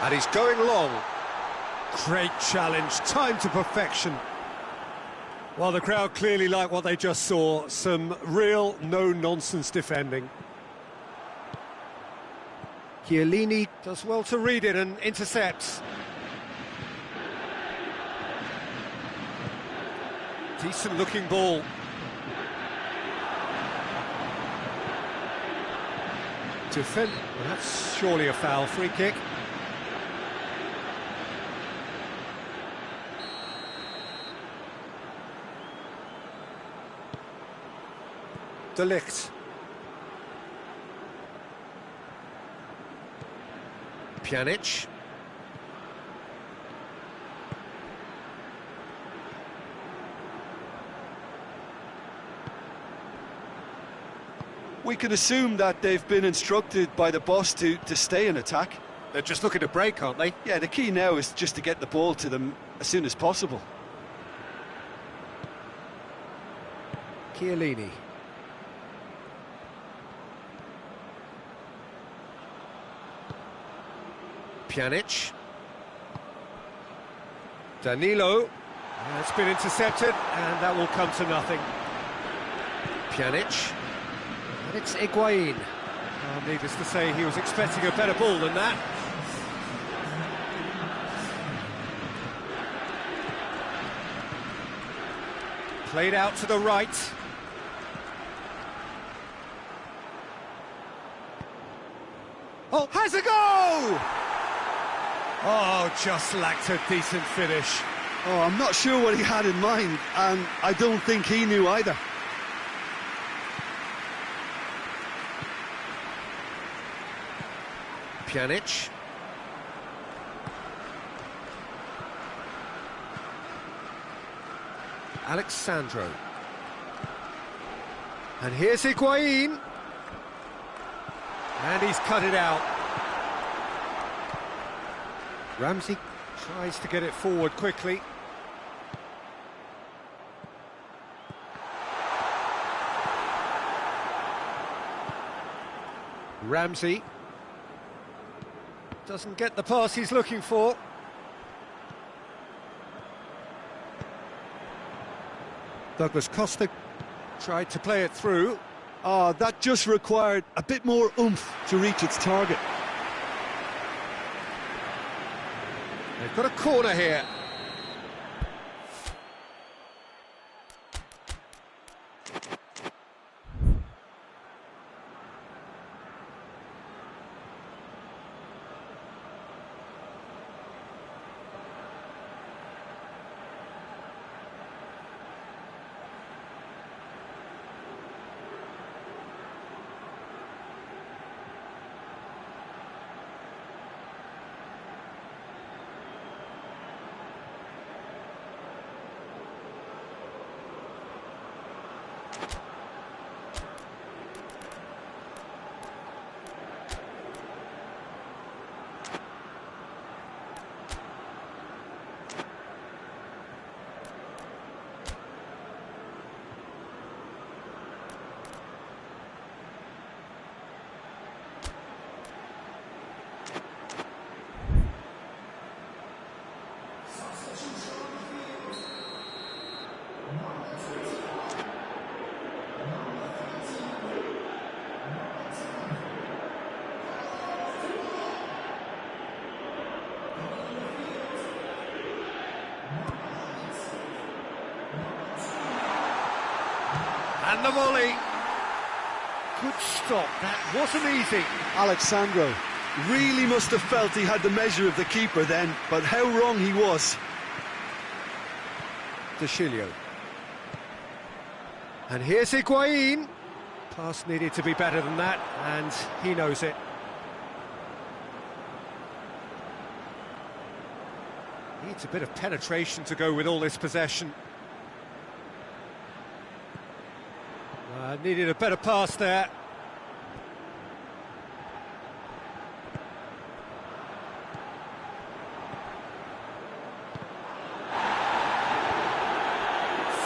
And he's going long. Great challenge, timed to perfection. Well, the crowd clearly like what they just saw. Some real no-nonsense defending. Chiellini does well to read it and intercepts. Decent looking ball. Defend. Well, that's surely a foul. Free kick. De Ligt. Pjanic. We can assume that they've been instructed by the boss to stay in attack. They're just looking to break, aren't they? Yeah, the key now is just to get the ball to them as soon as possible. Chiellini. Pjanic. Danilo. That's been intercepted, and that will come to nothing. Pjanic. And it's Higuain. Oh, needless to say, he was expecting a better ball than that. Played out to the right. Oh, has a go! Oh, just lacked a decent finish. Oh, I'm not sure what he had in mind, and I don't think he knew either. Pjanic. Alexandro. And here's Higuain. And he's cut it out. Ramsey tries to get it forward quickly. Ramsey doesn't get the pass he's looking for. Douglas Costa tried to play it through. Oh, that just required a bit more oomph to reach its target. They've got a corner here. And the volley. Good stop, that wasn't easy. Alexandro really must have felt he had the measure of the keeper then, but how wrong he was. De Chilio. And here's Higuain. Pass needed to be better than that, and he knows it. Needs a bit of penetration to go with all this possession. Needed a better pass there.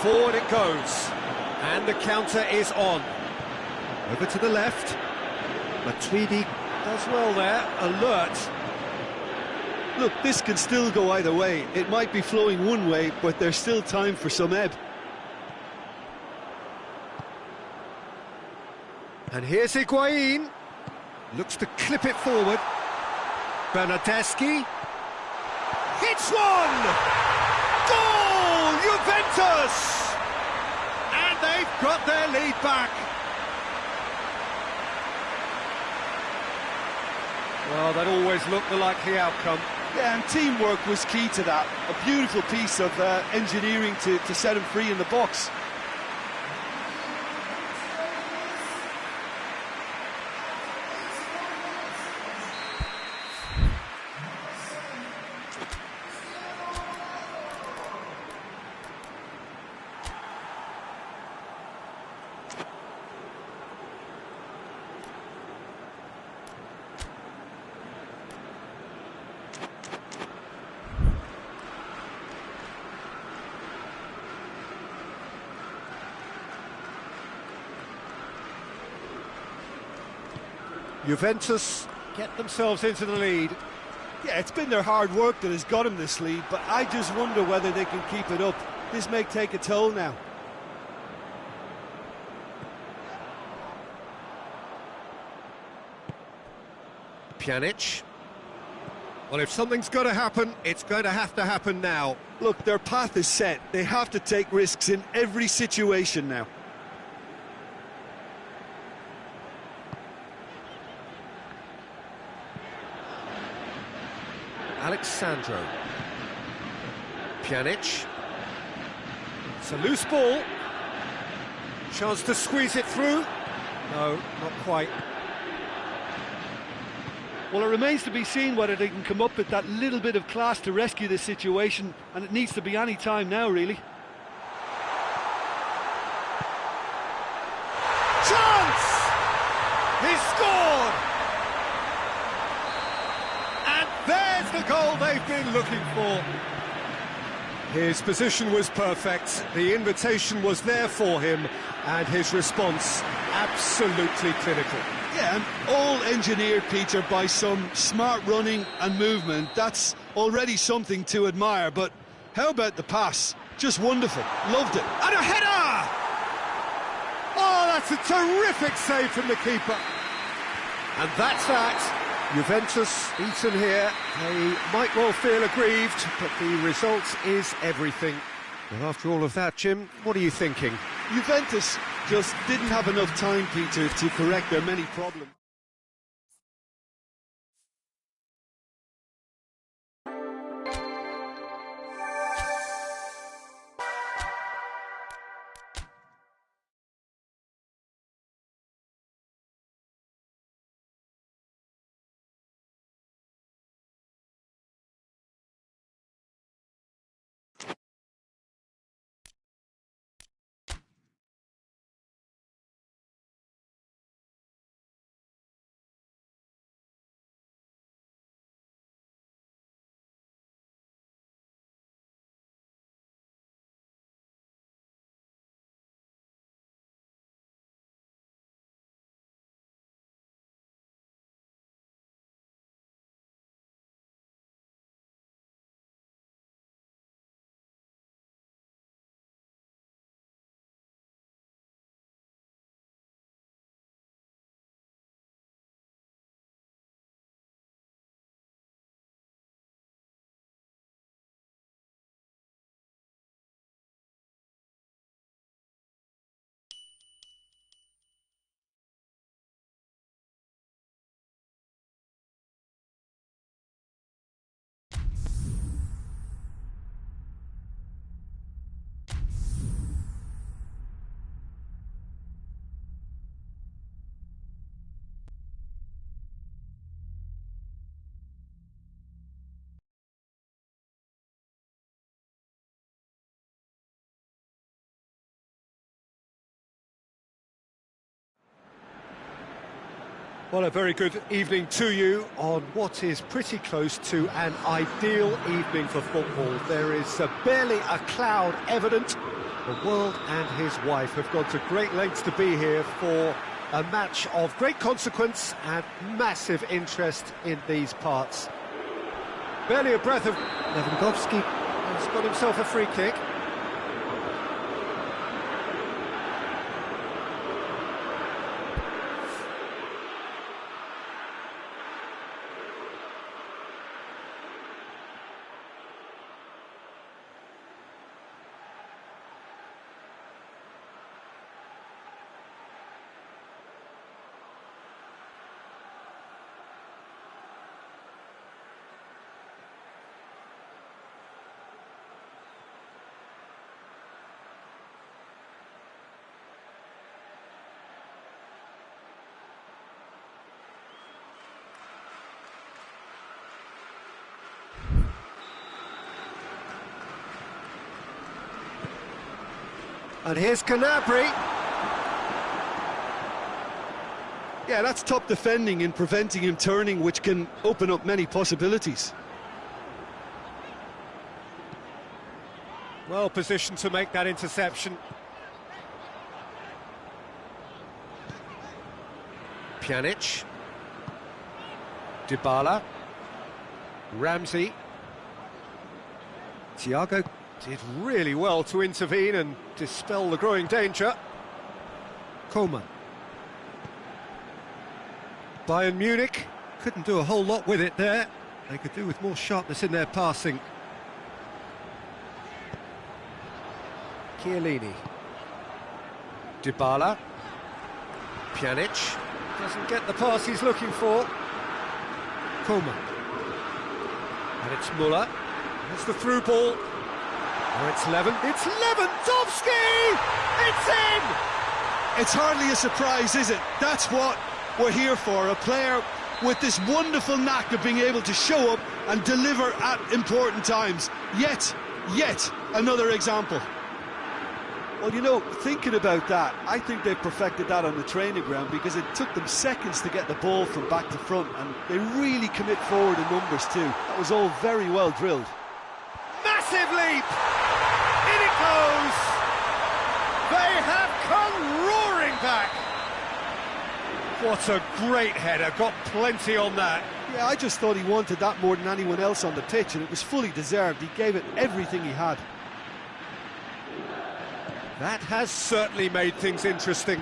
Forward it goes, and the counter is on. Over to the left. Matuidi does well there, alert. Look, this can still go either way. It might be flowing one way, but there's still time for some ebb. And here's Higuain. Looks to clip it forward. Bernardeschi. Hits one! Goal! Juventus! And they've got their lead back. Well, that always looked the likely outcome. Yeah, and teamwork was key to that. A beautiful piece of engineering to set him free in the box. Juventus get themselves into the lead. Yeah, it's been their hard work that has got them this lead, but I just wonder whether they can keep it up. This may take a toll now. Pjanic. Well, if something's got to happen, it's going to happen now. Look, their path is set. They have to take risks in every situation now. Alexandro. Pjanic. It's a loose ball. Chance to squeeze it through. No, not quite. Well, it remains to be seen whether they can come up with that little bit of class to rescue this situation, and it needs to be any time now, really. Chance! He scored! And there's the goal they've been looking for. His position was perfect, the invitation was there for him, and his response absolutely clinical. Yeah, and all engineered, Peter, by some smart running and movement. That's already something to admire, but how about the pass? Just wonderful. Loved it. And a header! Oh, that's a terrific save from the keeper. And that's that. Juventus beaten here. They might well feel aggrieved, but the result is everything. Well, after all of that, Jim, what are you thinking? Juventus just didn't have enough time, Peter, to correct their many problems. Well, a very good evening to you on what is pretty close to an ideal evening for football. There is barely a cloud evident. The world and his wife have gone to great lengths to be here for a match of great consequence and massive interest in these parts. Barely a breath of Lewandowski has got himself a free kick. And here's Canabry. Yeah, that's top defending and preventing him turning, which can open up many possibilities. Well positioned to make that interception. Pjanic. Dybala. Ramsey. Thiago did really well to intervene and dispel the growing danger. Coleman. Bayern Munich couldn't do a whole lot with it there. They could do with more sharpness in their passing. Chiellini. Dybala. Pjanic. Doesn't get the pass he's looking for. Coman. And it's Muller. It's the through ball. Oh, it's Levin. It's Lewandowski! It's in! It's hardly a surprise, is it? That's what we're here for. A player with this wonderful knack of being able to show up and deliver at important times. Yet another example. Well, you know, thinking about that, I think they've perfected that on the training ground because it took them seconds to get the ball from back to front, and they really commit forward in numbers too. That was all very well drilled. Massive leap! In it goes! They have come roaring back! What a great header, got plenty on that. Yeah, I just thought he wanted that more than anyone else on the pitch, and it was fully deserved. He gave it everything he had. That has certainly made things interesting.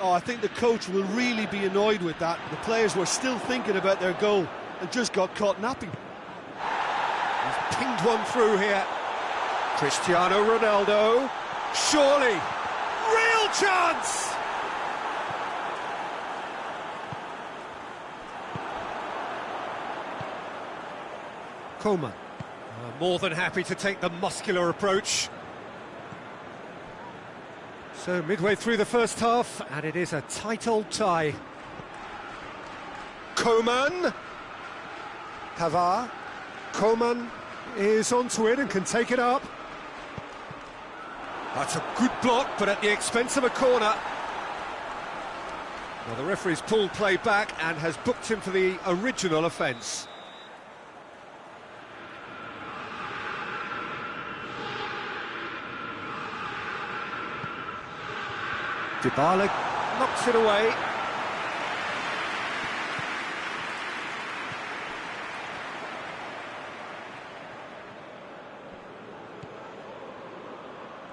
Oh, I think the coach will really be annoyed with that. The players were still thinking about their goal and just got caught napping. He's pinged one through here. Cristiano Ronaldo. Surely. Real chance! Coman. More than happy to take the muscular approach. So midway through the first half, and it is a tight old tie. Coman. Pavard. Coman is onto it and can take it up. That's a good block, but at the expense of a corner. Well, the referee's pulled play back and has booked him for the original offence. Dybala knocks it away.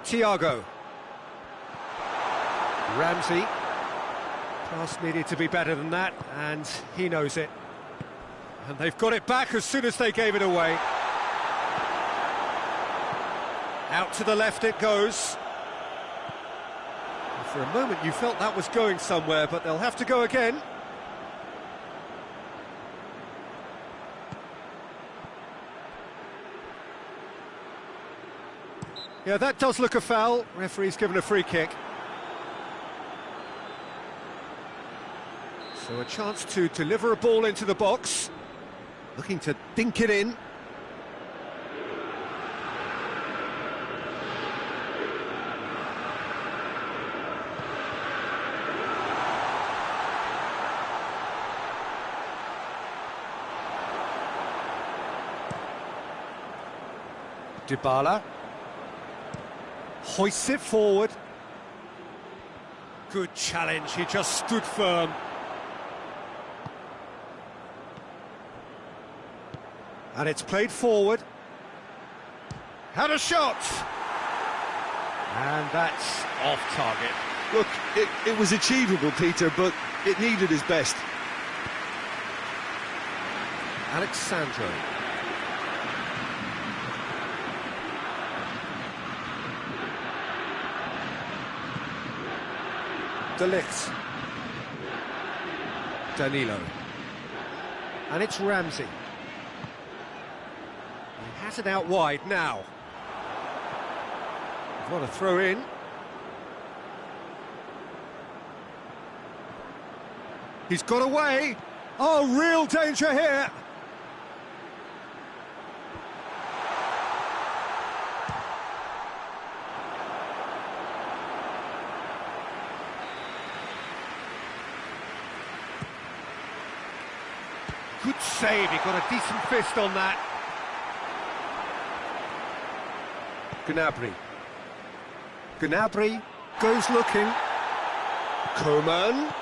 Thiago. Ramsey. Pass needed to be better than that, and he knows it. And they've got it back as soon as they gave it away. Out to the left it goes. For a moment you felt that was going somewhere, but they'll have to go again. Yeah, that does look a foul. Referee's given a free kick. So a chance to deliver a ball into the box. Looking to dink it in. Dybala hoists it forward. Good challenge, he just stood firm. And it's played forward. Had a shot! And that's off target. Look, it was achievable, Peter, but it needed his best. Alexandro. De Ligt. Danilo. And it's Ramsey. He has it out wide now. What a throw in. He's got away. Oh, real danger here. Good save, he got a decent fist on that. Gnabry. Gnabry goes looking. Coman.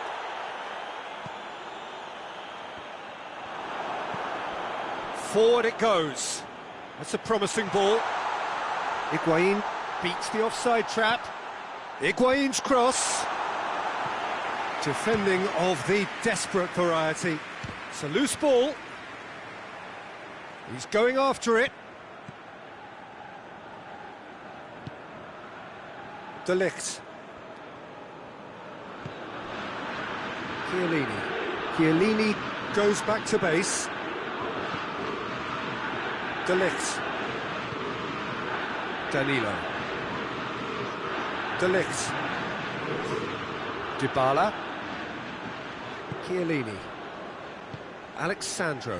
Forward it goes. That's a promising ball. Higuain beats the offside trap. Higuain's cross. Defending of the desperate variety. It's a loose ball. He's going after it. De Ligt. Chiellini. Chiellini goes back to base. De Ligt. Danilo. De Ligt. Dybala. Chiellini. Alexandro.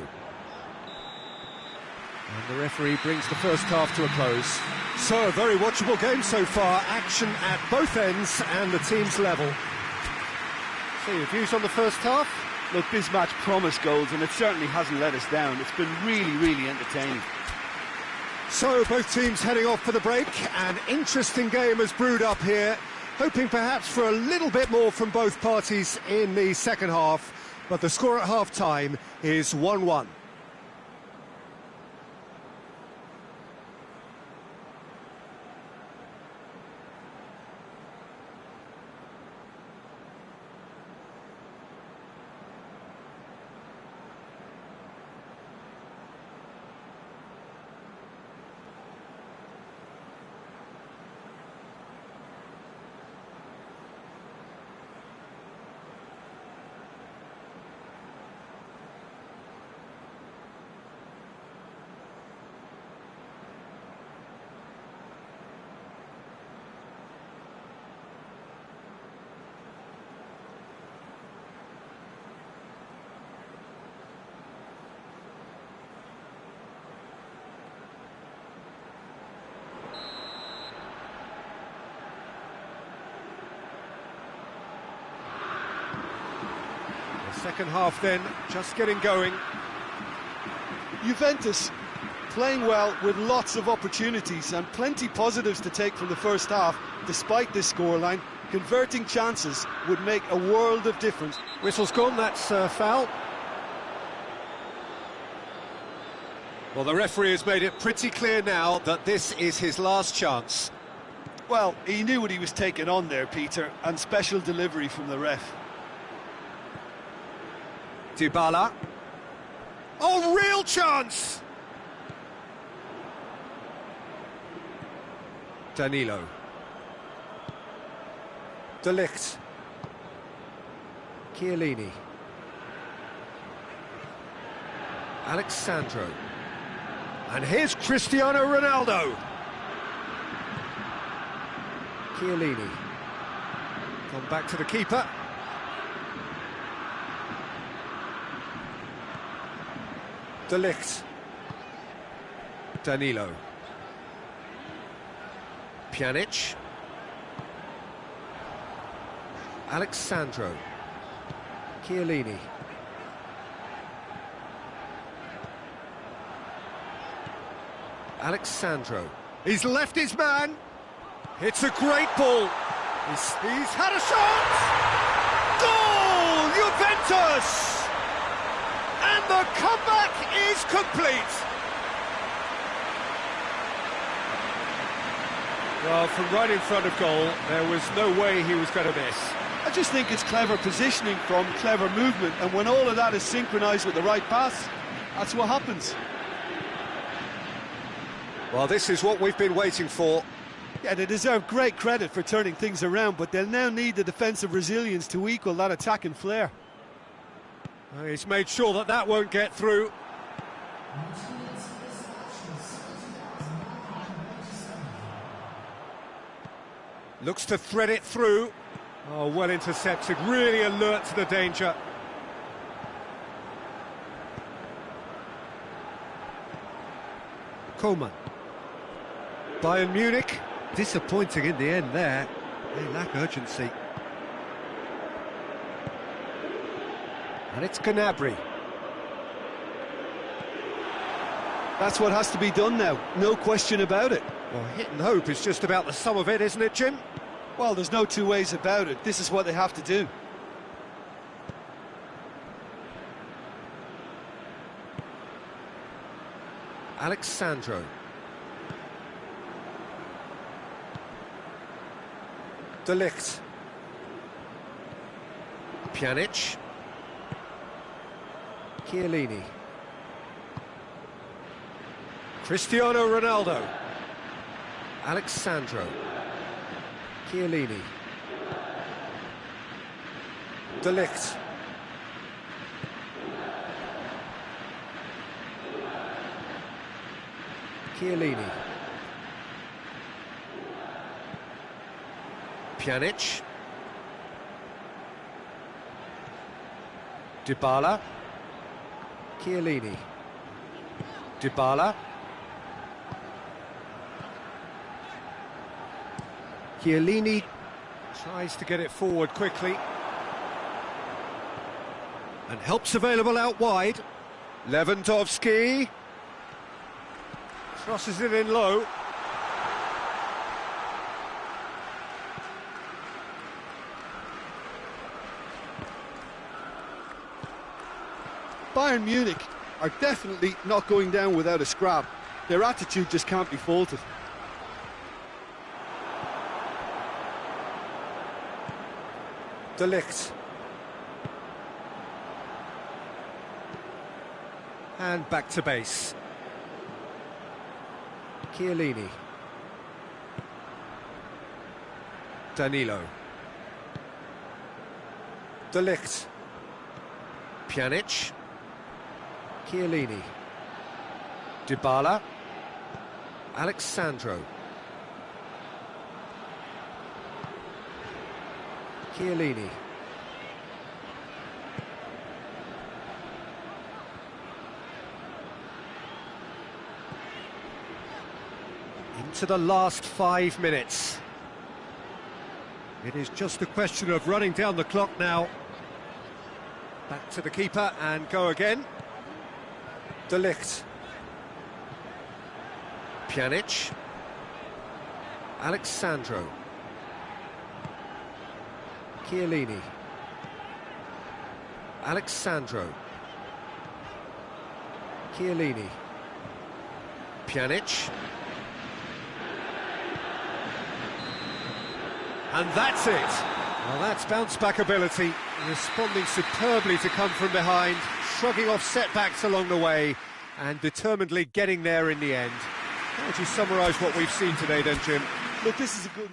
And the referee brings the first half to a close. So, a very watchable game so far. Action at both ends and the team's level. So, your views on the first half? Look, this match promised goals, and it certainly hasn't let us down. It's been really, really entertaining. So, both teams heading off for the break. An interesting game has brewed up here. Hoping perhaps for a little bit more from both parties in the second half. But the score at half-time is 1-1. Second half then, just getting going. Juventus playing well with lots of opportunities and plenty positives to take from the first half. Despite this scoreline, converting chances would make a world of difference. Whistle's gone, that's foul. Well, the referee has made it pretty clear now that this is his last chance. Well, he knew what he was taking on there, Peter, and special delivery from the ref. Dybala. Oh, real chance! Danilo. De Ligt. Chiellini. Alexandro. And here's Cristiano Ronaldo. Chiellini. Gone back to the keeper. De Ligt. Danilo. Pjanic. Alexandro. Chiellini. Alexandro. He's left his man. It's a great ball. He's had a shot. Goal! Juventus! And the comeback is complete. Well, from right in front of goal, there was no way he was going to miss. I just think it's clever positioning from clever movement, and when all of that is synchronised with the right pass, that's what happens. Well, this is what we've been waiting for. Yeah, they deserve great credit for turning things around, but they'll now need the defensive resilience to equal that attacking flair. He's made sure that that won't get through. Looks to thread it through. Oh, well intercepted, really alert to the danger. Coleman. Bayern Munich, disappointing in the end there. They lack urgency. And it's Gnabry. That's what has to be done now, no question about it. Well, hit and hope is just about the sum of it, isn't it, Jim? Well, there's no two ways about it. This is what they have to do. Alexandro. De Ligt. Pjanic. Chiellini. Cristiano Ronaldo. Alexandro. Chiellini. De Ligt. Chiellini. Pjanic. Dybala. Chiellini. Dybala. Chiellini tries to get it forward quickly. And help's available out wide. Lewandowski. Crosses it in low. Bayern Munich are definitely not going down without a scrap. Their attitude just can't be faulted. De Ligt. And back to base. Chiellini. Danilo. De Ligt. Pjanic. Chiellini. Dybala. Alexandro. Chiellini. Into the last 5 minutes. It is just a question of running down the clock now. Back to the keeper and go again. De Ligt. Pjanic. Alexandro. Chiellini. Alexandro. Chiellini. Pjanic. And that's it. Well, that's bounce-back ability, responding superbly to come from behind, shrugging off setbacks along the way, and determinedly getting there in the end. How would you summarise what we've seen today then, Jim? Look, this is a good...